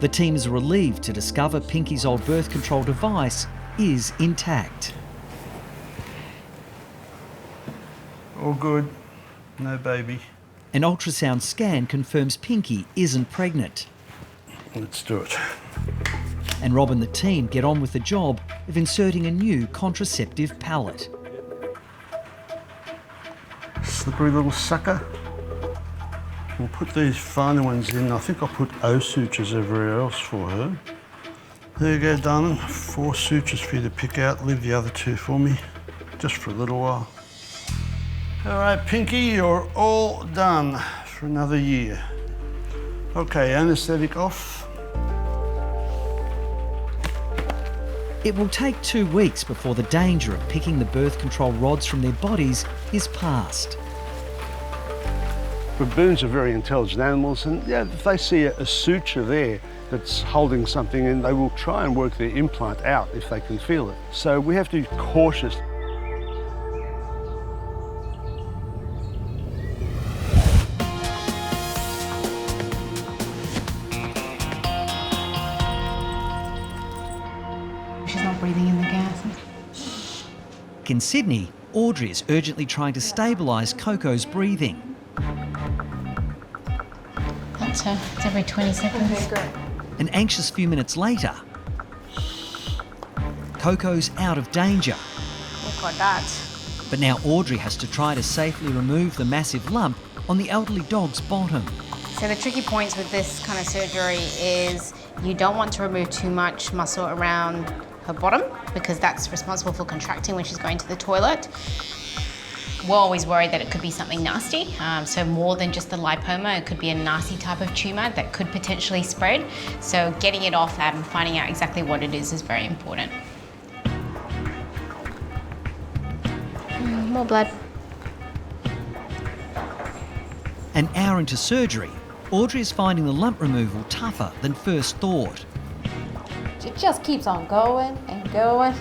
The team is relieved to discover Pinky's old birth control device is intact. All good, no baby. An ultrasound scan confirms Pinky isn't pregnant. Let's do it. And Rob and the team get on with the job of inserting a new contraceptive pallet. Slippery little sucker. We'll put these finer ones in. I think I'll put O sutures everywhere else for her. There you go, darling. 4 sutures for you to pick out. Leave the other 2 for me, just for a little while. All right, Pinky, you're all done for another year. Okay, anaesthetic off. It will take 2 weeks before the danger of picking the birth control rods from their bodies is past. Baboons are very intelligent animals, and yeah, if they see a suture there that's holding something in, they will try and work their implant out if they can feel it. So we have to be cautious. She's not breathing in the gas. In Sydney, Audrey is urgently trying to stabilise Coco's breathing. That's her. It's every 20 seconds. Okay, great. An anxious few minutes later, Coco's out of danger. We've got that. But now Audrey has to try to safely remove the massive lump on the elderly dog's bottom. So the tricky points with this kind of surgery is you don't want to remove too much muscle around her bottom because that's responsible for contracting when she's going to the toilet. We're always worried that it could be something nasty, so more than just the lipoma, it could be a nasty type of tumour that could potentially spread. So getting it off and finding out exactly what it is very important. More blood. An hour into surgery, Audrey is finding the lump removal tougher than first thought. It just keeps on going and going.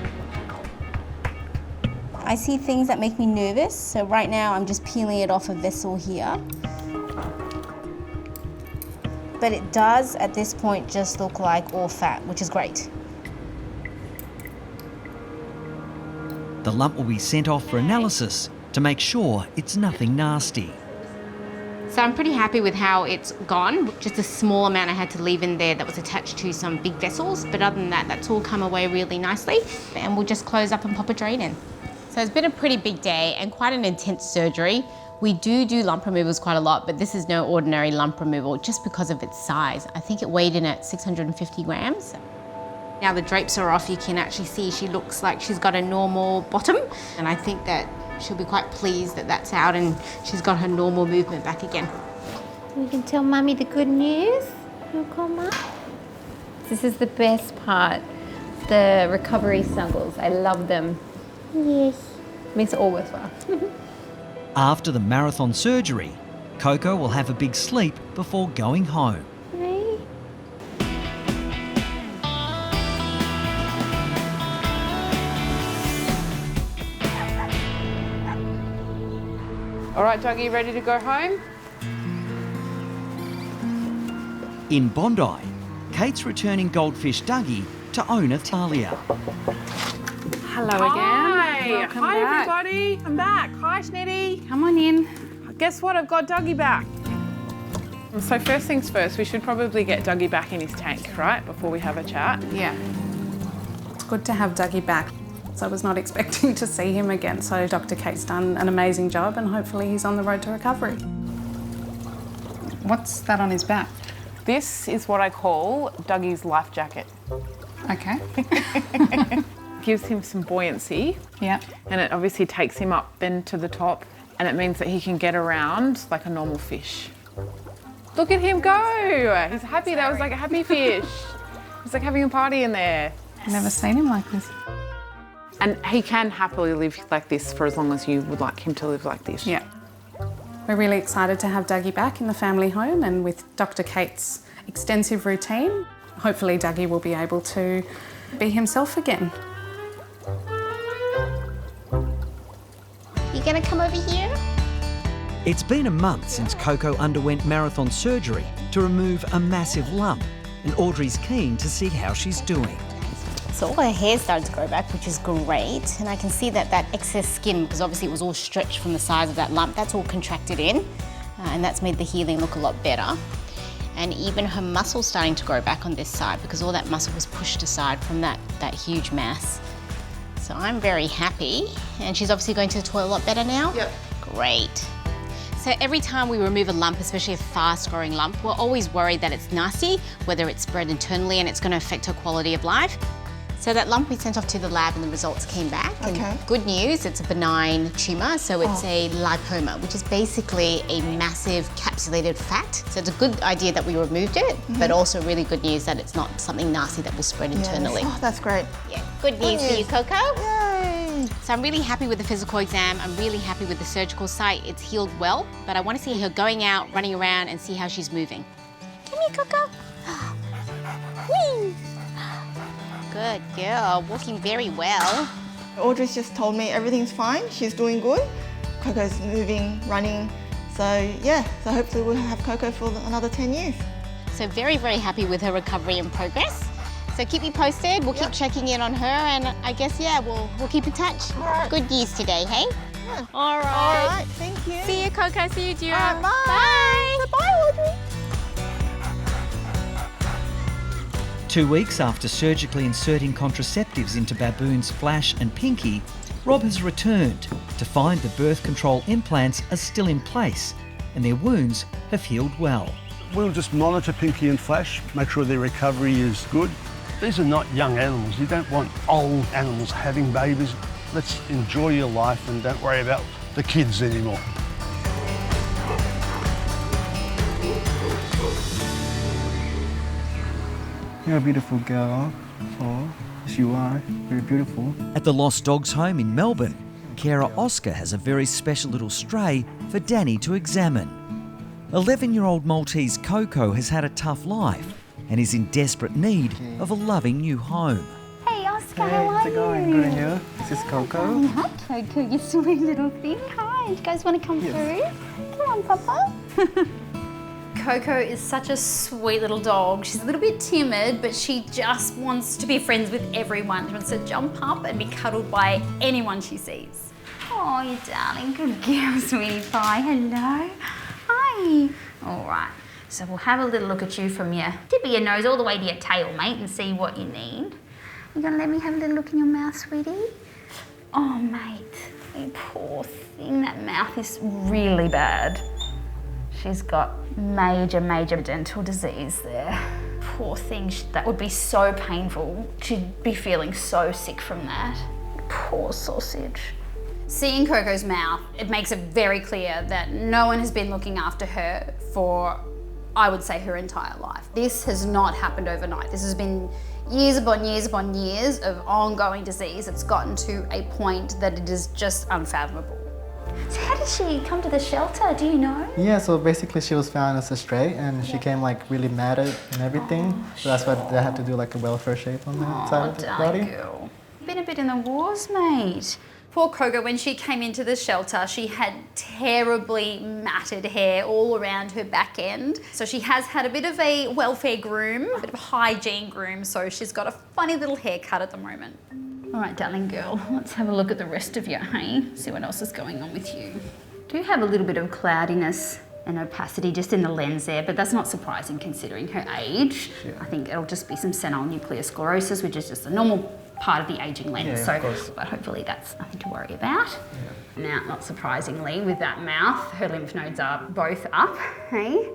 I see things that make me nervous, so right now I'm just peeling it off a vessel here. But it does, at this point, just look like all fat, which is great. The lump will be sent off for analysis to make sure it's nothing nasty. So I'm pretty happy with how it's gone. Just a small amount I had to leave in there that was attached to some big vessels, but other than that, that's all come away really nicely. And we'll just close up and pop a drain in. So it's been a pretty big day and quite an intense surgery. We do lump removals quite a lot, but this is no ordinary lump removal just because of its size. I think it weighed in at 650 grams. Now the drapes are off, you can actually see she looks like she's got a normal bottom, and I think that she'll be quite pleased that that's out and she's got her normal movement back again. You can tell Mummy the good news. Mum. This is the best part, the recovery snuggles. I love them. Yes. Makes it all worthwhile. After the marathon surgery, Coco will have a big sleep before going home. All right, Dougie, ready to go home? In Bondi, Kate's returning goldfish Dougie to owner Talia. Hello again. Welcome back. Everybody. I'm back. Hi, Snitty. Come on in. Guess what? I've got Dougie back. So first things first, we should probably get Dougie back in his tank, right, before we have a chat? Yeah. It's good to have Dougie back. So I was not expecting to see him again, so Dr. Kate's done an amazing job and hopefully he's on the road to recovery. What's that on his back? This is what I call Dougie's life jacket. Okay. Gives him some buoyancy. Yeah. And it obviously takes him up then to the top, and it means that he can get around like a normal fish. Look at him go! He's happy. That was like a happy fish. It's like having a party in there. I've never seen him like this. And he can happily live like this for as long as you would like him to live like this. Yeah. We're really excited to have Dougie back in the family home, and with Dr. Kate's extensive routine, hopefully Dougie will be able to be himself again. You gonna come over here? It's been a month since Coco underwent marathon surgery to remove a massive lump, and Audrey's keen to see how she's doing. So all her hair's started to grow back, which is great. And I can see that excess skin, because obviously it was all stretched from the size of that lump, that's all contracted in. And that's made the healing look a lot better. And even her muscle's starting to grow back on this side because all that muscle was pushed aside from that huge mass. So I'm very happy. And she's obviously going to the toilet a lot better now? Yep. Great. So every time we remove a lump, especially a fast-growing lump, we're always worried that it's nasty, whether it's spread internally and it's going to affect her quality of life. So that lump we sent off to the lab and the results came back. Okay. And good news, it's a benign tumour, so it's a lipoma, which is basically a massive capsulated fat. So it's a good idea that we removed it, but also really good news that it's not something nasty that will spread internally. Oh, that's great. Yeah, good news for you, Coco. Yay! So I'm really happy with the physical exam. I'm really happy with the surgical site. It's healed well, but I want to see her going out, running around and see how she's moving. Come here, Coco. Whee! Good girl, walking very well. Audrey's just told me everything's fine, she's doing good. Coco's moving, running. So yeah, so hopefully we'll have Coco for another 10 years. So very, very happy with her recovery and progress. So keep me posted, we'll keep checking in on her and I guess, yeah, we'll keep in touch. Right. Good news today, hey? Yeah. All right. All right, thank you. See you, Coco, see you, Gio. Bye. Bye. Bye, Audrey. 2 weeks after surgically inserting contraceptives into baboons Flash and Pinky, Rob has returned to find the birth control implants are still in place and their wounds have healed well. We'll just monitor Pinky and Flash, make sure their recovery is good. These are not young animals. You don't want old animals having babies. Let's enjoy your life and don't worry about the kids anymore. You're a beautiful girl. Oh, you are. Very beautiful. At the Lost Dogs home in Melbourne, carer Oscar has a very special little stray for Danny to examine. 11-year-old Maltese Coco has had a tough life and is in desperate need of a loving new home. Hey Oscar, Hey, how are how's it going? Good, and you? you? This is Coco. Hi Coco, you sweet little thing. Hi, you guys want to come through? Come on, Papa. Coco is such a sweet little dog. She's a little bit timid, but she just wants to be friends with everyone. She wants to jump up and be cuddled by anyone she sees. Oh, you darling, good girl, sweetie pie. Hello. Hi. All right, so we'll have a little look at you from your tip of your nose all the way to your tail, mate, and see what you need. You gonna let me have a little look in your mouth, sweetie? Oh, mate, you poor thing. That mouth is really bad. She's got major dental disease there. Poor thing, that would be so painful. She'd be feeling so sick from that. Poor sausage. Seeing Coco's mouth, it makes it very clear that no one has been looking after her for, I would say, her entire life. This has not happened overnight. This has been years upon years upon years of ongoing disease. It's gotten to a point that it is just unfathomable. So how did she come to the shelter, do you know? Yeah, so basically she was found as a stray and she came like really matted and everything. So that's why they had to do like a welfare shape on the side of the body. Girl. Been a bit in the wars, mate. Poor Coco, when she came into the shelter, she had terribly matted hair all around her back end. So she has had a bit of a welfare groom, a bit of a hygiene groom, so she's got a funny little haircut at the moment. All right, darling girl, let's have a look at the rest of you, hey? See what else is going on with you. Do have a little bit of cloudiness and opacity just in the lens there, but that's not surprising considering her age. Yeah. I think it'll just be some senile nuclear sclerosis, which is just a normal part of the ageing lens. Yeah, of course. But hopefully that's nothing to worry about. Yeah. Now, not surprisingly, with that mouth, her lymph nodes are both up, hey?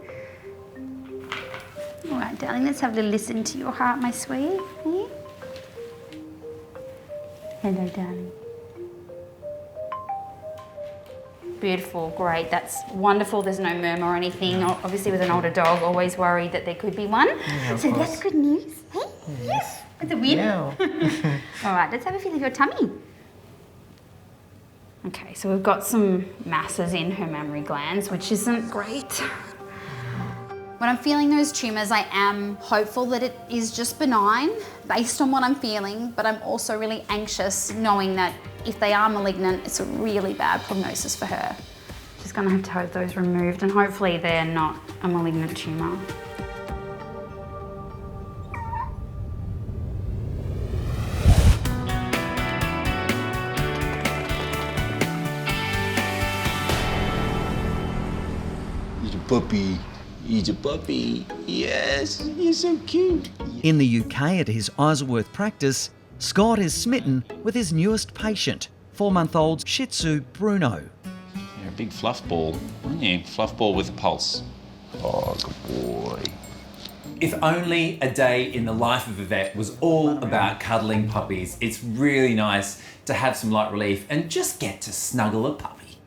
All right, darling, let's have a little listen to your heart, my sweet, hey? Hello, darling. Beautiful, great, that's wonderful. There's no murmur or anything. Obviously with an older dog, always worried that there could be one. Yeah, so that's good news, hey? Yes. It's a win. Yeah. All right, let's have a feel of your tummy. Okay, so we've got some masses in her mammary glands, which isn't great. When I'm feeling those tumours, I am hopeful that it is just benign based on what I'm feeling, but I'm also really anxious knowing that if they are malignant, it's a really bad prognosis for her. She's gonna have to have those removed and hopefully they're not a malignant tumour. He's a puppy. He's a puppy. Yes, you're so cute. In the UK at his Isleworth practice, Scott is smitten with his newest patient, 4-month-old Shih Tzu Bruno. You're a big fluff ball, aren't you? Fluff ball with a pulse. Oh, good boy. If only a day in the life of a vet was all about cuddling puppies. It's really nice to have some light relief and just get to snuggle a puppy.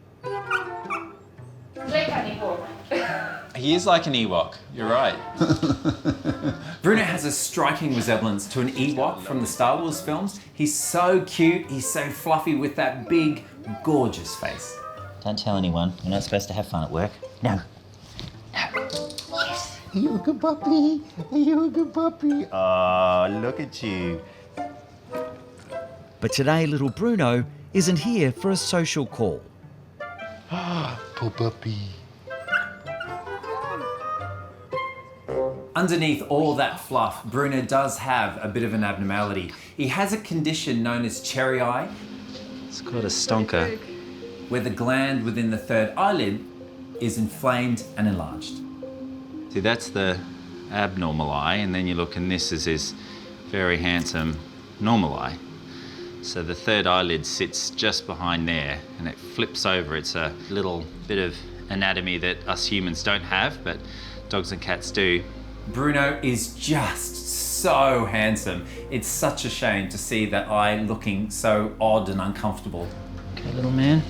He is like an Ewok, you're right. Bruno has a striking resemblance to an Ewok from the Star Wars films. He's so cute, he's so fluffy with that big, gorgeous face. Don't tell anyone, we're not supposed to have fun at work. No. Yes, you're a good puppy. You're a good puppy. Oh, look at you. But today, little Bruno isn't here for a social call. Poor puppy. Underneath all that fluff, Bruno does have a bit of an abnormality. He has a condition known as cherry eye. It's called a stonker. Where the gland within the third eyelid is inflamed and enlarged. See, that's the abnormal eye, and then you look and this is his very handsome normal eye. So the third eyelid sits just behind there and it flips over. It's a little bit of anatomy that us humans don't have, but dogs and cats do. Bruno is just so handsome. It's such a shame to see that eye looking so odd and uncomfortable. Okay, little man.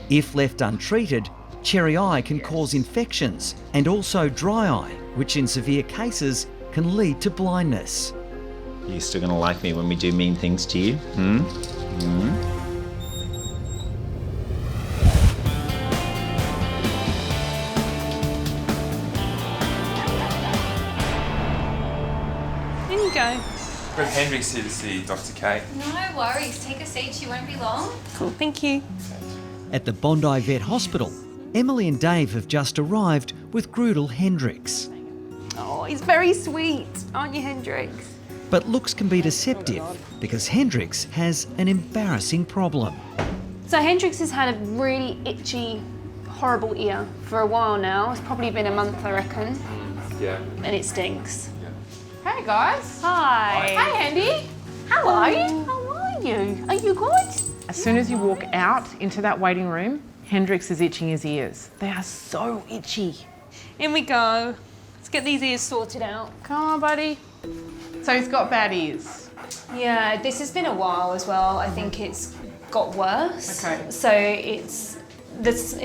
If left untreated, cherry eye can cause infections and also dry eye, which in severe cases can lead to blindness. You still gonna like me when we do mean things to you? Hmm? In you go. Got Hendrix here to see Dr. Kate. No worries, take a seat, she won't be long. Cool, thank you. At the Bondi Vet Hospital, Emily and Dave have just arrived with Groodle Hendrix. Oh, he's very sweet, aren't you, Hendrix? But looks can be deceptive because Hendrix has an embarrassing problem. So Hendrix has had a really itchy, horrible ear for a while now. It's probably been a month, I reckon. Yeah. And it stinks. Hey guys. Hi. Hi, Andy. Hello. How are you? Are you good? As soon as you walk out into that waiting room, Hendrix is itching his ears. They are so itchy. In we go. Let's get these ears sorted out. Come on, buddy. So he's got bad ears. Yeah, this has been a while as well. I think it's got worse. Okay. So it's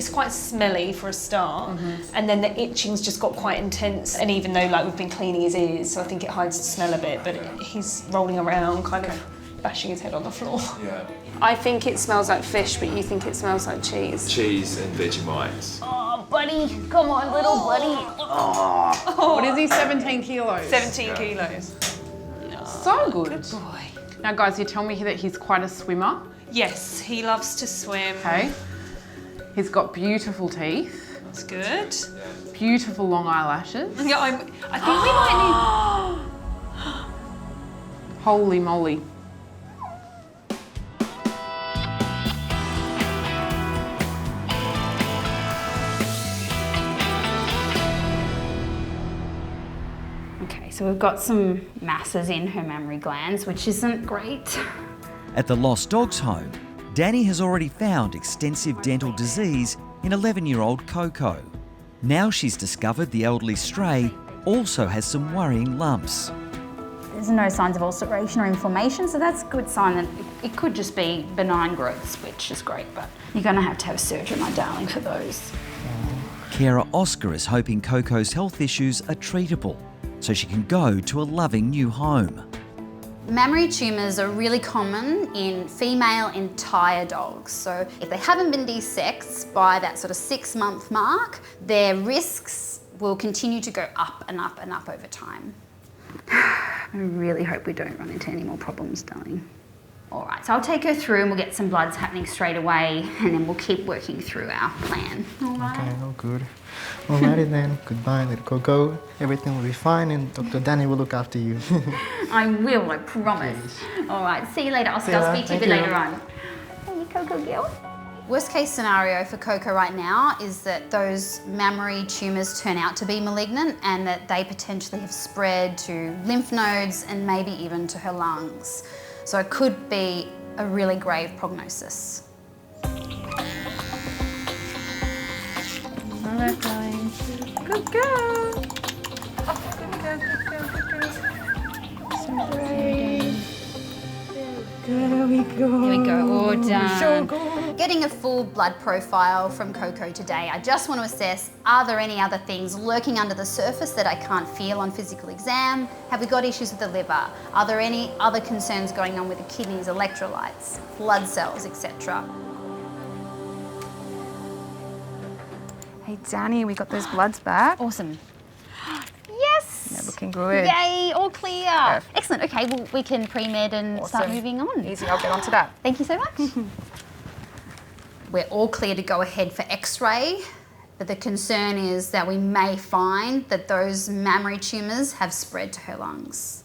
quite smelly for a start, and then the itching's just got quite intense. And even though like we've been cleaning his ears, so I think it hides the smell a bit, but he's rolling around, kind of bashing his head on the floor. Yeah. I think it smells like fish, but you think it smells like cheese. Cheese and Vegemite. Oh, buddy, come on, little buddy. Oh. What is he? 17 kilos. 17 kilos. So good. Good boy. Now, guys, you tell me that he's quite a swimmer. Yes, he loves to swim. Okay. He's got beautiful teeth. That's good. Beautiful long eyelashes. Yeah, I think we might need... Holy moly. Okay, so we've got some masses in her mammary glands, which isn't great. At the Lost Dogs home, Danny has already found extensive dental disease in 11-year-old Coco. Now she's discovered the elderly stray also has some worrying lumps. There's no signs of ulceration or inflammation, so that's a good sign that it could just be benign growths, which is great, but you're going to have surgery, my darling, for those. Carer Oscar is hoping Coco's health issues are treatable so she can go to a loving new home. Mammary tumours are really common in female entire dogs. So if they haven't been desexed by that sort of 6-month mark, their risks will continue to go up and up and up over time. I really hope we don't run into any more problems, darling. All right, so I'll take her through and we'll get some bloods happening straight away and then we'll keep working through our plan. All right? Okay, all good. Alrighty then, goodbye little Coco. Everything will be fine and Dr. Danny will look after you. I will, I promise. All right, see you later, Oscar. I'll speak to you a bit later on. Hey, Coco girl. Worst case scenario for Coco right now is that those mammary tumours turn out to be malignant and that they potentially have spread to lymph nodes and maybe even to her lungs. So it could be a really grave prognosis. All right, darling. Good girl. Good girl, good girl, good girl. So brave. There we go. Here we go, all done. So good. Getting a full blood profile from Coco today, I just want to assess, are there any other things lurking under the surface that I can't feel on physical exam? Have we got issues with the liver? Are there any other concerns going on with the kidneys, electrolytes, blood cells, etc.? Hey, Danny, we got those bloods back. Awesome. Yes! They're looking good. Yay, all clear. Perfect. Excellent, okay, well, we can pre-med and start moving on. Easy, I'll get on to that. Thank you so much. We're all clear to go ahead for X-ray, but the concern is that we may find that those mammary tumours have spread to her lungs.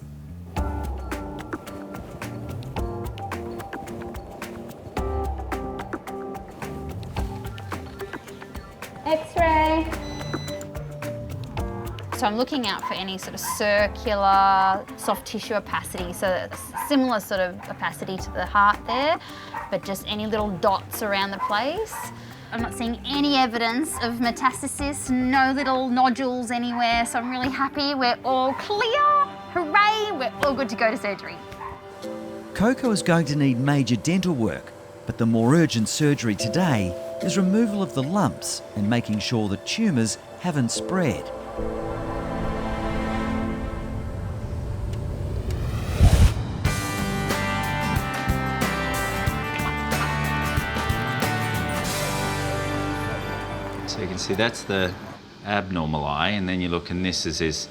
X-ray. So I'm looking out for any sort of circular soft tissue opacity, so a similar sort of opacity to the heart there, but just any little dots around the place. I'm not seeing any evidence of metastasis, no little nodules anywhere, so I'm really happy. We're all clear. Hooray, we're all good to go to surgery. Coco is going to need major dental work, but the more urgent surgery today is removal of the lumps and making sure that tumours haven't spread. So you can see that's the abnormal eye, and then you look and this is his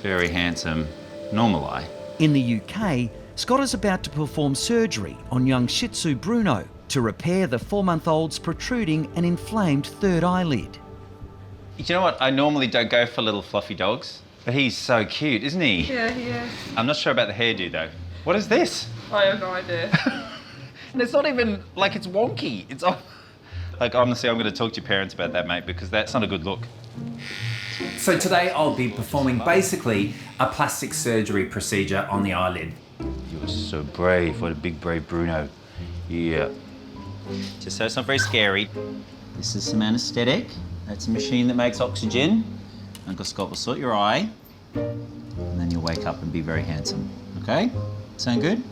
very handsome normal eye. In the UK, Scott is about to perform surgery on young Shih Tzu Bruno to repair the 4-month-old's protruding and inflamed third eyelid. You know what? I normally don't go for little fluffy dogs, but he's so cute, isn't he? Yeah, he is. I'm not sure about the hairdo though. What is this? I have no idea. And it's not even like it's wonky. It's all... Like, honestly, I'm going to talk to your parents about that, mate, because that's not a good look. So today I'll be performing basically a plastic surgery procedure on the eyelid. You are so brave. What a big, brave Bruno. Yeah. Just so it's not very scary. This is some anaesthetic. That's a machine that makes oxygen. Uncle Scott will sort your eye. And then you'll wake up and be very handsome. Okay? Sound good?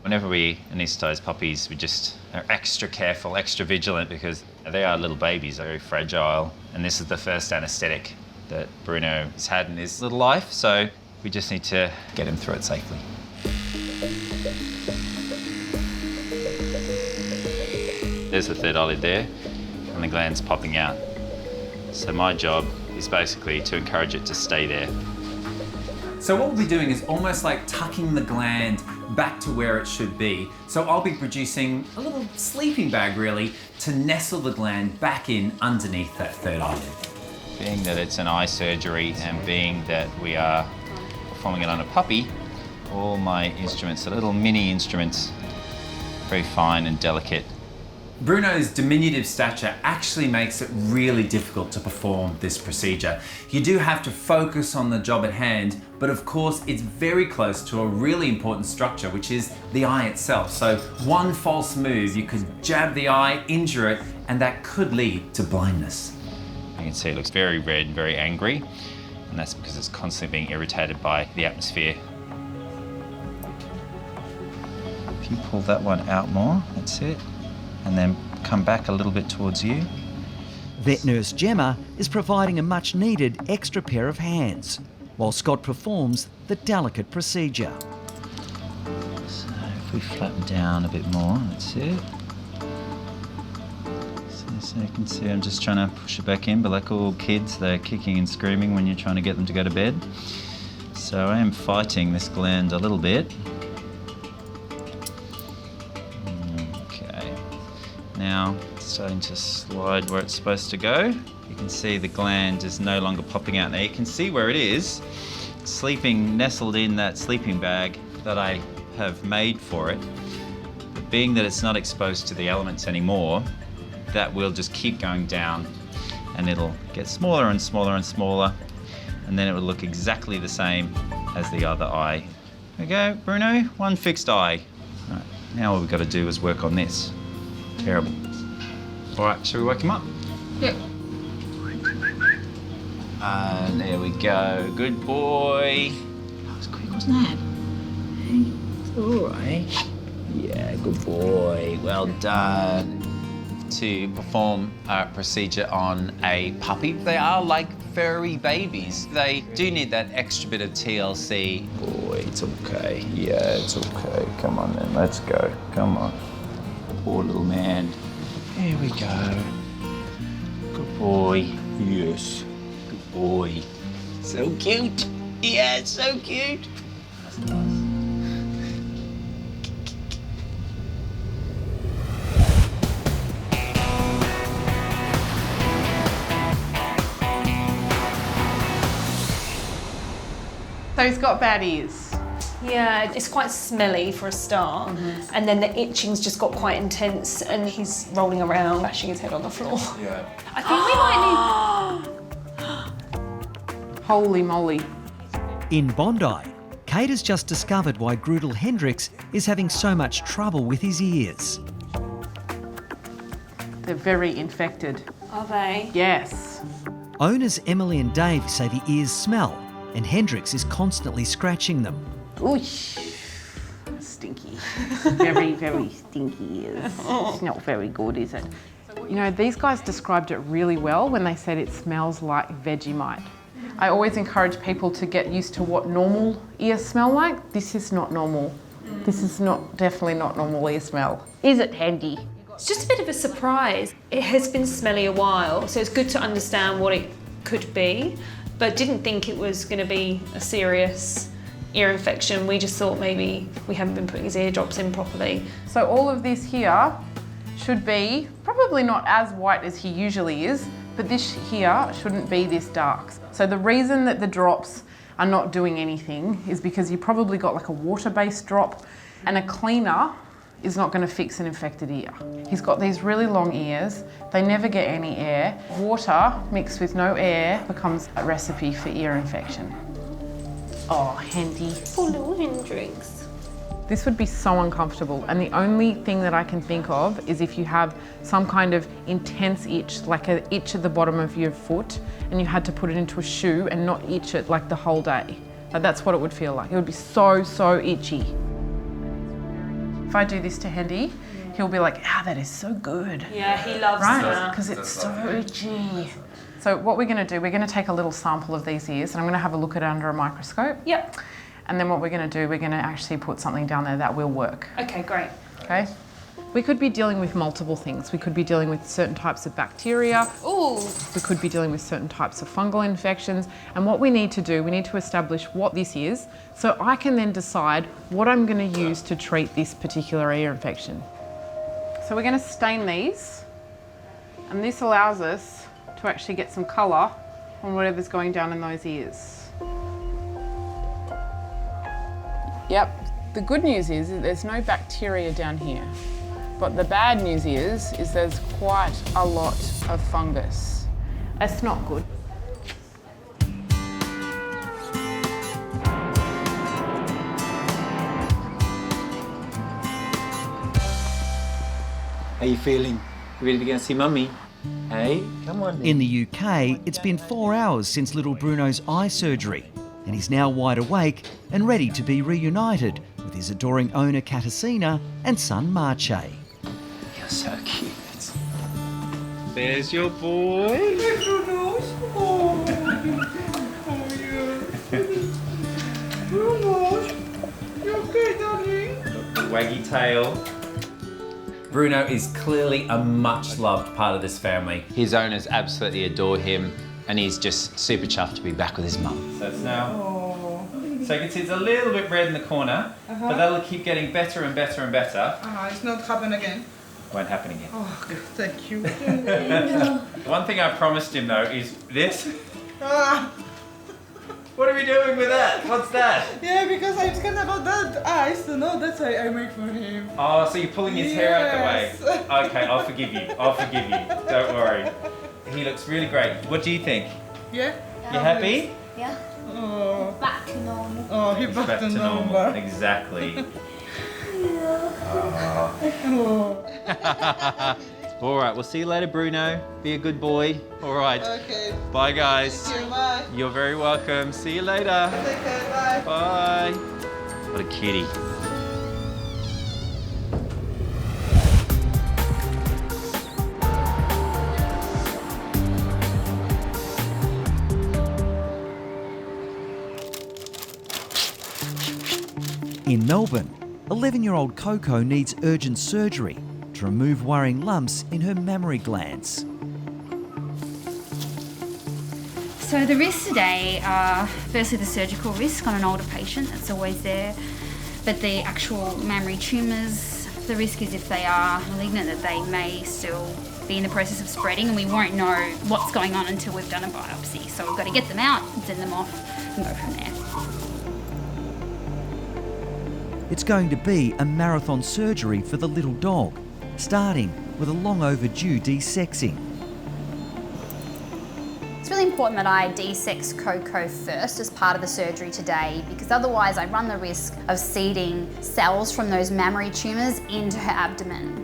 Whenever we anaesthetise puppies, we just are extra careful, extra vigilant, because they are little babies, they're very fragile. And this is the first anaesthetic that Bruno has had in his little life, so we just need to get him through it safely. There's the third eyelid there, and the gland's popping out. So my job is basically to encourage it to stay there. So what we'll be doing is almost like tucking the gland back to where it should be. So I'll be producing a little sleeping bag really to nestle the gland back in underneath that third eyelid. Being that it's an eye surgery and being that we are performing it on a puppy, all my instruments are little mini instruments, very fine and delicate. Bruno's diminutive stature actually makes it really difficult to perform this procedure. You do have to focus on the job at hand, but of course it's very close to a really important structure, which is the eye itself. So one false move, you could jab the eye, injure it, and that could lead to blindness. You can see it looks very red, very angry, and that's because it's constantly being irritated by the atmosphere. If you pull that one out more, that's it. And then come back a little bit towards you. Vet nurse Gemma is providing a much needed extra pair of hands while Scott performs the delicate procedure. So if we flatten down a bit more, that's it. So you can see I'm just trying to push it back in, but like all kids, they're kicking and screaming when you're trying to get them to go to bed. So I am fighting this gland a little bit. Now it's starting to slide where it's supposed to go. You can see the gland is no longer popping out. Now you can see where it is, sleeping nestled in that sleeping bag that I have made for it. But being that it's not exposed to the elements anymore, that will just keep going down and it'll get smaller and smaller and smaller, and then it will look exactly the same as the other eye. There we go, Bruno, one fixed eye. All right, now what we've got to do is work on this. Terrible. All right, shall we wake him up? Yep. And there we go. Good boy. That was quick, wasn't that? All right. Yeah, good boy. Well done. To perform a procedure on a puppy, they are like furry babies. They do need that extra bit of TLC. Boy, it's okay. Yeah, it's okay. Come on then, let's go. Come on. Poor little man. There we go. Good boy. Yes. Good boy. So cute. Yeah, so cute. That's nice. So he's got bad ears. Yeah, it's quite smelly for a start, and then the itching's just got quite intense, and he's rolling around, bashing his head on the floor. Yeah. I think we might need... Holy moly. In Bondi, Kate has just discovered why Grudel Hendricks is having so much trouble with his ears. They're very infected. Are they? Yes. Owners Emily and Dave say the ears smell, and Hendricks is constantly scratching them. Ooh, stinky. Very, very stinky ears. It's not very good, is it? You know, these guys described it really well when they said it smells like Vegemite. I always encourage people to get used to what normal ears smell like. This is not normal. This is definitely not normal ear smell. Is it, Handy? It's just a bit of a surprise. It has been smelly a while, so it's good to understand what it could be, but didn't think it was going to be a serious ear infection. We just thought maybe we haven't been putting his eardrops in properly. So all of this here should be probably not as white as he usually is, but this here shouldn't be this dark. So the reason that the drops are not doing anything is because you probably got like a water-based drop, and a cleaner is not going to fix an infected ear. He's got these really long ears. They never get any air. Water mixed with no air becomes a recipe for ear infection. Oh, Handy. Poor little Hendrix. This would be so uncomfortable, and the only thing that I can think of is if you have some kind of intense itch, like an itch at the bottom of your foot, and you had to put it into a shoe and not itch it like the whole day. That's what it would feel like. It would be so, so itchy. If I do this to Handy, he'll be like, that is so good. Yeah, he loves that. Because it's so itchy. So what we're going to do, we're going to take a little sample of these ears, and I'm going to have a look at it under a microscope. Yep. And then what we're going to do, we're going to actually put something down there that will work. Okay, great. Okay? We could be dealing with multiple things. We could be dealing with certain types of bacteria. Ooh. We could be dealing with certain types of fungal infections. And what we need to do, we need to establish what this is, so I can then decide what I'm going to use to treat this particular ear infection. So we're going to stain these, and this allows us to actually get some colour on whatever's going down in those ears. Yep, the good news is that there's no bacteria down here. But the bad news is there's quite a lot of fungus. That's not good. How you feeling? Ready to go see Mummy? Hey, come on then. In the UK, it's been 4 hours since little Bruno's eye surgery, and he's now wide awake and ready to be reunited with his adoring owner Katarzyna and son Marche. You're so cute. There's your boy. You okay, darling? Waggy tail. Bruno is clearly a much loved part of this family. His owners absolutely adore him, and he's just super chuffed to be back with his mum. So it's now. So you can see it's a little bit red in the corner, but that'll keep getting better and better and better. It's not happen again. Won't happen again. Oh, good. Thank you. One thing I promised him though is this. What are we doing with that? What's that? Yeah, because I'm scared about that eyes, so no, that's why I make for him. Oh, so you're pulling his hair out the way. Okay, I'll forgive you. I'll forgive you. Don't worry. He looks really great. What do you think? Yeah? You happy? Yeah. Oh. Back to normal. Oh, he's back to normal. Exactly. All right, we'll see you later, Bruno. Be a good boy. All right. Okay. Bye, guys. Thank you, bye. You're very welcome. See you later. Take care, bye. Bye. What a kitty. In Melbourne, 11-year-old Coco needs urgent surgery to remove worrying lumps in her mammary glands. So the risks today are firstly the surgical risk on an older patient, that's always there, but the actual mammary tumours, the risk is if they are malignant that they may still be in the process of spreading, and we won't know what's going on until we've done a biopsy. So we've got to get them out, send them off and go from there. It's going to be a marathon surgery for the little dog, starting with a long overdue desexing. It's really important that I desex Coco first as part of the surgery today, because otherwise I run the risk of seeding cells from those mammary tumours into her abdomen.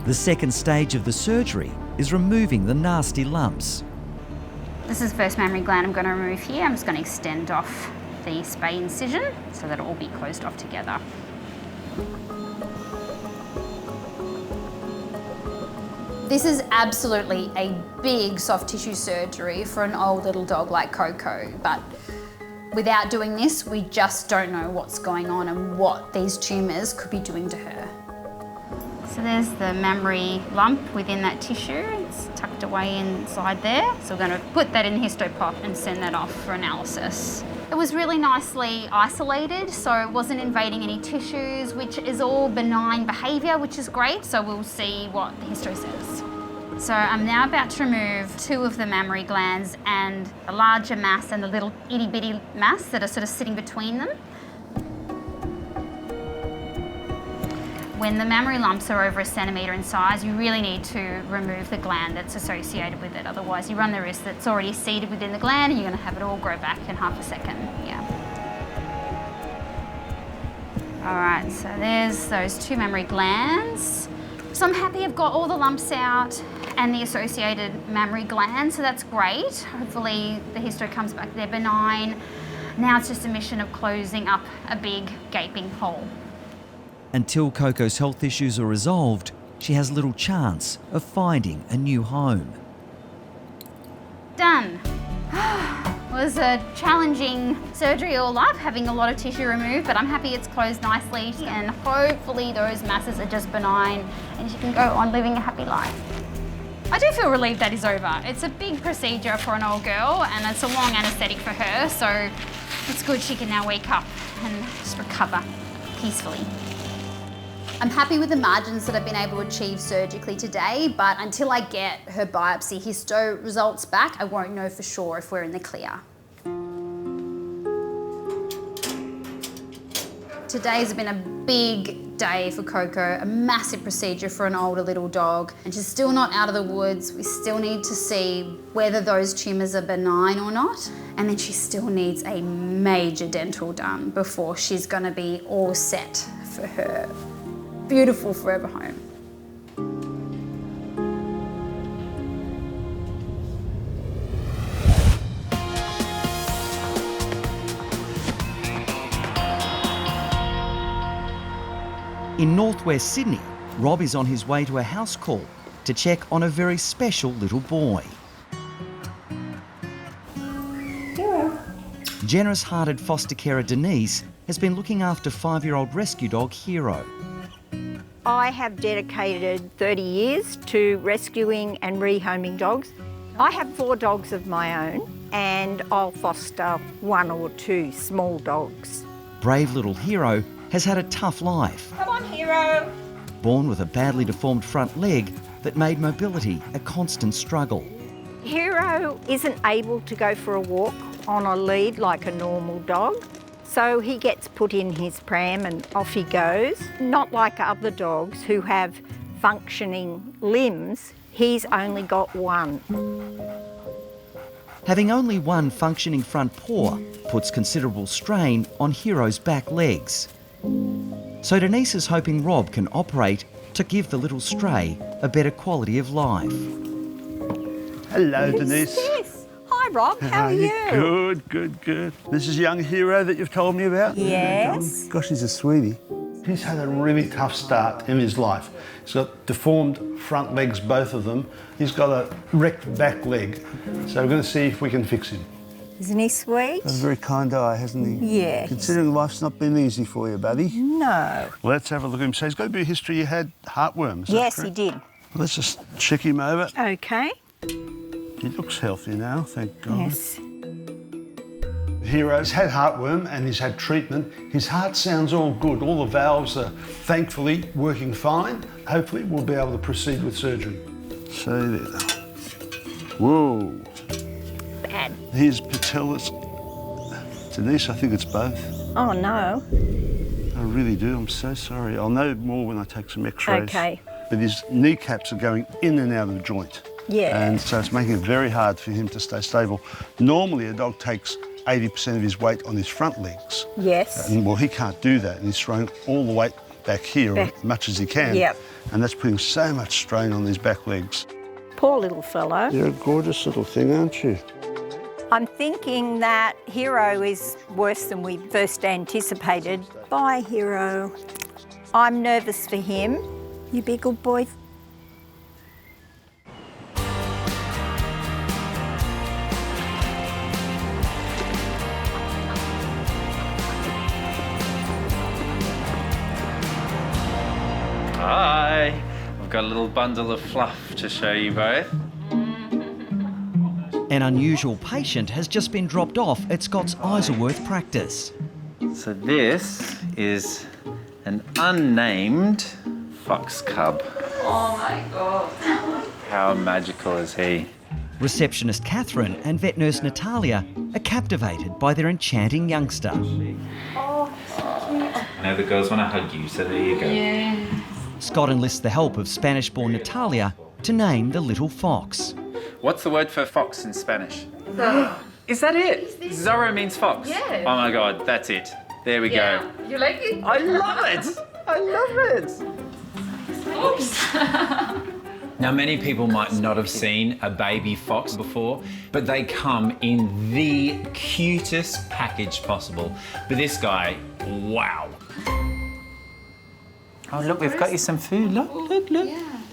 The second stage of the surgery is removing the nasty lumps. This is the first mammary gland I'm going to remove here. I'm just going to extend off the spay incision so that it will be closed off together. This is absolutely a big soft tissue surgery for an old little dog like Coco, but without doing this, we just don't know what's going on and what these tumours could be doing to her. So there's the mammary lump within that tissue. It's tucked away inside there. So we're going to put that in the histopop and send that off for analysis. It was really nicely isolated, so it wasn't invading any tissues, which is all benign behaviour, which is great. So we'll see what the histo says. So I'm now about to remove 2 of the mammary glands and the larger mass and the little itty bitty mass that are sort of sitting between them. When the mammary lumps are over 1 centimetre in size, you really need to remove the gland that's associated with it. Otherwise, you run the risk that it's already seated within the gland and you're going to have it all grow back in half a second. Yeah. All right, so there's those 2 mammary glands. So I'm happy I've got all the lumps out and the associated mammary glands, so that's great. Hopefully the histo comes back, they're benign. Now it's just a mission of closing up a big gaping hole. Until Coco's health issues are resolved, she has little chance of finding a new home. Done. It was a challenging surgery all up, having a lot of tissue removed, but I'm happy it's closed nicely and hopefully those masses are just benign and she can go on living a happy life. I do feel relieved that is over. It's a big procedure for an old girl and it's a long anaesthetic for her, so it's good she can now wake up and just recover peacefully. I'm happy with the margins that I've been able to achieve surgically today, but until I get her biopsy histo results back, I won't know for sure if we're in the clear. Today's been a big day for Coco, a massive procedure for an older little dog, and she's still not out of the woods. We still need to see whether those tumours are benign or not, and then she still needs a major dental done before she's going to be all set for her beautiful forever home. In northwest Sydney, Rob is on his way to a house call to check on a very special little boy. Hero. Generous-hearted foster carer Denise has been looking after 5-year-old rescue dog Hero. I have dedicated 30 years to rescuing and rehoming dogs. I have 4 dogs of my own and I'll foster 1 or 2 small dogs. Brave little Hero has had a tough life. Come on, Hero. Born with a badly deformed front leg that made mobility a constant struggle. Hero isn't able to go for a walk on a lead like a normal dog. So he gets put in his pram and off he goes. Not like other dogs who have functioning limbs, he's only got 1. Having only 1 functioning front paw puts considerable strain on Hero's back legs. So Denise is hoping Rob can operate to give the little stray a better quality of life. Hello, Denise. Yes. Hi, Rob. How are you? Good, good, good. This is young Hero that you've told me about? Yes. Gosh, he's a sweetie. He's had a really tough start in his life. He's got deformed front legs, both of them. He's got a wrecked back leg. So we're going to see if we can fix him. Isn't he sweet? Got a very kind eye, hasn't he? Yeah. Considering life's not been easy for you, buddy. No. Let's have a look at him. So he's got a bit of history. You had heartworm, is that Yes, he correct? did. Let's just check him over. Okay. He looks healthy now, thank God. Yes. Hero's had heartworm and he's had treatment. His heart sounds all good. All the valves are thankfully working fine. Hopefully we'll be able to proceed with surgery. So there. Whoa. Bad. Here's patellis. Denise, I think it's both. Oh, no. I really do. I'm so sorry. I'll know more when I take some x-rays. Okay. But his kneecaps are going in and out of the joint. Yeah. And so it's making it very hard for him to stay stable. Normally, a dog takes 80% of his weight on his front legs. Yes. And, well, he can't do that, and he's throwing all the weight back here as much as he can. Yep. And that's putting so much strain on his back legs. Poor little fellow. You're a gorgeous little thing, aren't you? I'm thinking that Hero is worse than we first anticipated. Bye, Hero. I'm nervous for him. You be a good boy. Hi, I've got a little bundle of fluff to show you both. An unusual patient has just been dropped off at Scott's Isleworth practice. So this is an unnamed fox cub. Oh my God. How magical is he? Receptionist Catherine and vet nurse Natalia are captivated by their enchanting youngster. Oh, so cute. Now the girls want to hug you, so there you go. Yeah. Scott enlists the help of Spanish-born Natalia to name the little fox. What's the word for fox in Spanish? Is that it? Zorro means fox? Yeah. Oh my God, that's it. There we go. You like it? I love it! I love it! Fox. Now, many people might not have seen a baby fox before, but they come in the cutest package possible. But this guy, wow. Oh, look, we've got you some food. Look.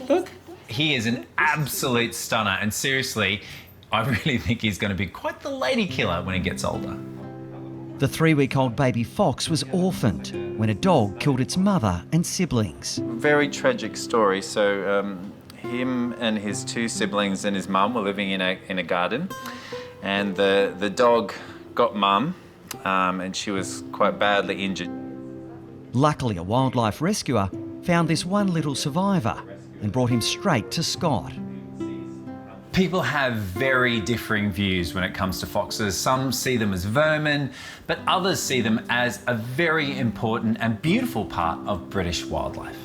Look. He is an absolute stunner, and seriously, I really think he's going to be quite the lady killer when he gets older. The 3-week-old baby fox was orphaned when a dog killed its mother and siblings. Very tragic story. So him and his 2 siblings and his mum were living in a garden, and the dog got mum, and she was quite badly injured. Luckily, a wildlife rescuer found this one little survivor and brought him straight to Scott. People have very differing views when it comes to foxes. Some see them as vermin, but others see them as a very important and beautiful part of British wildlife.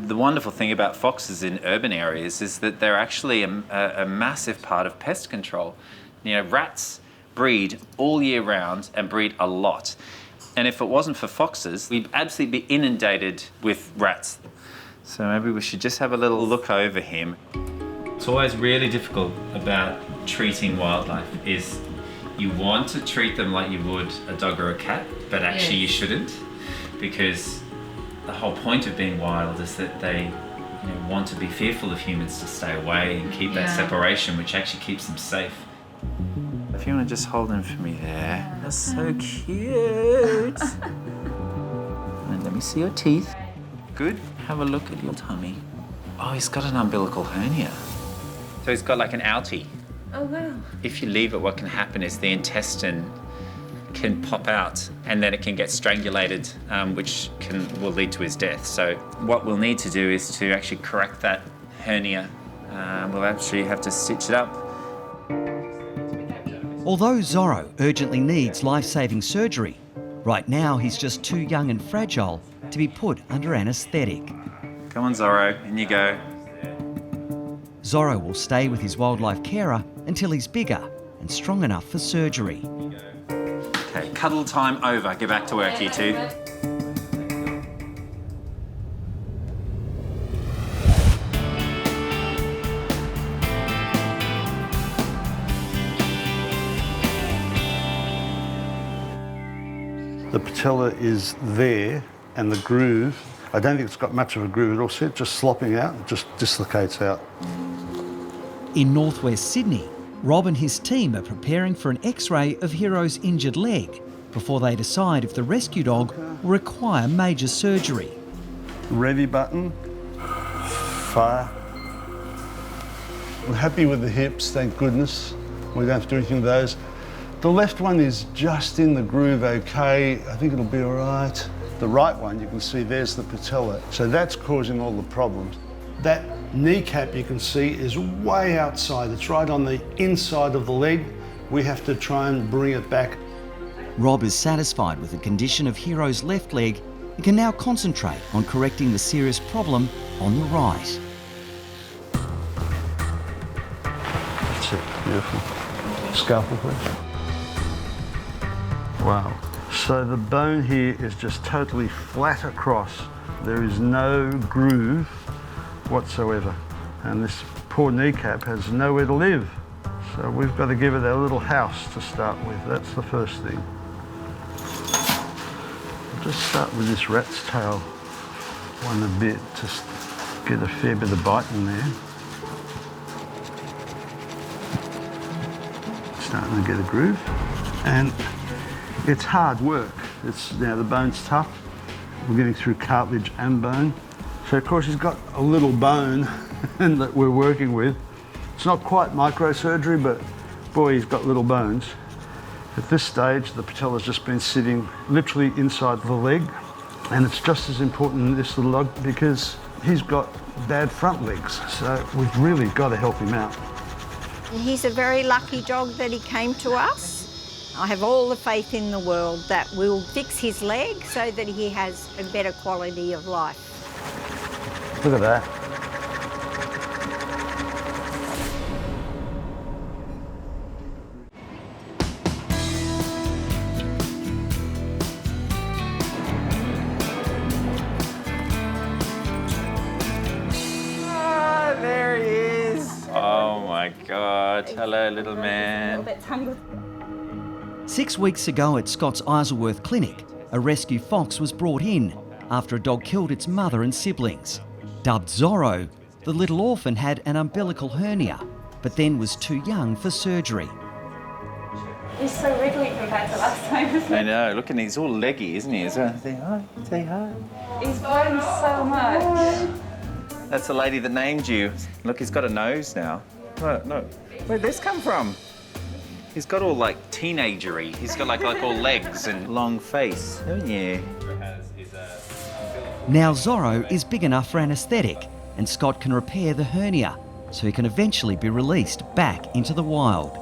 The wonderful thing about foxes in urban areas is that they're actually a massive part of pest control. You know, rats breed all year round and breed a lot. And if it wasn't for foxes, we'd absolutely be inundated with rats. So maybe we should just have a little look over him. It's always really difficult about treating wildlife is you want to treat them like you would a dog or a cat, but actually you shouldn't, because the whole point of being wild is that they want to be fearful of humans to stay away and keep that separation, which actually keeps them safe. If you want to just hold him for me there. That's so cute. And let me see your teeth. Good. Have a look at your tummy. Oh, he's got an umbilical hernia. So he's got like an outie. Oh, wow. If you leave it, what can happen is the intestine can pop out and then it can get strangulated, which will lead to his death. So what we'll need to do is to actually correct that hernia. We'll actually have to stitch it up. Although Zorro urgently needs life-saving surgery, right now he's just too young and fragile to be put under anaesthetic. Come on, Zorro, in you go. Zorro will stay with his wildlife carer until he's bigger and strong enough for surgery. Okay, cuddle time over. Get back to work, you two. The patella is there, and the groove, I don't think it's got much of a groove at all. See it just slopping out, it just dislocates out. In northwest Sydney, Rob and his team are preparing for an X-ray of Hero's injured leg before they decide if the rescue dog will require major surgery. Ready button, fire. I'm happy with the hips, thank goodness. We don't have to do anything with those. The left one is just in the groove okay. I think it'll be all right. The right one, you can see there's the patella. So that's causing all the problems. That kneecap you can see is way outside. It's right on the inside of the leg. We have to try and bring it back. Rob is satisfied with the condition of Hero's left leg and can now concentrate on correcting the serious problem on the right. That's it, beautiful. Scalpel, please. Wow. So the bone here is just totally flat across. There is no groove whatsoever. And this poor kneecap has nowhere to live. So we've got to give it a little house to start with. That's the first thing. I'll just start with this rat's tail one a bit, just get a fair bit of bite in there. Starting to get a groove. And it's hard work. Now the bone's tough. We're getting through cartilage and bone. So of course he's got a little bone that we're working with. It's not quite microsurgery, but boy, he's got little bones. At this stage, the patella's just been sitting literally inside the leg, and it's just as important in this little dog because he's got bad front legs, so we've really got to help him out. He's a very lucky dog that he came to us. I have all the faith in the world that we'll fix his leg so that he has a better quality of life. Look at that. There he is. Oh my God. Hello, little man. 6 weeks ago at Scott's Isleworth Clinic, a rescue fox was brought in after a dog killed its mother and siblings. Dubbed Zorro, the little orphan had an umbilical hernia, but then was too young for surgery. He's so wriggly compared to last time. I know. Look, and he's all leggy, isn't he? Say hi. Say hi. He's grown so much. That's the lady that named you. Look, he's got a nose now. Look, look. Where'd this come from? He's got all like teenagery. He's got like all legs and long face, haven't you? Now Zorro is big enough for anaesthetic, and Scott can repair the hernia, so he can eventually be released back into the wild.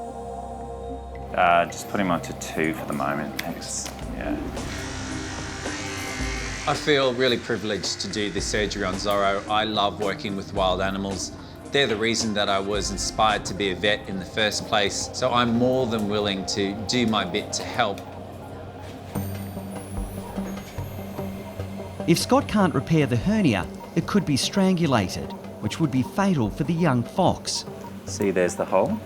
Just put him onto 2 for the moment, thanks. Yeah. I feel really privileged to do this surgery on Zorro. I love working with wild animals. They're the reason that I was inspired to be a vet in the first place. So I'm more than willing to do my bit to help. If Scott can't repair the hernia, it could be strangulated, which would be fatal for the young fox. See, there's the hole.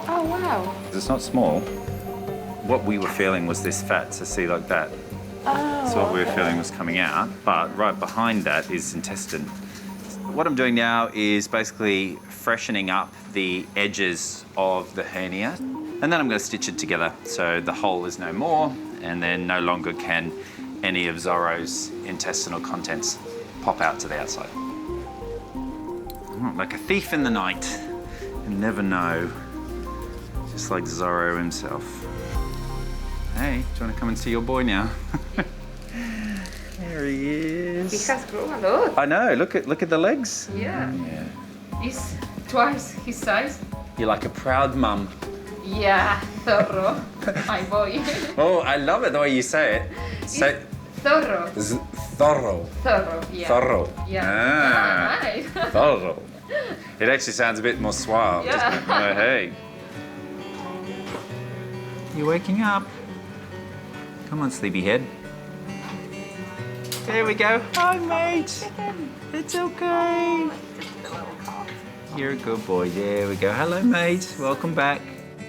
Oh, wow. It's not small. What we were feeling was this fat, so see, like that. Oh, So what we were feeling was coming out, but right behind that is intestine. What I'm doing now is basically freshening up the edges of the hernia, and then I'm going to stitch it together so the hole is no more, and then no longer can any of Zorro's intestinal contents pop out to the outside. Like a thief in the night, you never know, just like Zorro himself. Hey, do you want to come and see your boy now? There he is. He has grown a lot. I know. Look at the legs. Yeah. Yeah. He's twice his size. You're like a proud mum. Yeah, thorough. My boy. Oh, I love it the way you say it. Say Thorough. thorough. Thorough. Yeah. Thorough. Yeah. Nice. Thorough. It actually sounds a bit more suave. Yeah. Oh, hey. You waking up? Come on, sleepyhead. There we go. Hi, mate. It's okay. You're a good boy. There we go. Hello, mate. Welcome back.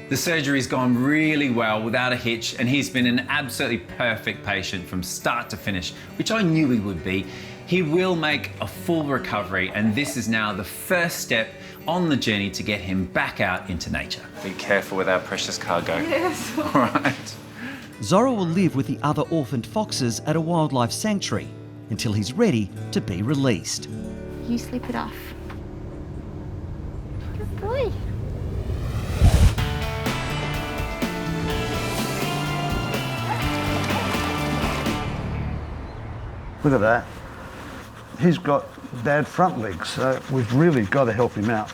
The surgery's gone really well without a hitch, and he's been an absolutely perfect patient from start to finish, which I knew he would be. He will make a full recovery, and this is now the first step on the journey to get him back out into nature. Be careful with our precious cargo. Yes. All right. Zorro will live with the other orphaned foxes at a wildlife sanctuary until he's ready to be released. You slip it off. Good boy. Look at that. He's got bad front legs, so we've really got to help him out.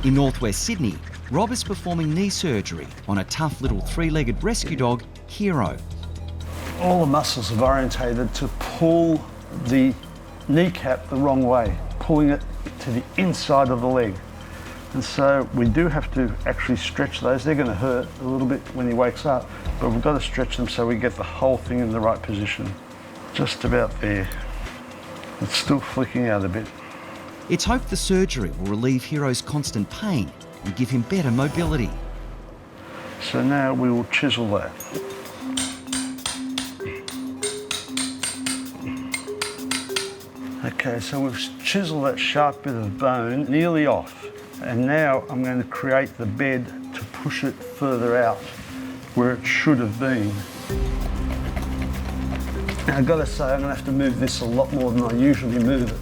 In northwest Sydney, Rob is performing knee surgery on a tough little 3-legged rescue dog, Hero. All the muscles are orientated to pull the kneecap the wrong way, pulling it to the inside of the leg. And so we do have to actually stretch those. They're going to hurt a little bit when he wakes up, but we've got to stretch them so we get the whole thing in the right position. Just about there. It's still flicking out a bit. It's hoped the surgery will relieve Hero's constant pain and give him better mobility. So now we will chisel that. Okay, so we've chiseled that sharp bit of bone nearly off. And now I'm going to create the bed to push it further out where it should have been. Now I've got to say, I'm going to have to move this a lot more than I usually move it.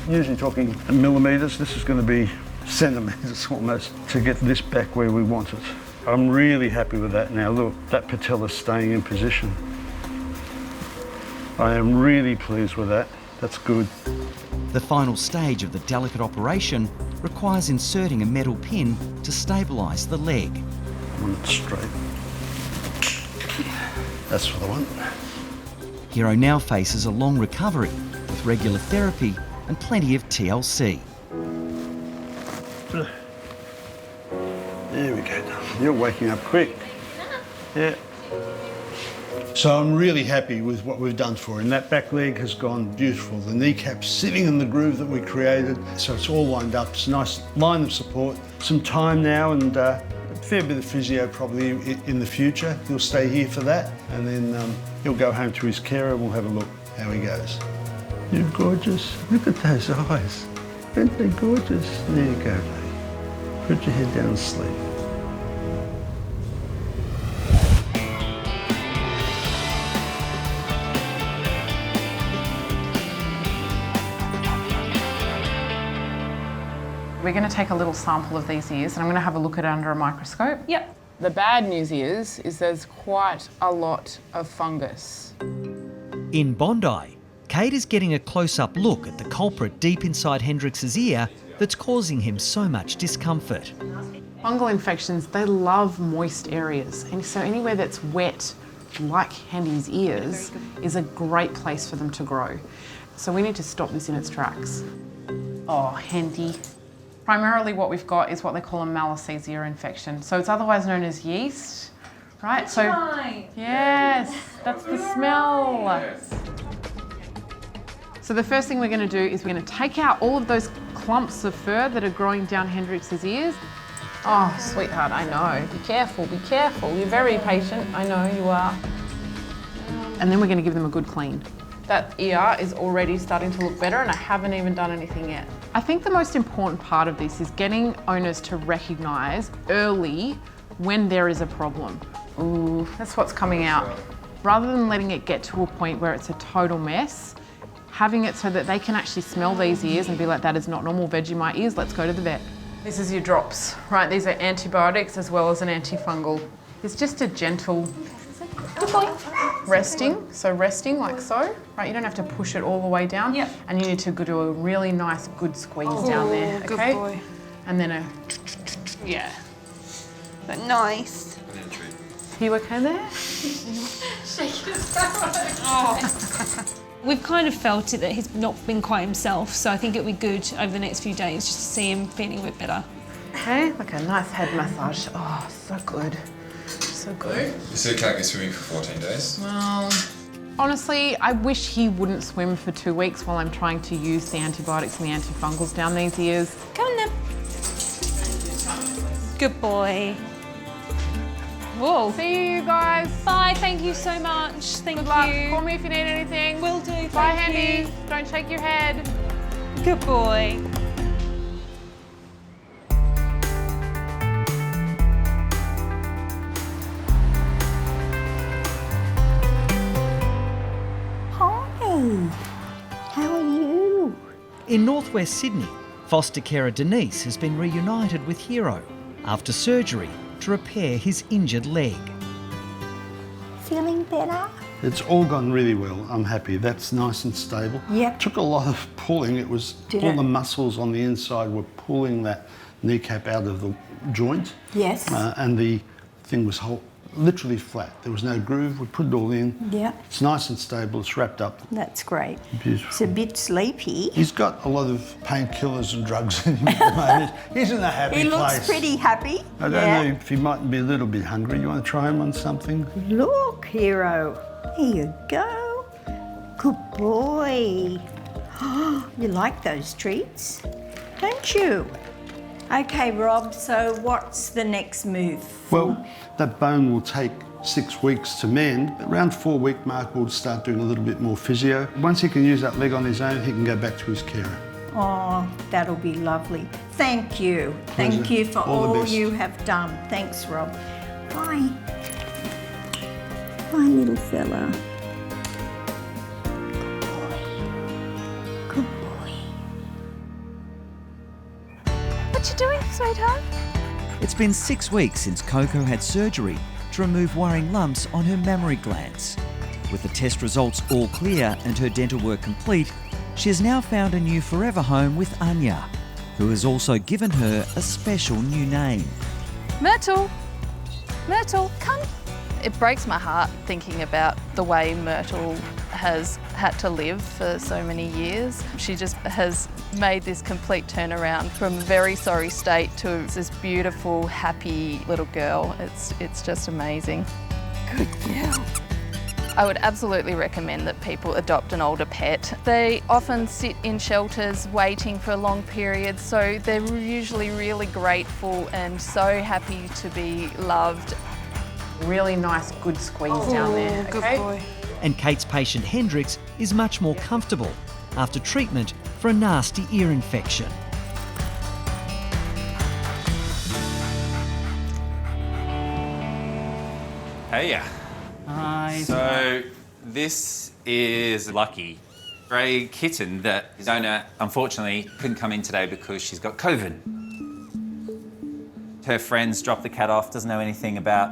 Usually talking millimetres, this is going to be centimetres almost to get this back where we want it. I'm really happy with that now. Look, that patella's staying in position. I am really pleased with that. That's good. The final stage of the delicate operation requires inserting a metal pin to stabilise the leg. I want it straight. That's what I want. Hero now faces a long recovery with regular therapy and plenty of TLC. There we go. You're waking up quick. Yeah. So I'm really happy with what we've done for him. That back leg has gone beautiful. The kneecap's sitting in the groove that we created, so it's all lined up. It's a nice line of support. Some time now and a fair bit of physio probably in the future. He'll stay here for that and then he'll go home to his carer and we'll have a look how he goes. You're gorgeous. Look at those eyes. Aren't they gorgeous? There you go, baby. Put your head down and sleep. We're going to take a little sample of these ears and I'm going to have a look at it under a microscope. Yep. The bad news is there's quite a lot of fungus. In Bondi, Kate is getting a close-up look at the culprit deep inside Hendrix's ear that's causing him so much discomfort. Fungal infections, they love moist areas, and so anywhere that's wet, like Hendy's ears, is a great place for them to grow. So we need to stop this in its tracks. Oh, Hendy. Primarily what we've got is what they call a Malassezia infection. So it's otherwise known as yeast, right? So, yes, that's the smell. So the first thing we're going to do is we're going to take out all of those clumps of fur that are growing down Hendrix's ears. Oh, sweetheart, I know. Be careful, be careful. You're very patient. I know you are. And then we're going to give them a good clean. That ear is already starting to look better and I haven't even done anything yet. I think the most important part of this is getting owners to recognise early when there is a problem. Ooh, that's what's coming out. Rather than letting it get to a point where it's a total mess, having it so that they can actually smell these ears and be like, that is not normal Vegemite ears, let's go to the vet. This is your drops, right? These are antibiotics as well as an antifungal. It's just a gentle resting, so resting like so, right? You don't have to push it all the way down. Yep. And you need to do a really nice, good squeeze down there, okay? Good boy. And then a, yeah. But nice. Are you okay there? Shake his oh. We've kind of felt it that he's not been quite himself, so I think it'll be good over the next few days just to see him feeling a bit better. Okay, like a nice head massage. Oh, so good. So good. You still can't go swimming for 14 days? Well, honestly, I wish he wouldn't swim for 2 weeks while I'm trying to use the antibiotics and the antifungals down these ears. Come on then. Good boy. Whoa. See you guys. Bye, thank you so much. Thank you. Good luck. Call me if you need anything. Will do, Bye, thank Handy. you. Don't shake your head. Good boy. How are you? In northwest Sydney, foster carer Denise has been reunited with Hero after surgery to repair his injured leg. Feeling better? It's all gone really well. I'm happy. That's nice and stable. Yep. Took a lot of pulling. It was Did all it? the muscles on the inside were pulling that kneecap out of the joint. Yes. And the thing was literally flat. There was no groove. We put it all in. Yeah. It's nice and stable. It's wrapped up. That's great. Beautiful. It's a bit sleepy. He's got a lot of painkillers and drugs in him at the moment. He's in a happy He place. looks pretty happy. I don't know if he might be a little bit hungry. You want to try him on something? Look, Hero. Here you go. Good boy. You like those treats? don't you? Okay, Rob, so what's the next move? Well, that bone will take 6 weeks to mend. Around 4-week mark, we'll start doing a little bit more physio. Once he can use that leg on his own, he can go back to his carer. Oh, that'll be lovely. Thank you. Pleasure. Thank you for All the all best. you have done. Thanks, Rob. Bye. Bye, little fella. Good boy. What you doing, sweetheart? It's been 6 weeks since Coco had surgery to remove worrying lumps on her mammary glands. With the test results all clear and her dental work complete, she has now found a new forever home with Anya, who has also given her a special new name. Myrtle! Myrtle, come! It breaks my heart thinking about the way Myrtle has had to live for so many years. She just has made this complete turnaround from a very sorry state to this beautiful, happy little girl. It's just amazing. Good girl. I would absolutely recommend that people adopt an older pet. They often sit in shelters waiting for long periods, so they're usually really grateful and so happy to be loved. Really nice, good squeeze down there. good Okay? boy. And Kate's patient Hendrix is much more comfortable after treatment for a nasty ear infection. Hey. Hi. So this is Lucky, grey kitten that his owner unfortunately couldn't come in today because she's got COVID. Her friends dropped the cat off, doesn't know anything about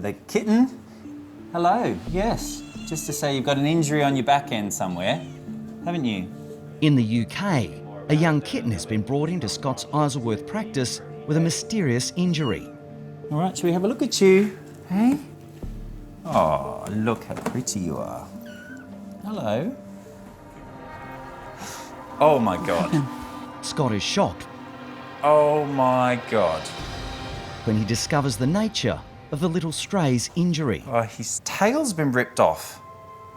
the kitten. Hello, yes. Just to say you've got an injury on your back end somewhere, haven't you? In the UK, a young kitten has been brought into Scott's Isleworth practice with a mysterious injury. All right, shall we have a look at you? Hey? Oh, look how pretty you are. Hello. Oh my God. Scott is shocked Oh my God. when he discovers the nature of the little stray's injury. Oh, his tail's been ripped off.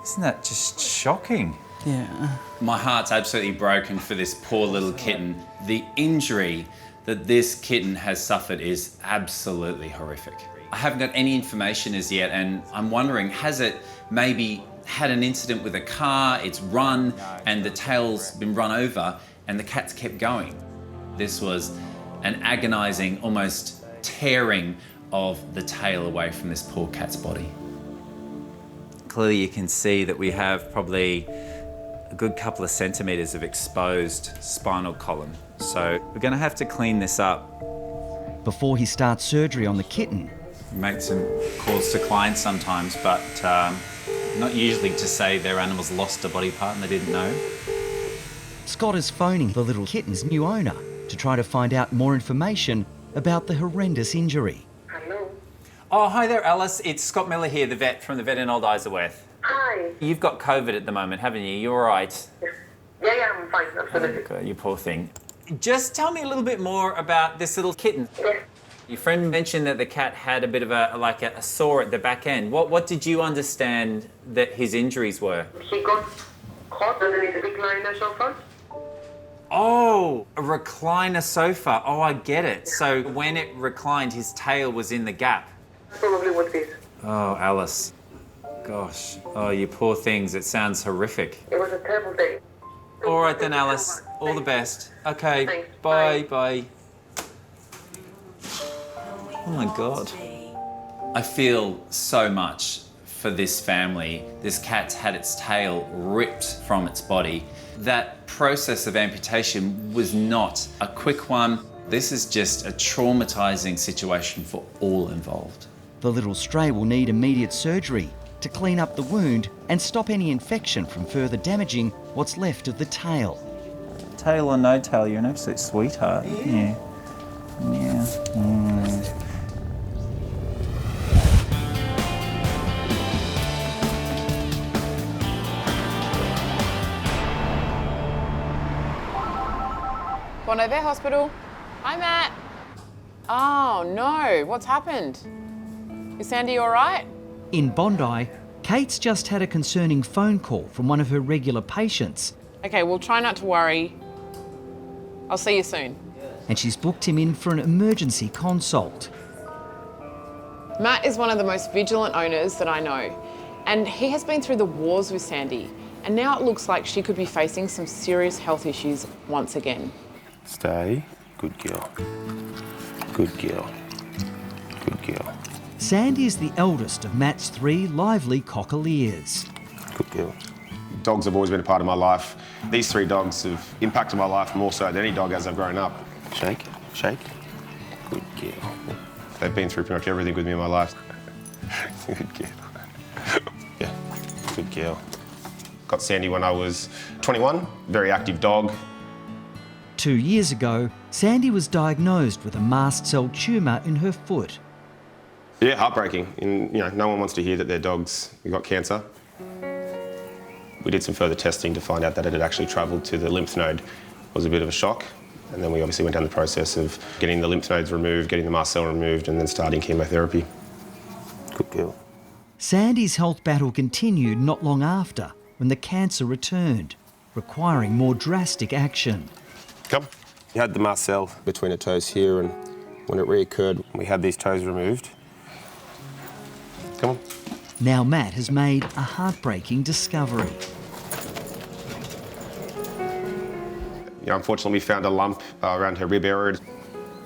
Isn't that just shocking? Yeah. My heart's absolutely broken for this poor little kitten. The injury that this kitten has suffered is absolutely horrific. I haven't got any information as yet, and I'm wondering, has it maybe had an incident with a car, it's run, and the tail's been run over, and the cat's kept going? This was an agonising, almost tearing of the tail away from this poor cat's body. Clearly you can see that we have probably a good couple of centimetres of exposed spinal column. So we're going to have to clean this up. Before he starts surgery on the kitten, Make some calls to clients sometimes, but not usually to say their animal's lost a body part and they didn't know. Scott is phoning the little kitten's new owner to try to find out more information about the horrendous injury. Oh, hi there, Alice. It's Scott Miller here, the vet from the vet in Old Isleworth. Hi. You've got COVID at the moment, haven't you? You all right? Yeah, I'm fine, absolutely. Oh, God, you poor thing. Just tell me a little bit more about this little kitten. Yes. Your friend mentioned that the cat had a bit of a sore at the back end. What did you understand that his injuries were? He got caught underneath a recliner sofa. Oh, a recliner sofa. Oh, I get it. So when it reclined, his tail was in the gap. Probably what it is. Oh, Alice. Gosh. Oh, you poor things. It sounds horrific. It was a terrible day. All right then, Alice. All the best. Okay. Thanks. Bye. Oh my God. I feel so much for this family. This cat's had its tail ripped from its body. That process of amputation was not a quick one. This is just a traumatizing situation for all involved. The little stray will need immediate surgery to clean up the wound and stop any infection from further damaging what's left of the tail. Tail or no tail, you're an absolute sweetheart. Yeah. Bondi Vet Hospital. Hi, Matt. Oh, no. What's happened? Is Sandy all right? In Bondi, Kate's just had a concerning phone call from one of her regular patients. Okay, we'll try not to worry. I'll see you soon. And she's booked him in for an emergency consult. Matt is one of the most vigilant owners that I know, and he has been through the wars with Sandy, and now it looks like she could be facing some serious health issues once again. Stay. Good girl. Good girl. Good girl. Sandy is the eldest of Matt's 3 lively cockaliers. Good girl. Dogs have always been a part of my life. These 3 dogs have impacted my life more so than any dog as I've grown up. Shake, shake. Good girl. They've been through pretty much everything with me in my life. Good girl. Yeah, good girl. Got Sandy when I was 21, very active dog. 2 years ago, Sandy was diagnosed with a mast cell tumour in her foot. Yeah, heartbreaking. And, you know, no one wants to hear that their dog's got cancer. We did some further testing to find out that it had actually travelled to the lymph node. It was a bit of a shock. And then we obviously went down the process of getting the lymph nodes removed, getting the mast cell removed, and then starting chemotherapy. Good girl. Sandy's health battle continued not long after, when the cancer returned, requiring more drastic action. Come. You had the mast cell between her toes here, and when it reoccurred, we had these toes removed. Come on. Now Matt has made a heartbreaking discovery. Yeah, unfortunately, we found a lump around her rib area.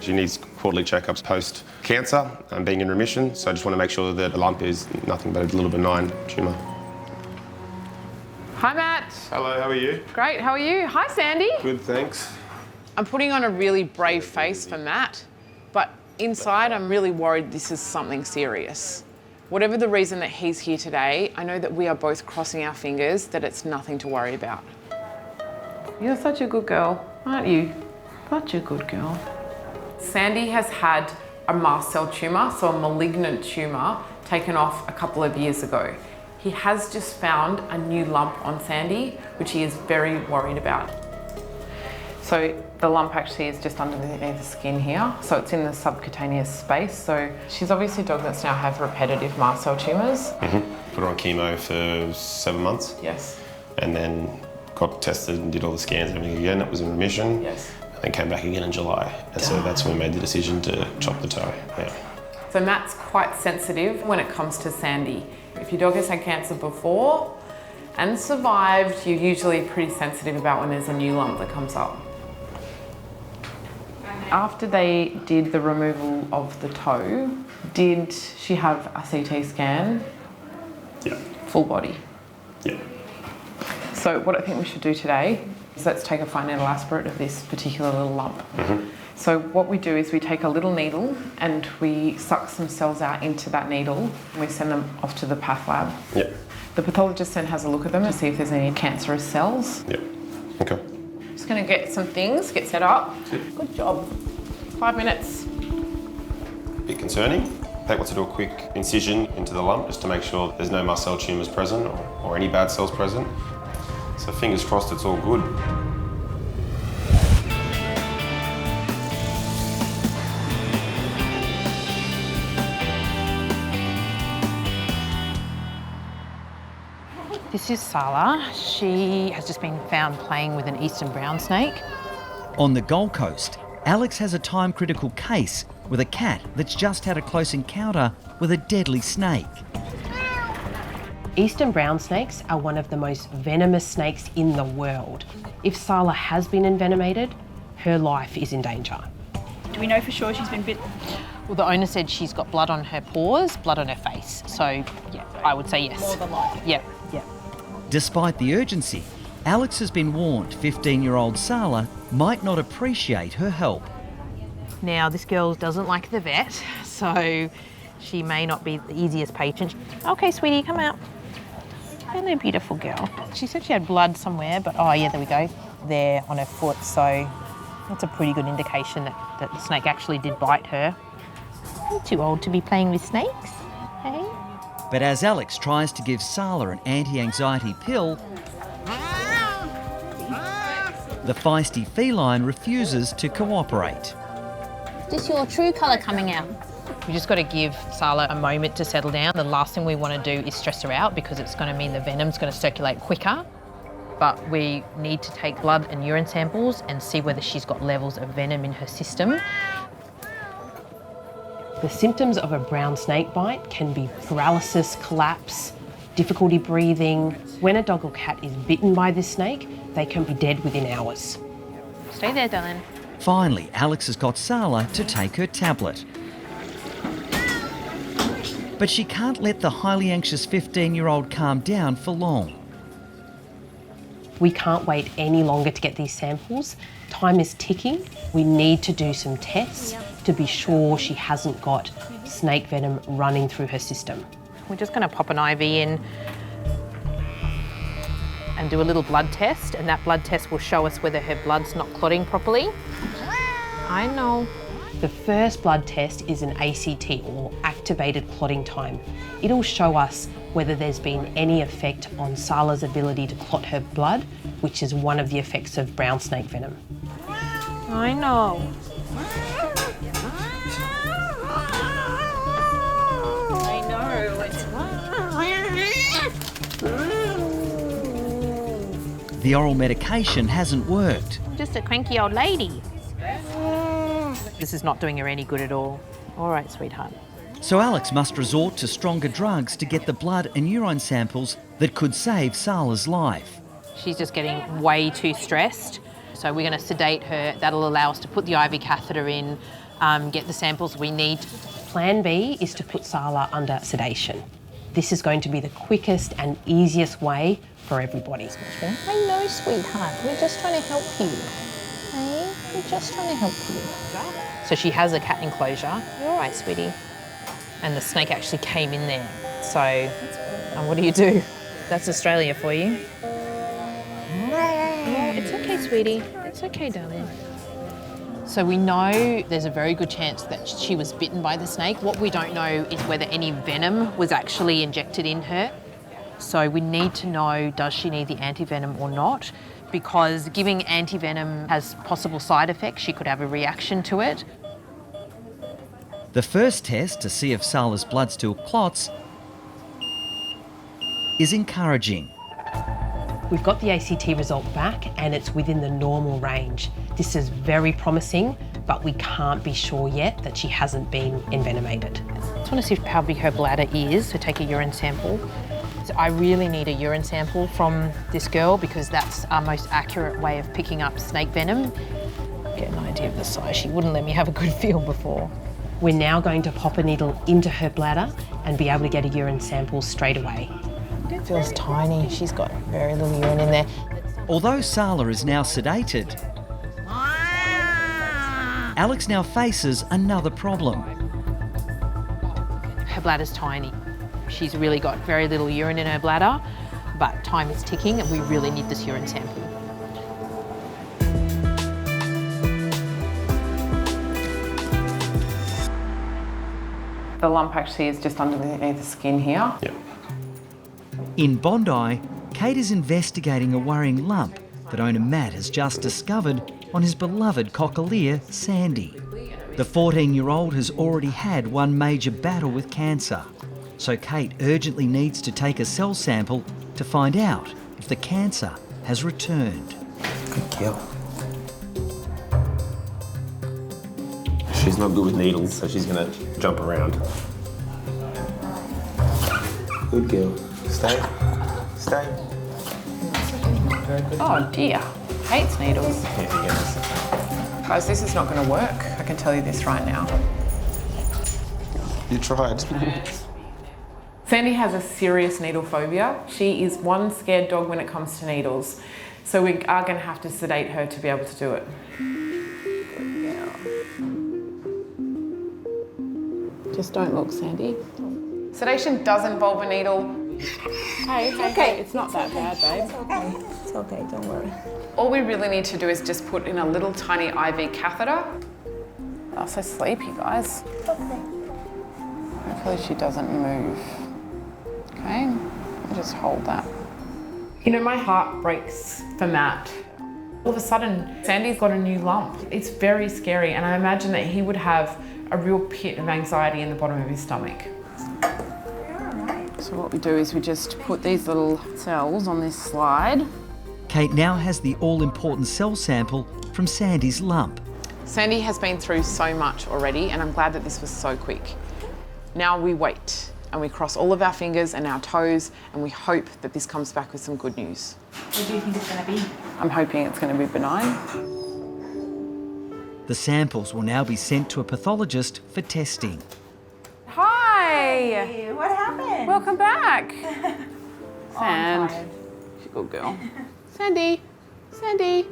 She needs quarterly checkups post-cancer and being in remission, so I just want to make sure that the lump is nothing but a little benign tumour. Hi, Matt. Hello, how are you? Great, how are you? Hi, Sandy. Good, thanks. I'm putting on a really brave face for Matt, but inside I'm really worried this is something serious. Whatever the reason that he's here today, I know that we are both crossing our fingers that it's nothing to worry about. You're such a good girl, aren't you? Such a good girl. Sandy has had a mast cell tumour, so a malignant tumour, taken off a couple of years ago. He has just found a new lump on Sandy, which he is very worried about. So the lump actually is just underneath the skin here, so it's in the subcutaneous space. So she's obviously a dog that's now had repetitive mast cell tumours. Put her on chemo for 7 months. Yes. And then got tested and did all the scans and everything again. It was in remission. Yes. And then came back again in July. And so that's when we made the decision to chop the toe. Yeah. So Matt's quite sensitive when it comes to Sandy. If your dog has had cancer before and survived, you're usually pretty sensitive about when there's a new lump that comes up. After they did the removal of the toe, did she have a CT scan? Yeah. Full body? Yeah. So what I think we should do today is let's take a fine needle aspirate of this particular little lump. So what we do is we take a little needle and we suck some cells out into that needle and we send them off to the path lab. Yeah. The pathologist then has a look at them to see if there's any cancerous cells. Yeah. Okay. Just going to get some things, get set up. Good job. 5 minutes. Bit concerning. Pete wants to do a quick incision into the lump just to make sure there's no mast cell tumours present or any bad cells present. So fingers crossed it's all good. This is Sala. She has just been found playing with an eastern brown snake. On the Gold Coast, Alex has a time-critical case with a cat that's just had a close encounter with a deadly snake. Eastern brown snakes are one of the most venomous snakes in the world. If Sala has been envenomated, her life is in danger. Do we know for sure she's been bitten? Well, the owner said she's got blood on her paws, blood on her face. So, yeah, I would say yes. More than likely. Yeah, yeah. Despite the urgency, Alex has been warned 15-year-old Sala might not appreciate her help. Now, this girl doesn't like the vet, so she may not be the easiest patient. Okay, sweetie, come out. Hello, beautiful girl. She said she had blood somewhere, but oh yeah, there we go. There on her foot, so that's a pretty good indication that the snake actually did bite her. You're too old to be playing with snakes, hey? But as Alex tries to give Sala an anti-anxiety pill, the feisty feline refuses to cooperate. Just your true colour coming out. We just got to give Sala a moment to settle down. The last thing we want to do is stress her out because it's going to mean the venom's going to circulate quicker. but we need to take blood and urine samples and see whether she's got levels of venom in her system. The symptoms of a brown snake bite can be paralysis, collapse, difficulty breathing. When a dog or cat is bitten by this snake, they can be dead within hours. Stay there, darling. Finally, Alex has got Sala to take her tablet. But she can't let the highly anxious 15-year-old calm down for long. We can't wait any longer to get these samples. Time is ticking. We need to do some tests to be sure she hasn't got snake venom running through her system. We're just going to pop an IV in and do a little blood test, and that blood test will show us whether her blood's not clotting properly. I know. The first blood test is an ACT, or activated clotting time. It'll show us whether there's been any effect on Sala's ability to clot her blood, which is one of the effects of brown snake venom. I know. I know. The oral medication hasn't worked. I'm just a cranky old lady. This is not doing her any good at all. All right, sweetheart. So Alex must resort to stronger drugs to get the blood and urine samples that could save Sala's life. She's just getting way too stressed. So we're going to sedate her. That'll allow us to put the IV catheter in, get the samples we need. Plan B is to put Sala under sedation. This is going to be the quickest and easiest way for everybody. I know, sweetheart. We're just trying to help you. Hey, we're just trying to help you. So she has a cat enclosure. You're all right, sweetie. And the snake actually came in there. So, and what do? That's Australia for you. Oh, it's okay, sweetie. It's okay, darling. So we know there's a very good chance that she was bitten by the snake. What we don't know is whether any venom was actually injected in her. So we need to know, does she need the antivenom or not? Because giving antivenom has possible side effects. She could have a reaction to it. The first test to see if Sala's blood still clots is encouraging. We've got the ACT result back and it's within the normal range. This is very promising, but we can't be sure yet that she hasn't been envenomated. I just want to see how big her bladder is, so take a urine sample. So I really need a urine sample from this girl because that's our most accurate way of picking up snake venom. Get an idea of the size. She wouldn't let me have a good feel before. We're now going to pop a needle into her bladder and be able to get a urine sample straight away. It feels tiny. She's got very little urine in there. Although Sala is now sedated, Alex now faces another problem. Her bladder's tiny. She's really got very little urine in her bladder, but time is ticking and we really need this urine sample. The lump actually is just underneath the skin here. Yep. In Bondi, Kate is investigating a worrying lump that owner Matt has just discovered on his beloved cockaleer, Sandy. The 14-year-old has already had one major battle with cancer, so Kate urgently needs to take a cell sample to find out if the cancer has returned. Good girl. She's not good with needles, so she's gonna jump around. Good girl. Stay. Stay. Very good. Oh dear, hates needles. Yeah, yes. Guys, this is not going to work. I can tell you this right now. You tried. Sandy has a serious needle phobia. She is one scared dog when it comes to needles. So we are going to have to sedate her to be able to do it. Just don't look, Sandy. Sedation does involve a needle. Hey, okay, it's not that bad, babe. It's okay. It's okay, don't worry. All we really need to do is just put in a little tiny IV catheter. Oh, so sleepy, guys. Okay. Hopefully she doesn't move. Okay, I'll just hold that. You know, my heart breaks for Matt. All of a sudden, Sandy's got a new lump. It's very scary, and I imagine that he would have a real pit of anxiety in the bottom of his stomach. So what we do is we just put these little cells on this slide. Kate now has the all-important cell sample from Sandy's lump. Sandy has been through so much already, and I'm glad that this was so quick. Now we wait, and we cross all of our fingers and our toes, and we hope that this comes back with some good news. What do you think it's going to be? I'm hoping it's going to be benign. The samples will now be sent to a pathologist for testing. Hi! Hey, what happened? Welcome back. I'm Sand. tired. She's a good girl. Sandy. Sandy.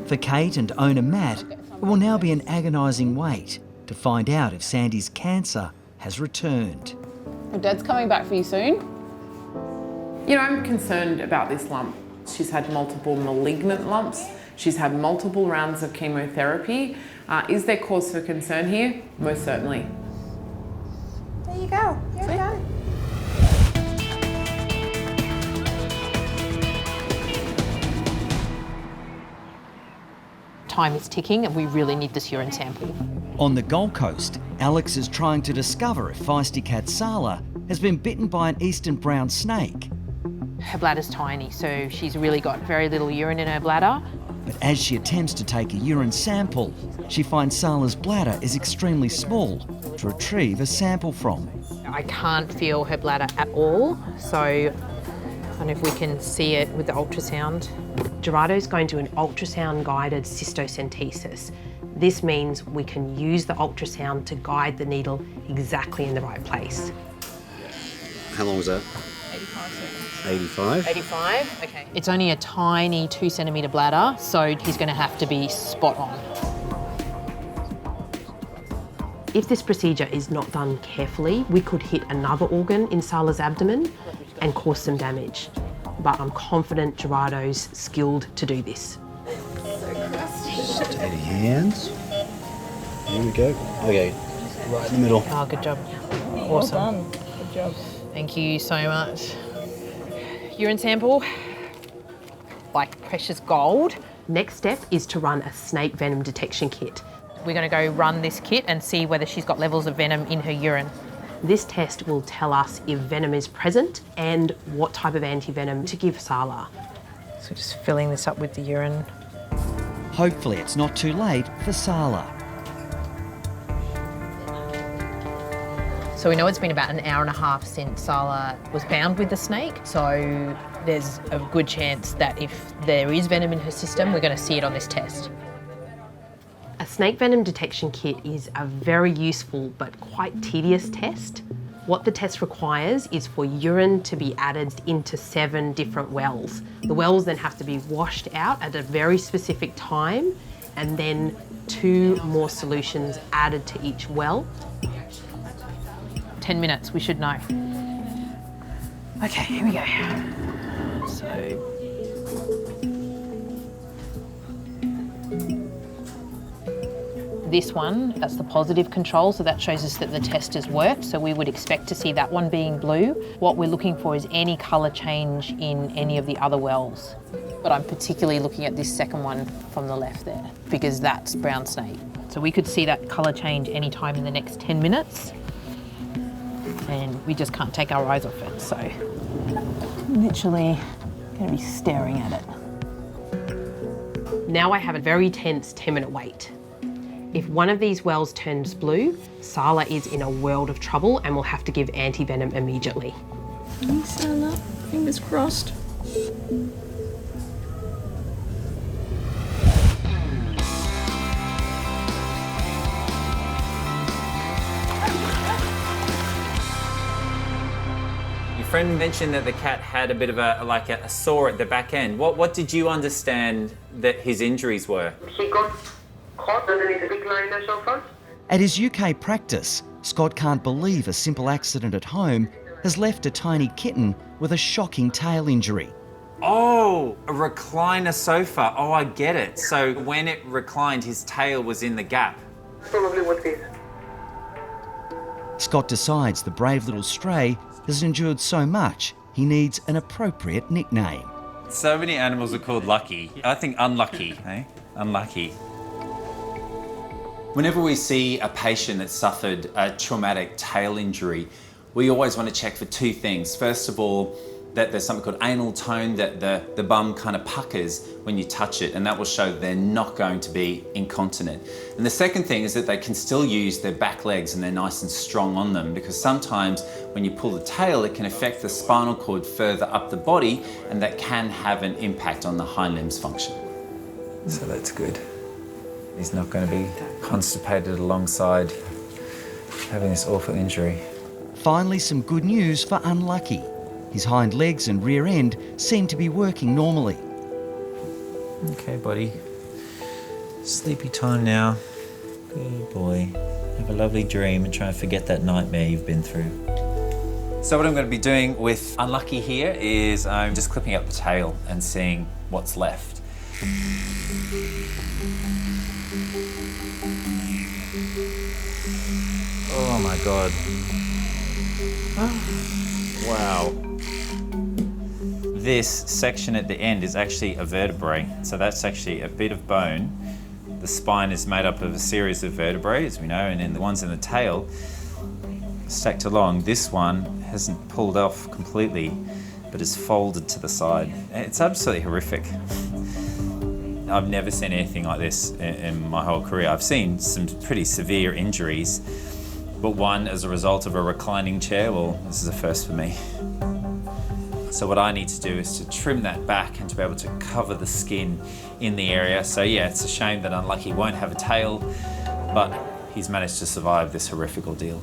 For Kate and owner Matt, it will now be an agonising wait to find out if Sandy's cancer has returned. Well, Dad's coming back for you soon. You know, I'm concerned about this lump. She's had multiple malignant lumps. She's had multiple rounds of chemotherapy. Is there cause for concern here? Most certainly. There you go. Here we go. Time is ticking and we really need this urine sample. On the Gold Coast, Alex is trying to discover if feisty cat Sala has been bitten by an eastern brown snake. Her bladder's tiny, so she's really got very little urine in her bladder. But as she attempts to take a urine sample, she finds Sala's bladder is extremely small to retrieve a sample from. I can't feel her bladder at all, so I don't know if we can see it with the ultrasound. Gerardo's going to an ultrasound-guided cystocentesis. This means we can use the ultrasound to guide the needle exactly in the right place. How long was that? 85 seconds. 85? 85, okay. It's only a tiny 2 centimetre bladder, so he's going to have to be spot on. If this procedure is not done carefully, we could hit another organ in Sala's abdomen and cause some damage. But I'm confident Gerardo's skilled to do this. Steady hands. Here we go. Okay, right in the middle. Oh, good job. Awesome. Well done. Good job. Thank you so much. Urine sample, like precious gold. Next step is to run a snake venom detection kit. We're going to go run this kit and see whether she's got levels of venom in her urine. This test will tell us if venom is present and what type of anti-venom to give Sala. So just filling this up with the urine. Hopefully it's not too late for Sala. So we know it's been about an hour and a half since Sala was bound with the snake, so there's a good chance that if there is venom in her system, we're going to see it on this test. A snake venom detection kit is a very useful but quite tedious test. What the test requires is for urine to be added into 7 different wells. The wells then have to be washed out at a very specific time, and then 2 more solutions added to each well. 10 minutes, we should know. Okay, here we go. So, this one, that's the positive control, so that shows us that the test has worked, so we would expect to see that one being blue. What we're looking for is any colour change in any of the other wells. But I'm particularly looking at this second one from the left there, because that's brown snake. So we could see that colour change any time in the next 10 minutes, and we just can't take our eyes off it, so literally going to be staring at it. Now I have a very tense 10-minute wait. If one of these wells turns blue, Sala is in a world of trouble and will have to give anti-venom immediately. Thanks, Sala. Fingers crossed. Your friend mentioned that the cat had a bit of a sore at the back end. What did you understand that his injuries were? He got caught underneath a big line there so far. At his UK practice, Scott can't believe a simple accident at home has left a tiny kitten with a shocking tail injury. Oh, a recliner sofa. Oh, I get it. So when it reclined, his tail was in the gap. Probably what it is. Scott decides the brave little stray has endured so much, he needs an appropriate nickname. So many animals are called Lucky. I think unlucky, eh? Unlucky. Whenever we see a patient that suffered a traumatic tail injury, we always want to check for 2 things. First of all, that there's something called anal tone, that the bum kind of puckers when you touch it, and that will show they're not going to be incontinent. And the second thing is that they can still use their back legs and they're nice and strong on them, because sometimes when you pull the tail, it can affect the spinal cord further up the body, and that can have an impact on the hind limbs function. So that's good. He's not going to be constipated alongside having this awful injury. Finally, some good news for Unlucky. His hind legs and rear end seem to be working normally. Okay, buddy. Sleepy time now. Good boy. Have a lovely dream and try and forget that nightmare you've been through. So what I'm going to be doing with Unlucky here is I'm just clipping up the tail and seeing what's left. Oh my God. Wow. This section at the end is actually a vertebrae. So that's actually a bit of bone. The spine is made up of a series of vertebrae, as we know, and then the ones in the tail stacked along. This one hasn't pulled off completely, but is folded to the side. It's absolutely horrific. I've never seen anything like this in my whole career. I've seen some pretty severe injuries, but one as a result of a reclining chair, well, this is a first for me. So what I need to do is to trim that back and to be able to cover the skin in the area. So yeah, it's a shame that Unlucky won't have a tail, but he's managed to survive this horrific ordeal.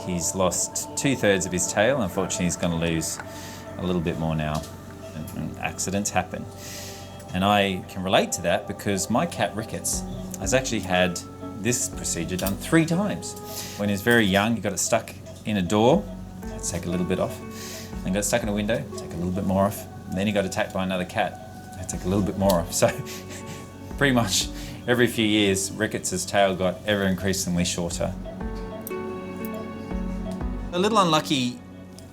He's lost 2/3 of his tail. Unfortunately, he's going to lose a little bit more now. And accidents happen. And I can relate to that because my cat Ricketts has actually had this procedure done 3 times. When he was very young, he got it stuck in a door, had to take a little bit off. Then got it stuck in a window, take a little bit more off. And then he got attacked by another cat, had to take a little bit more off. So pretty much every few years, Ricketts' tail got ever increasingly shorter. A little Unlucky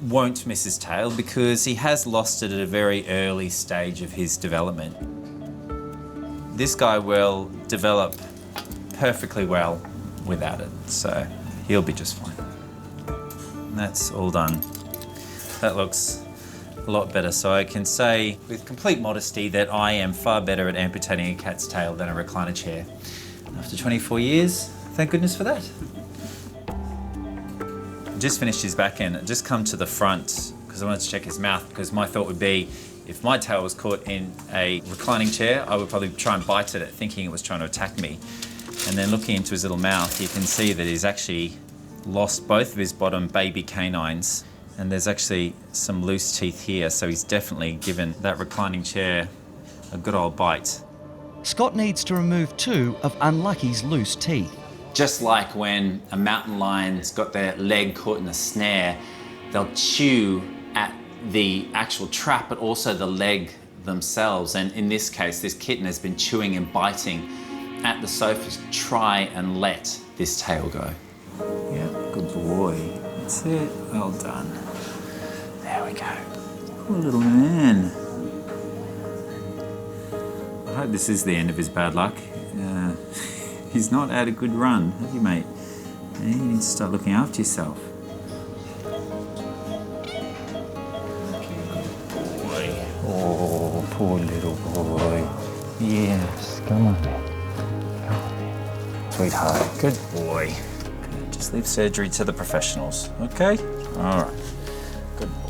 won't miss his tail because he has lost it at a very early stage of his development. This guy will develop perfectly well without it, so he'll be just fine. And that's all done. That looks a lot better, so I can say with complete modesty that I am far better at amputating a cat's tail than a recliner chair. After 24 years, thank goodness for that. Just finished his back end, just come to the front because I wanted to check his mouth, because my thought would be if my tail was caught in a reclining chair, I would probably try and bite at it thinking it was trying to attack me. And then looking into his little mouth, you can see that he's actually lost both of his bottom baby canines, and there's actually some loose teeth here, so he's definitely given that reclining chair a good old bite. Scott needs to remove 2 of Unlucky's loose teeth. Just like when a mountain lion's got their leg caught in a snare, they'll chew at the actual trap, but also the leg themselves. And in this case, this kitten has been chewing and biting at the sofa to try and let this tail go. Yeah, good boy. That's it. Well done. There we go. Poor little man. I hope this is the end of his bad luck. He's not had a good run, have you, mate? You need to start looking after yourself. Boy. Oh, poor little boy. Yes, come on. Come on. Sweetheart, good boy. Good. Just leave surgery to the professionals, okay? All right. Good boy.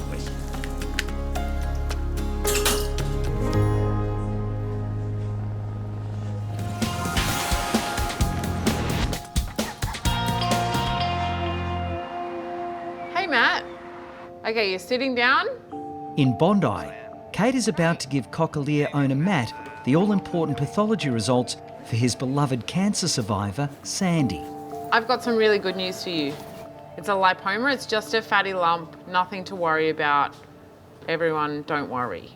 Okay, you're sitting down. In Bondi, Kate is about to give Cockalier owner Matt the all-important pathology results for his beloved cancer survivor, Sandy. I've got some really good news for you. It's a lipoma, it's just a fatty lump, nothing to worry about. Everyone, don't worry.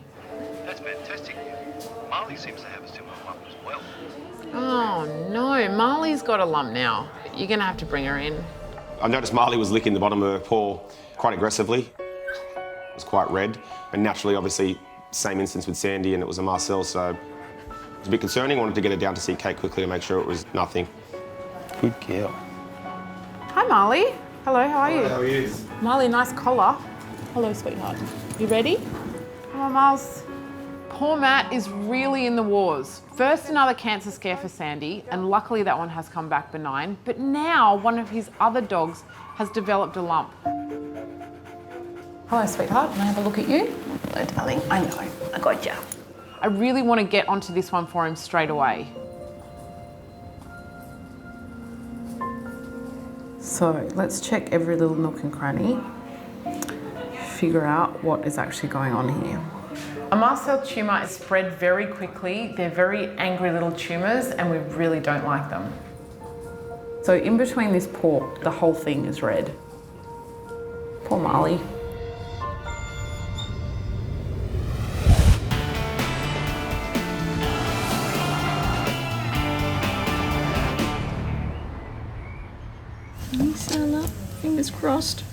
That's fantastic. Marley seems to have a similar lump as well. Oh no, Marley's got a lump now. You're gonna have to bring her in. I noticed Marley was licking the bottom of her paw quite aggressively. It was quite red, and naturally, obviously, same instance with Sandy, and it was a Marcel, so it was a bit concerning. I wanted to get her down to see Kate quickly to make sure it was nothing. Good girl. Hi, Marley. Hello, how are you? How are you? Marley, nice collar. Hello, sweetheart. You ready? Come on, Miles. Poor Matt is really in the wars. First, another cancer scare for Sandy, and luckily that one has come back benign. But now one of his other dogs has developed a lump. Hello, sweetheart. Can I have a look at you? Hello, darling. I know. I got you. I really want to get onto this one for him straight away. So let's check every little nook and cranny, figure out what is actually going on here. A mast cell tumour is spread very quickly. They're very angry little tumours and we really don't like them. So in between this paw, the whole thing is red. Poor Marley. Fingers crossed.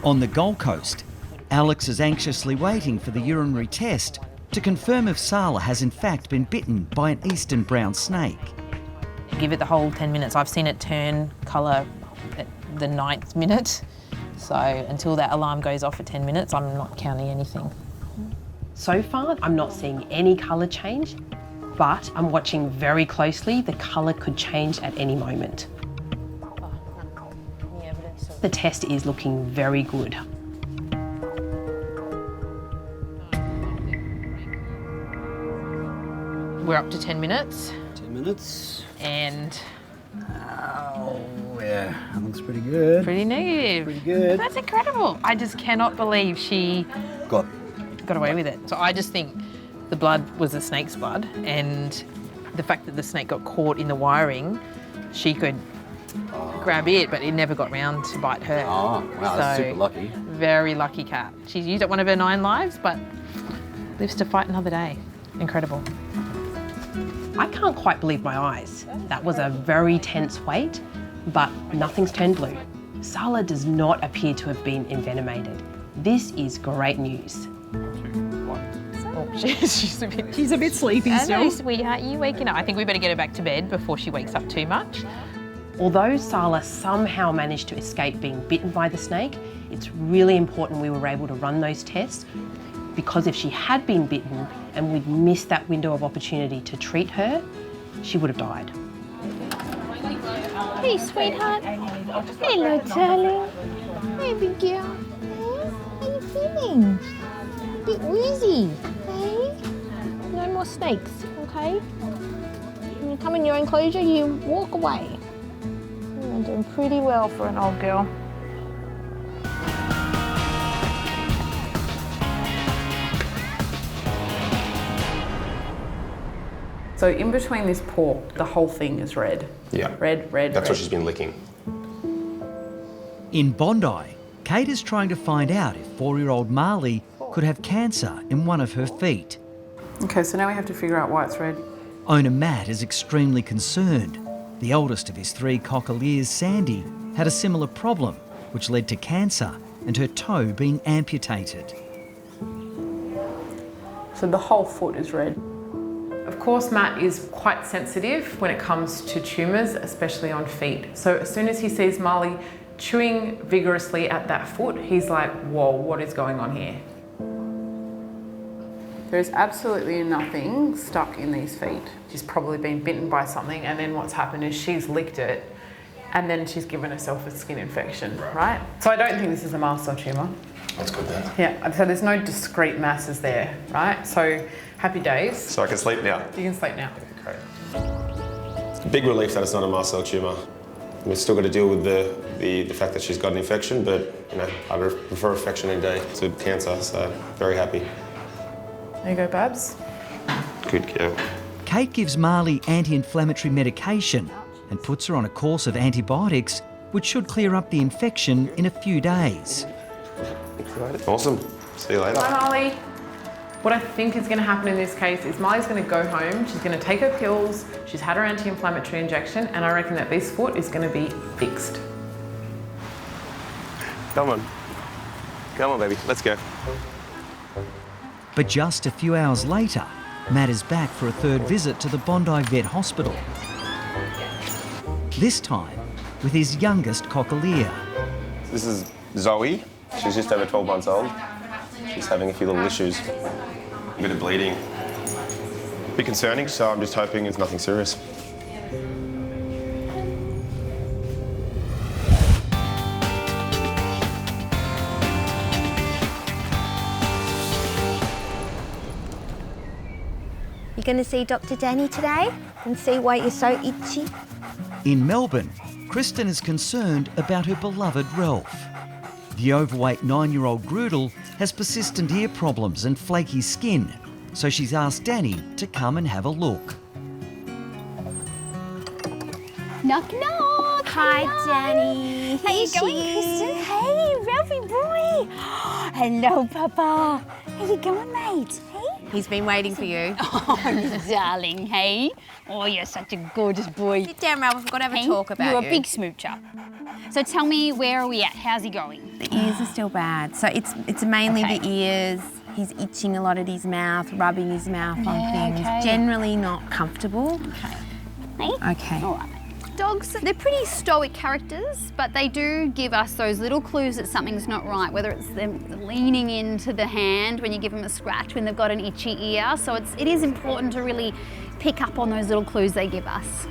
On the Gold Coast, Alex is anxiously waiting for the urinary test to confirm if Sala has in fact been bitten by an eastern brown snake. Give it the whole 10 minutes. I've seen it turn colour at the 9th minute. So until that alarm goes off at 10 minutes, I'm not counting anything. So far, I'm not seeing any colour change, but I'm watching very closely. The colour could change at any moment. The test is looking very good. We're up to 10 minutes. 10 minutes. And... Oh, yeah, that looks pretty good. Pretty negative. Pretty good. That's incredible. I just cannot believe she got away with it. So I just think the blood was the snake's blood, and the fact that the snake got caught in the wiring, she could grab it, but it never got round to bite her. Oh, wow, that's super lucky. Very lucky cat. She's used up one of her 9 lives, but lives to fight another day. Incredible. I can't quite believe my eyes. That was a very tense wait, but nothing's turned blue. Sala does not appear to have been envenomated. This is great news. Oh, she's a bit sleepy still. I know, sweetheart, you waking up. I think we better get her back to bed before she wakes up too much. Although Sala somehow managed to escape being bitten by the snake, it's really important we were able to run those tests, because if she had been bitten and we'd missed that window of opportunity to treat her, she would have died. Hey, sweetheart. Hello, darling. Baby girl. Hey, how you feeling? A bit wheezy, hey? No more snakes, okay? When you come in your enclosure, you walk away. You're doing pretty well for an old girl. So in between this paw, the whole thing is red. Yeah. Red, red, That's red. what she's been licking. In Bondi, Kate is trying to find out if 4-year-old Marley could have cancer in one of her feet. Okay, so now we have to figure out why it's red. Owner Matt is extremely concerned. The oldest of his 3 cockaliers, Sandy, had a similar problem, which led to cancer and her toe being amputated. So the whole foot is red. Of course, Matt is quite sensitive when it comes to tumours, especially on feet. So as soon as he sees Marley chewing vigorously at that foot, he's like, whoa, what is going on here? There's absolutely nothing stuck in these feet. She's probably been bitten by something, and then what's happened is she's licked it and then she's given herself a skin infection, right? So I don't think this is a mast cell tumour. That's good then. Yeah, so there's no discrete masses there, right? So happy days. So I can sleep now? You can sleep now. Great. Big relief that it's not a mast cell tumour. We've still got to deal with the fact that she's got an infection, but you know, I prefer infection any day to cancer, so very happy. There you go, Babs. Good girl. Kate gives Marley anti-inflammatory medication and puts her on a course of antibiotics, which should clear up the infection in a few days. Awesome. See you later. Hi, Marley. What I think is going to happen in this case is Marley's going to go home, she's going to take her pills, she's had her anti-inflammatory injection, and I reckon that this foot is going to be fixed. Come on. Come on, baby. Let's go. But just a few hours later, Matt is back for a 3rd visit to the Bondi Vet Hospital. This time with his youngest cockalier. This is Zoe. She's just over 12 months old. She's having a few little issues. A bit of bleeding. A bit concerning, so I'm just hoping it's nothing serious. You're going to see Dr. Danny today and see why you're so itchy? In Melbourne, Kristen is concerned about her beloved Ralph. The overweight 9-year-old Groodle has persistent ear problems and flaky skin, so she's asked Danny to come and have a look. Knock, knock. Hi, Danny. How you going, Kristen? Hey, Ralphie boy. Hello, Papa. How you going, mate? Hey? He's been waiting for you. Oh, darling, hey. Oh, you're such a gorgeous boy. Sit down, Ralph. We've got to have a talk about You're you. a big smoocher. So tell me, where are we at? How's he going? The ears are still bad. So it's mainly the ears. He's itching a lot at his mouth, rubbing his mouth on things. okay. Generally not comfortable. Okay. Hey? Okay. All right. Dogs, they're pretty stoic characters, but they do give us those little clues that something's not right, whether it's them leaning into the hand when you give them a scratch, when they've got an itchy ear. So it is important to really pick up on those little clues they give us.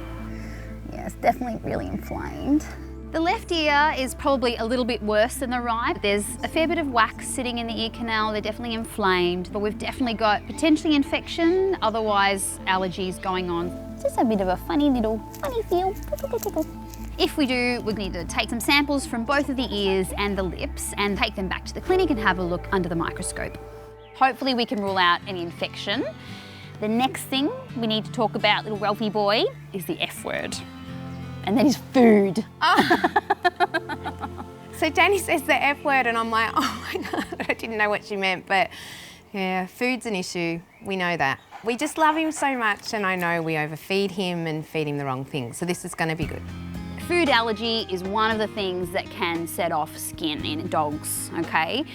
Yeah, it's definitely really inflamed. The left ear is probably a little bit worse than the right. There's a fair bit of wax sitting in the ear canal. They're definitely inflamed, but we've definitely got potentially infection, otherwise allergies going on. Just a bit of a funny feel. If we do, we need to take some samples from both of the ears and the lips and take them back to the clinic and have a look under the microscope. Hopefully we can rule out any infection. The next thing we need to talk about, little Ralphie boy, is the F word. And that is food. So Danny says the F word and I'm like, oh my God, I didn't know what she meant. But yeah, food's an issue. We know that. We just love him so much and I know we overfeed him and feed him the wrong things. So this is going to be good. Food allergy is one of the things that can set off skin in dogs, okay?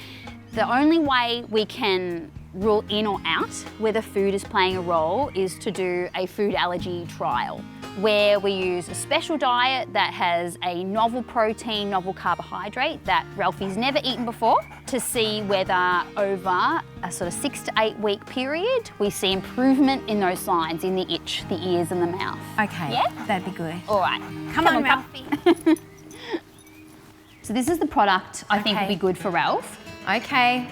The only way we can rule in or out whether food is playing a role is to do a food allergy trial, where we use a special diet that has a novel protein, novel carbohydrate that Ralphie's never eaten before, to see whether over a sort of 6 to 8 week period we see improvement in those signs, in the itch, the ears and the mouth. Okay, yeah? That'd be good. All right. Come on, Ralphie. So this is the product I think will be good for Ralph. Okay,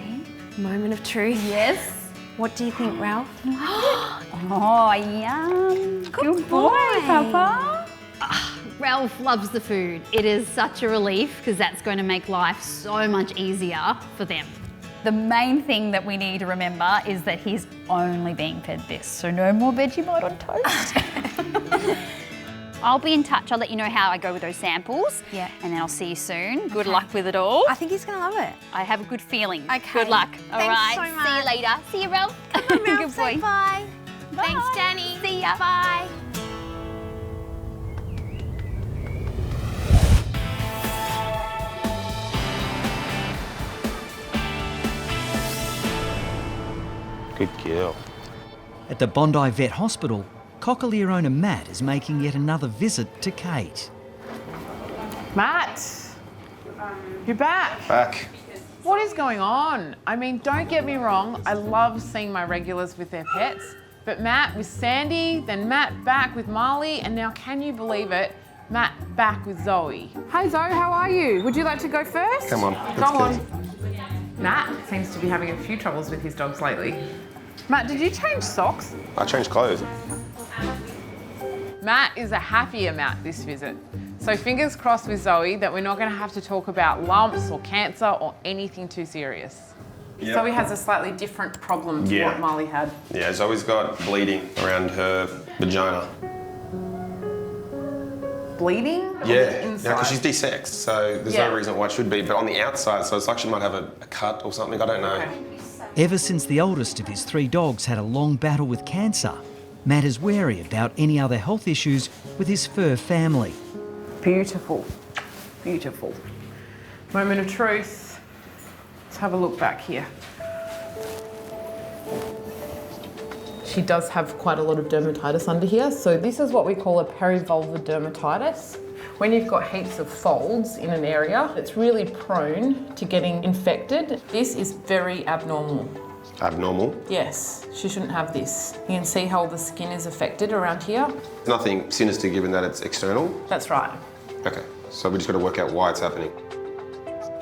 moment of truth. Yes. What do you think, Ralph? Oh, yum. Good boy, Papa. Ralph loves the food. It is such a relief because that's going to make life so much easier for them. The main thing that we need to remember is that he's only being fed this, so no more Vegemite on toast. I'll be in touch. I'll let you know how I go with those samples. Yeah. And then I'll see you soon. Good luck with it all. I think he's going to love it. I have a good feeling. Okay. Good luck. All Thanks right. so much. See you later. See you, Ralph. Come on, Ralph, Good say boy. bye. Bye. Thanks, Danny. See ya. Bye. Good girl. At the Bondi Vet Hospital, Cockalier owner Matt is making yet another visit to Kate. Matt, you're back. Back. What is going on? I mean, don't get me wrong, I love seeing my regulars with their pets, but Matt with Sandy, then Matt back with Marley, and now can you believe it, Matt back with Zoe. Hi Zoe, how are you? Would you like to go first? Come on. Go on. Matt seems to be having a few troubles with his dogs lately. Matt, did you change socks? I changed clothes. Matt is a happier Matt this visit. So fingers crossed with Zoe that we're not going to have to talk about lumps or cancer or anything too serious. Yep. Zoe has a slightly different problem to what Marley had. Yeah, Zoe's got bleeding around her vagina. Bleeding? Yeah, Inside? because she's desexed, so there's no reason why it should be, but on the outside, so it's like she might have a cut or something, I don't know. Ever since the oldest of his 3 dogs had a long battle with cancer, Matt is wary about any other health issues with his fur family. Beautiful, beautiful. Moment of truth. Let's have a look back here. she does have quite a lot of dermatitis under here. So this is what we call a perivulvar dermatitis. When you've got heaps of folds in an area, it's really prone to getting infected. This is very abnormal. Abnormal? Yes, she shouldn't have this. You can see how the skin is affected around here. Nothing sinister given that it's external? That's right. Okay, so we just got to work out why it's happening.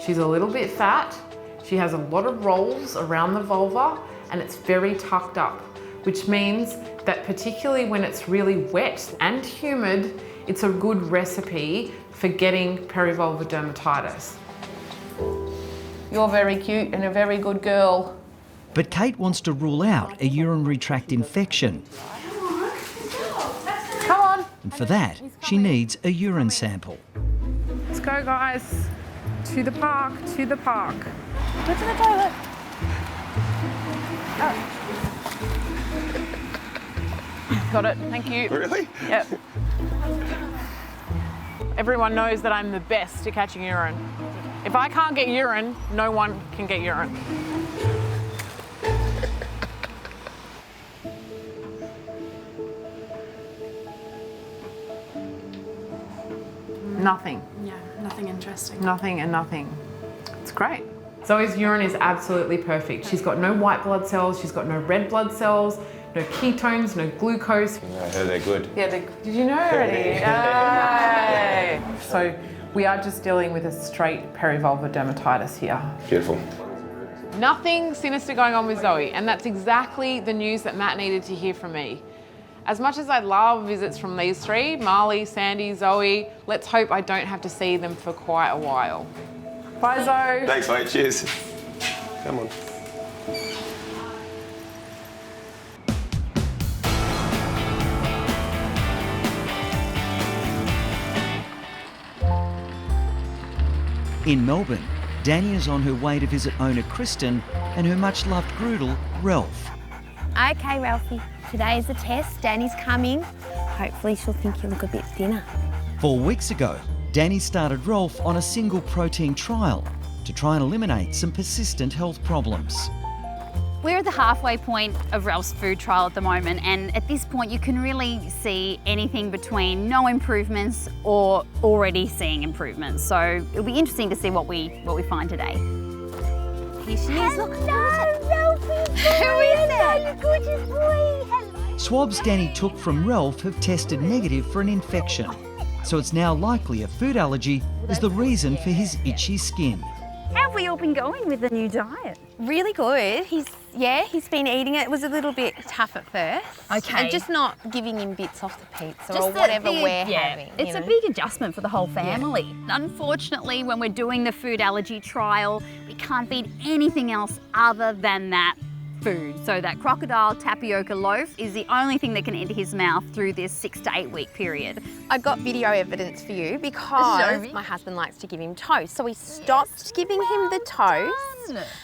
She's a little bit fat. She has a lot of rolls around the vulva and it's very tucked up, which means that particularly when it's really wet and humid, it's a good recipe for getting perivulvar dermatitis. You're very cute and a very good girl. But Kate wants to rule out a urinary tract infection. Come on. And for that, she needs a urine sample. Let's go, guys. To the park, to the park. Go to the toilet. Oh. Got it, thank you. Really? Yep. Everyone knows that I'm the best at catching urine. If I can't get urine, no one can get urine. Nothing. Yeah, nothing interesting. Nothing and nothing. It's great. Zoe's urine is absolutely perfect. She's got no white blood cells, she's got no red blood cells, no ketones, no glucose. Yeah, I heard they're good. Yeah, did you know already? Yay! So we are just dealing with a straight perivulvar dermatitis here. Beautiful. Nothing sinister going on with Zoe, and that's exactly the news that Matt needed to hear from me. As much as I love visits from these three, Marley, Sandy, Zoe, let's hope I don't have to see them for quite a while. Bye, Zoe. Thanks, mate. Cheers. Come on. In Melbourne, Danny is on her way to visit owner Kristen and her much-loved groodle, Ralph. Okay, Ralphie, today's the test. Danny's coming. Hopefully she'll think you look a bit thinner. 4 weeks ago, Danny started Ralph on a single protein trial to try and eliminate some persistent health problems. We're at the halfway point of Ralph's food trial at the moment, and at this point you can really see anything between no improvements or already seeing improvements. So it'll be interesting to see what we find today. Here she is. Look. Ralphie! Who is it? You gorgeous boy! Swabs Danny took from Ralph have tested negative for an infection, so it's now likely a food allergy is the reason for his itchy skin. How have we all been going with the new diet? Really good. He's been eating it. It was a little bit tough at first. Okay. And just not giving him bits off the pizza Just or whatever we're having. It's a big adjustment for the whole family. Unfortunately, when we're doing the food allergy trial, we can't feed anything else other than that food. So that crocodile tapioca loaf is the only thing that can enter his mouth through this 6 to 8 week period. I got video evidence for you because my husband likes to give him toast. So we stopped giving him the toast.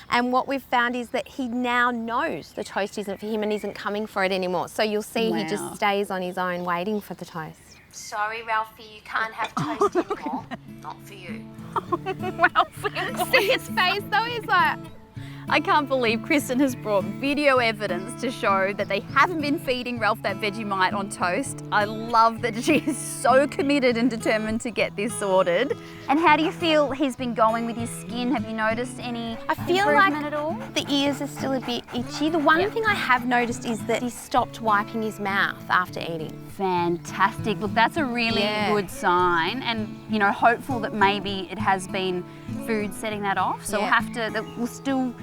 And what we've found is that he now knows the toast isn't for him and isn't coming for it anymore. So you'll see he just stays on his own waiting for the toast. Sorry, Ralphie, you can't have toast anymore. Not for you. Ralphie, see his face though, he's like... I can't believe Kristen has brought video evidence to show that they haven't been feeding Ralph that Vegemite on toast. I love that she is so committed and determined to get this sorted. And how do you feel he's been going with his skin? Have you noticed any improvement at all? The ears are still a bit itchy. The one thing I have noticed is that he stopped wiping his mouth after eating. Fantastic. Look, that's a really good sign, and you know, hopeful that maybe it has been food setting that off. So we'll still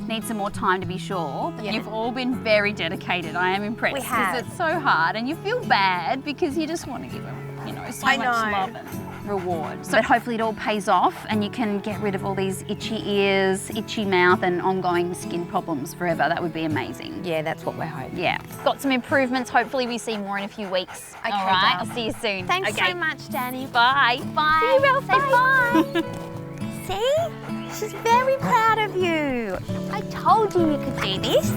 need some more time to be sure. But you've all been very dedicated. I am impressed. We have. Because it's so hard, and you feel bad because you just want to give them, you know, so much love and reward. So hopefully it all pays off and you can get rid of all these itchy ears, itchy mouth and ongoing skin problems forever. That would be amazing. Yeah, that's what we're hoping. Yeah. Got some improvements. Hopefully we see more in a few weeks. Okay, all right, darling. I'll see you soon. Thanks so much, Danny. Bye. Bye. See you, Ralph. Say bye. See? She's very proud of you. I told you you could do this.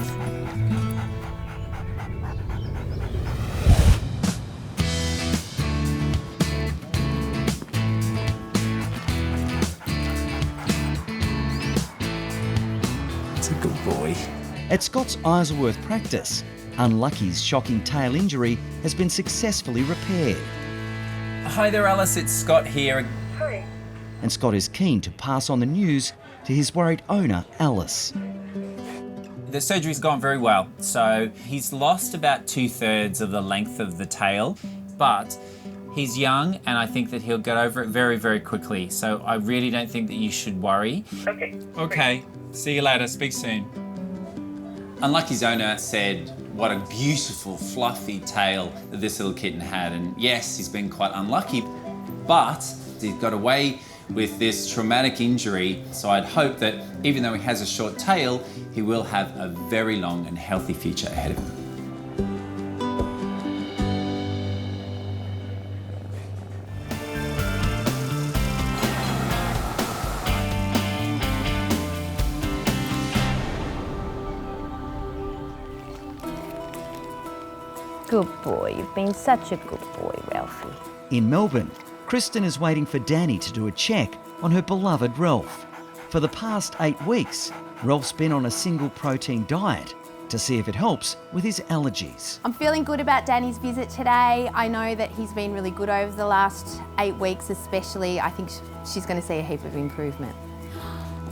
It's a good boy. At Scott's Isleworth practice, Unlucky's shocking tail injury has been successfully repaired. Hi there, Alice. It's Scott here. Hi. And Scott is keen to pass on the news to his worried owner, Alice. The surgery's gone very well. So he's lost about 2/3 of the length of the tail, but he's young and I think that he'll get over it very, very quickly. So I really don't think that you should worry. Okay. Okay. See you later. Speak soon. Unlucky's owner said what a beautiful, fluffy tail that this little kitten had. And yes, he's been quite unlucky, but he's got away with this traumatic injury. So I'd hope that even though he has a short tail, he will have a very long and healthy future ahead of him. Good boy. You've been such a good boy, Ralphie. In Melbourne, Kristen is waiting for Danny to do a check on her beloved Ralph. For the past 8 weeks, Ralph's been on a single protein diet to see if it helps with his allergies. I'm feeling good about Danny's visit today. I know that he's been really good over the last 8 weeks especially. I think she's going to see a heap of improvement.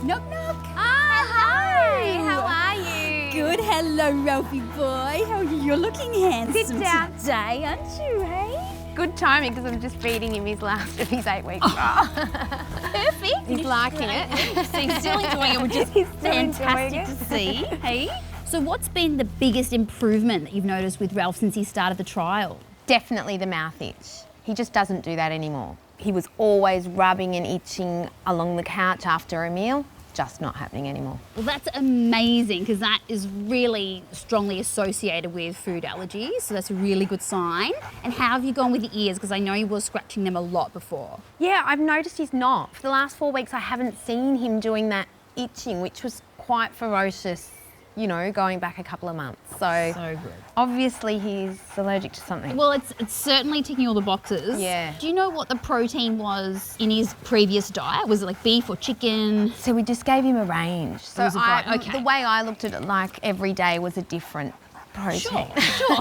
Knock, knock. Hi, how are you? Good. Hello, Ralphie boy. How are you? You're looking handsome Sit down. today, aren't you, hey? Good timing because I'm just feeding him his last of his 8 weeks. Perfect. He's liking it. So he's still enjoying it, which is fantastic to see. Hey? So what's been the biggest improvement that you've noticed with Ralph since he started the trial? Definitely the mouth itch. He just doesn't do that anymore. He was always rubbing and itching along the couch after a meal. Just not happening anymore. Well, that's amazing because that is really strongly associated with food allergies, so that's a really good sign. And how have you gone with the ears? Because I know you were scratching them a lot before. Yeah, I've noticed he's not. For the last 4 weeks, I haven't seen him doing that itching, which was quite ferocious, you know, going back a couple of months. So good. Obviously he's allergic to something. Well, it's certainly ticking all the boxes. Yeah. Do you know what the protein was in his previous diet? Was it like beef or chicken? So we just gave him a range. So was a variety. Okay. the way I looked at it, like every day was a different protein. Sure.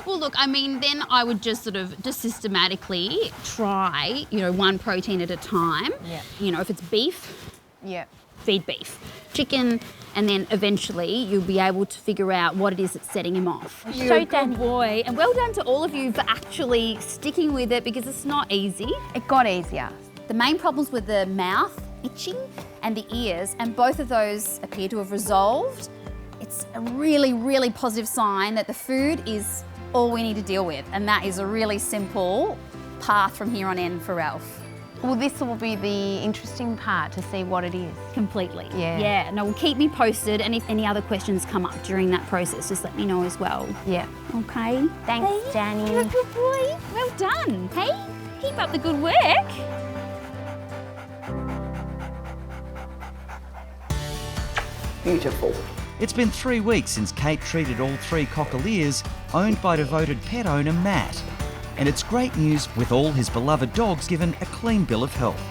Well, look, I mean, then I would just systematically try, you know, one protein at a time. Yeah. You know, if it's beef, Yeah. feed beef. Chicken, and then eventually you'll be able to figure out what it is that's setting him off. You're a good boy. And well done to all of you for actually sticking with it because it's not easy. It got easier. The main problems were the mouth itching and the ears, and both of those appear to have resolved. It's a really, really positive sign that the food is all we need to deal with, and that is a really simple path from here on in for Ralph. Well, this will be the interesting part to see what it is. Completely. Yeah. Yeah. No, well, keep me posted, and if any other questions come up during that process, just let me know as well. Yeah. Okay. Thanks, Hey, Danny. you're a good boy. Well done. Hey, keep up the good work. Beautiful. It's been 3 weeks since Kate treated all 3 cockatiels owned by devoted pet owner Matt. And it's great news with all his beloved dogs given a clean bill of health.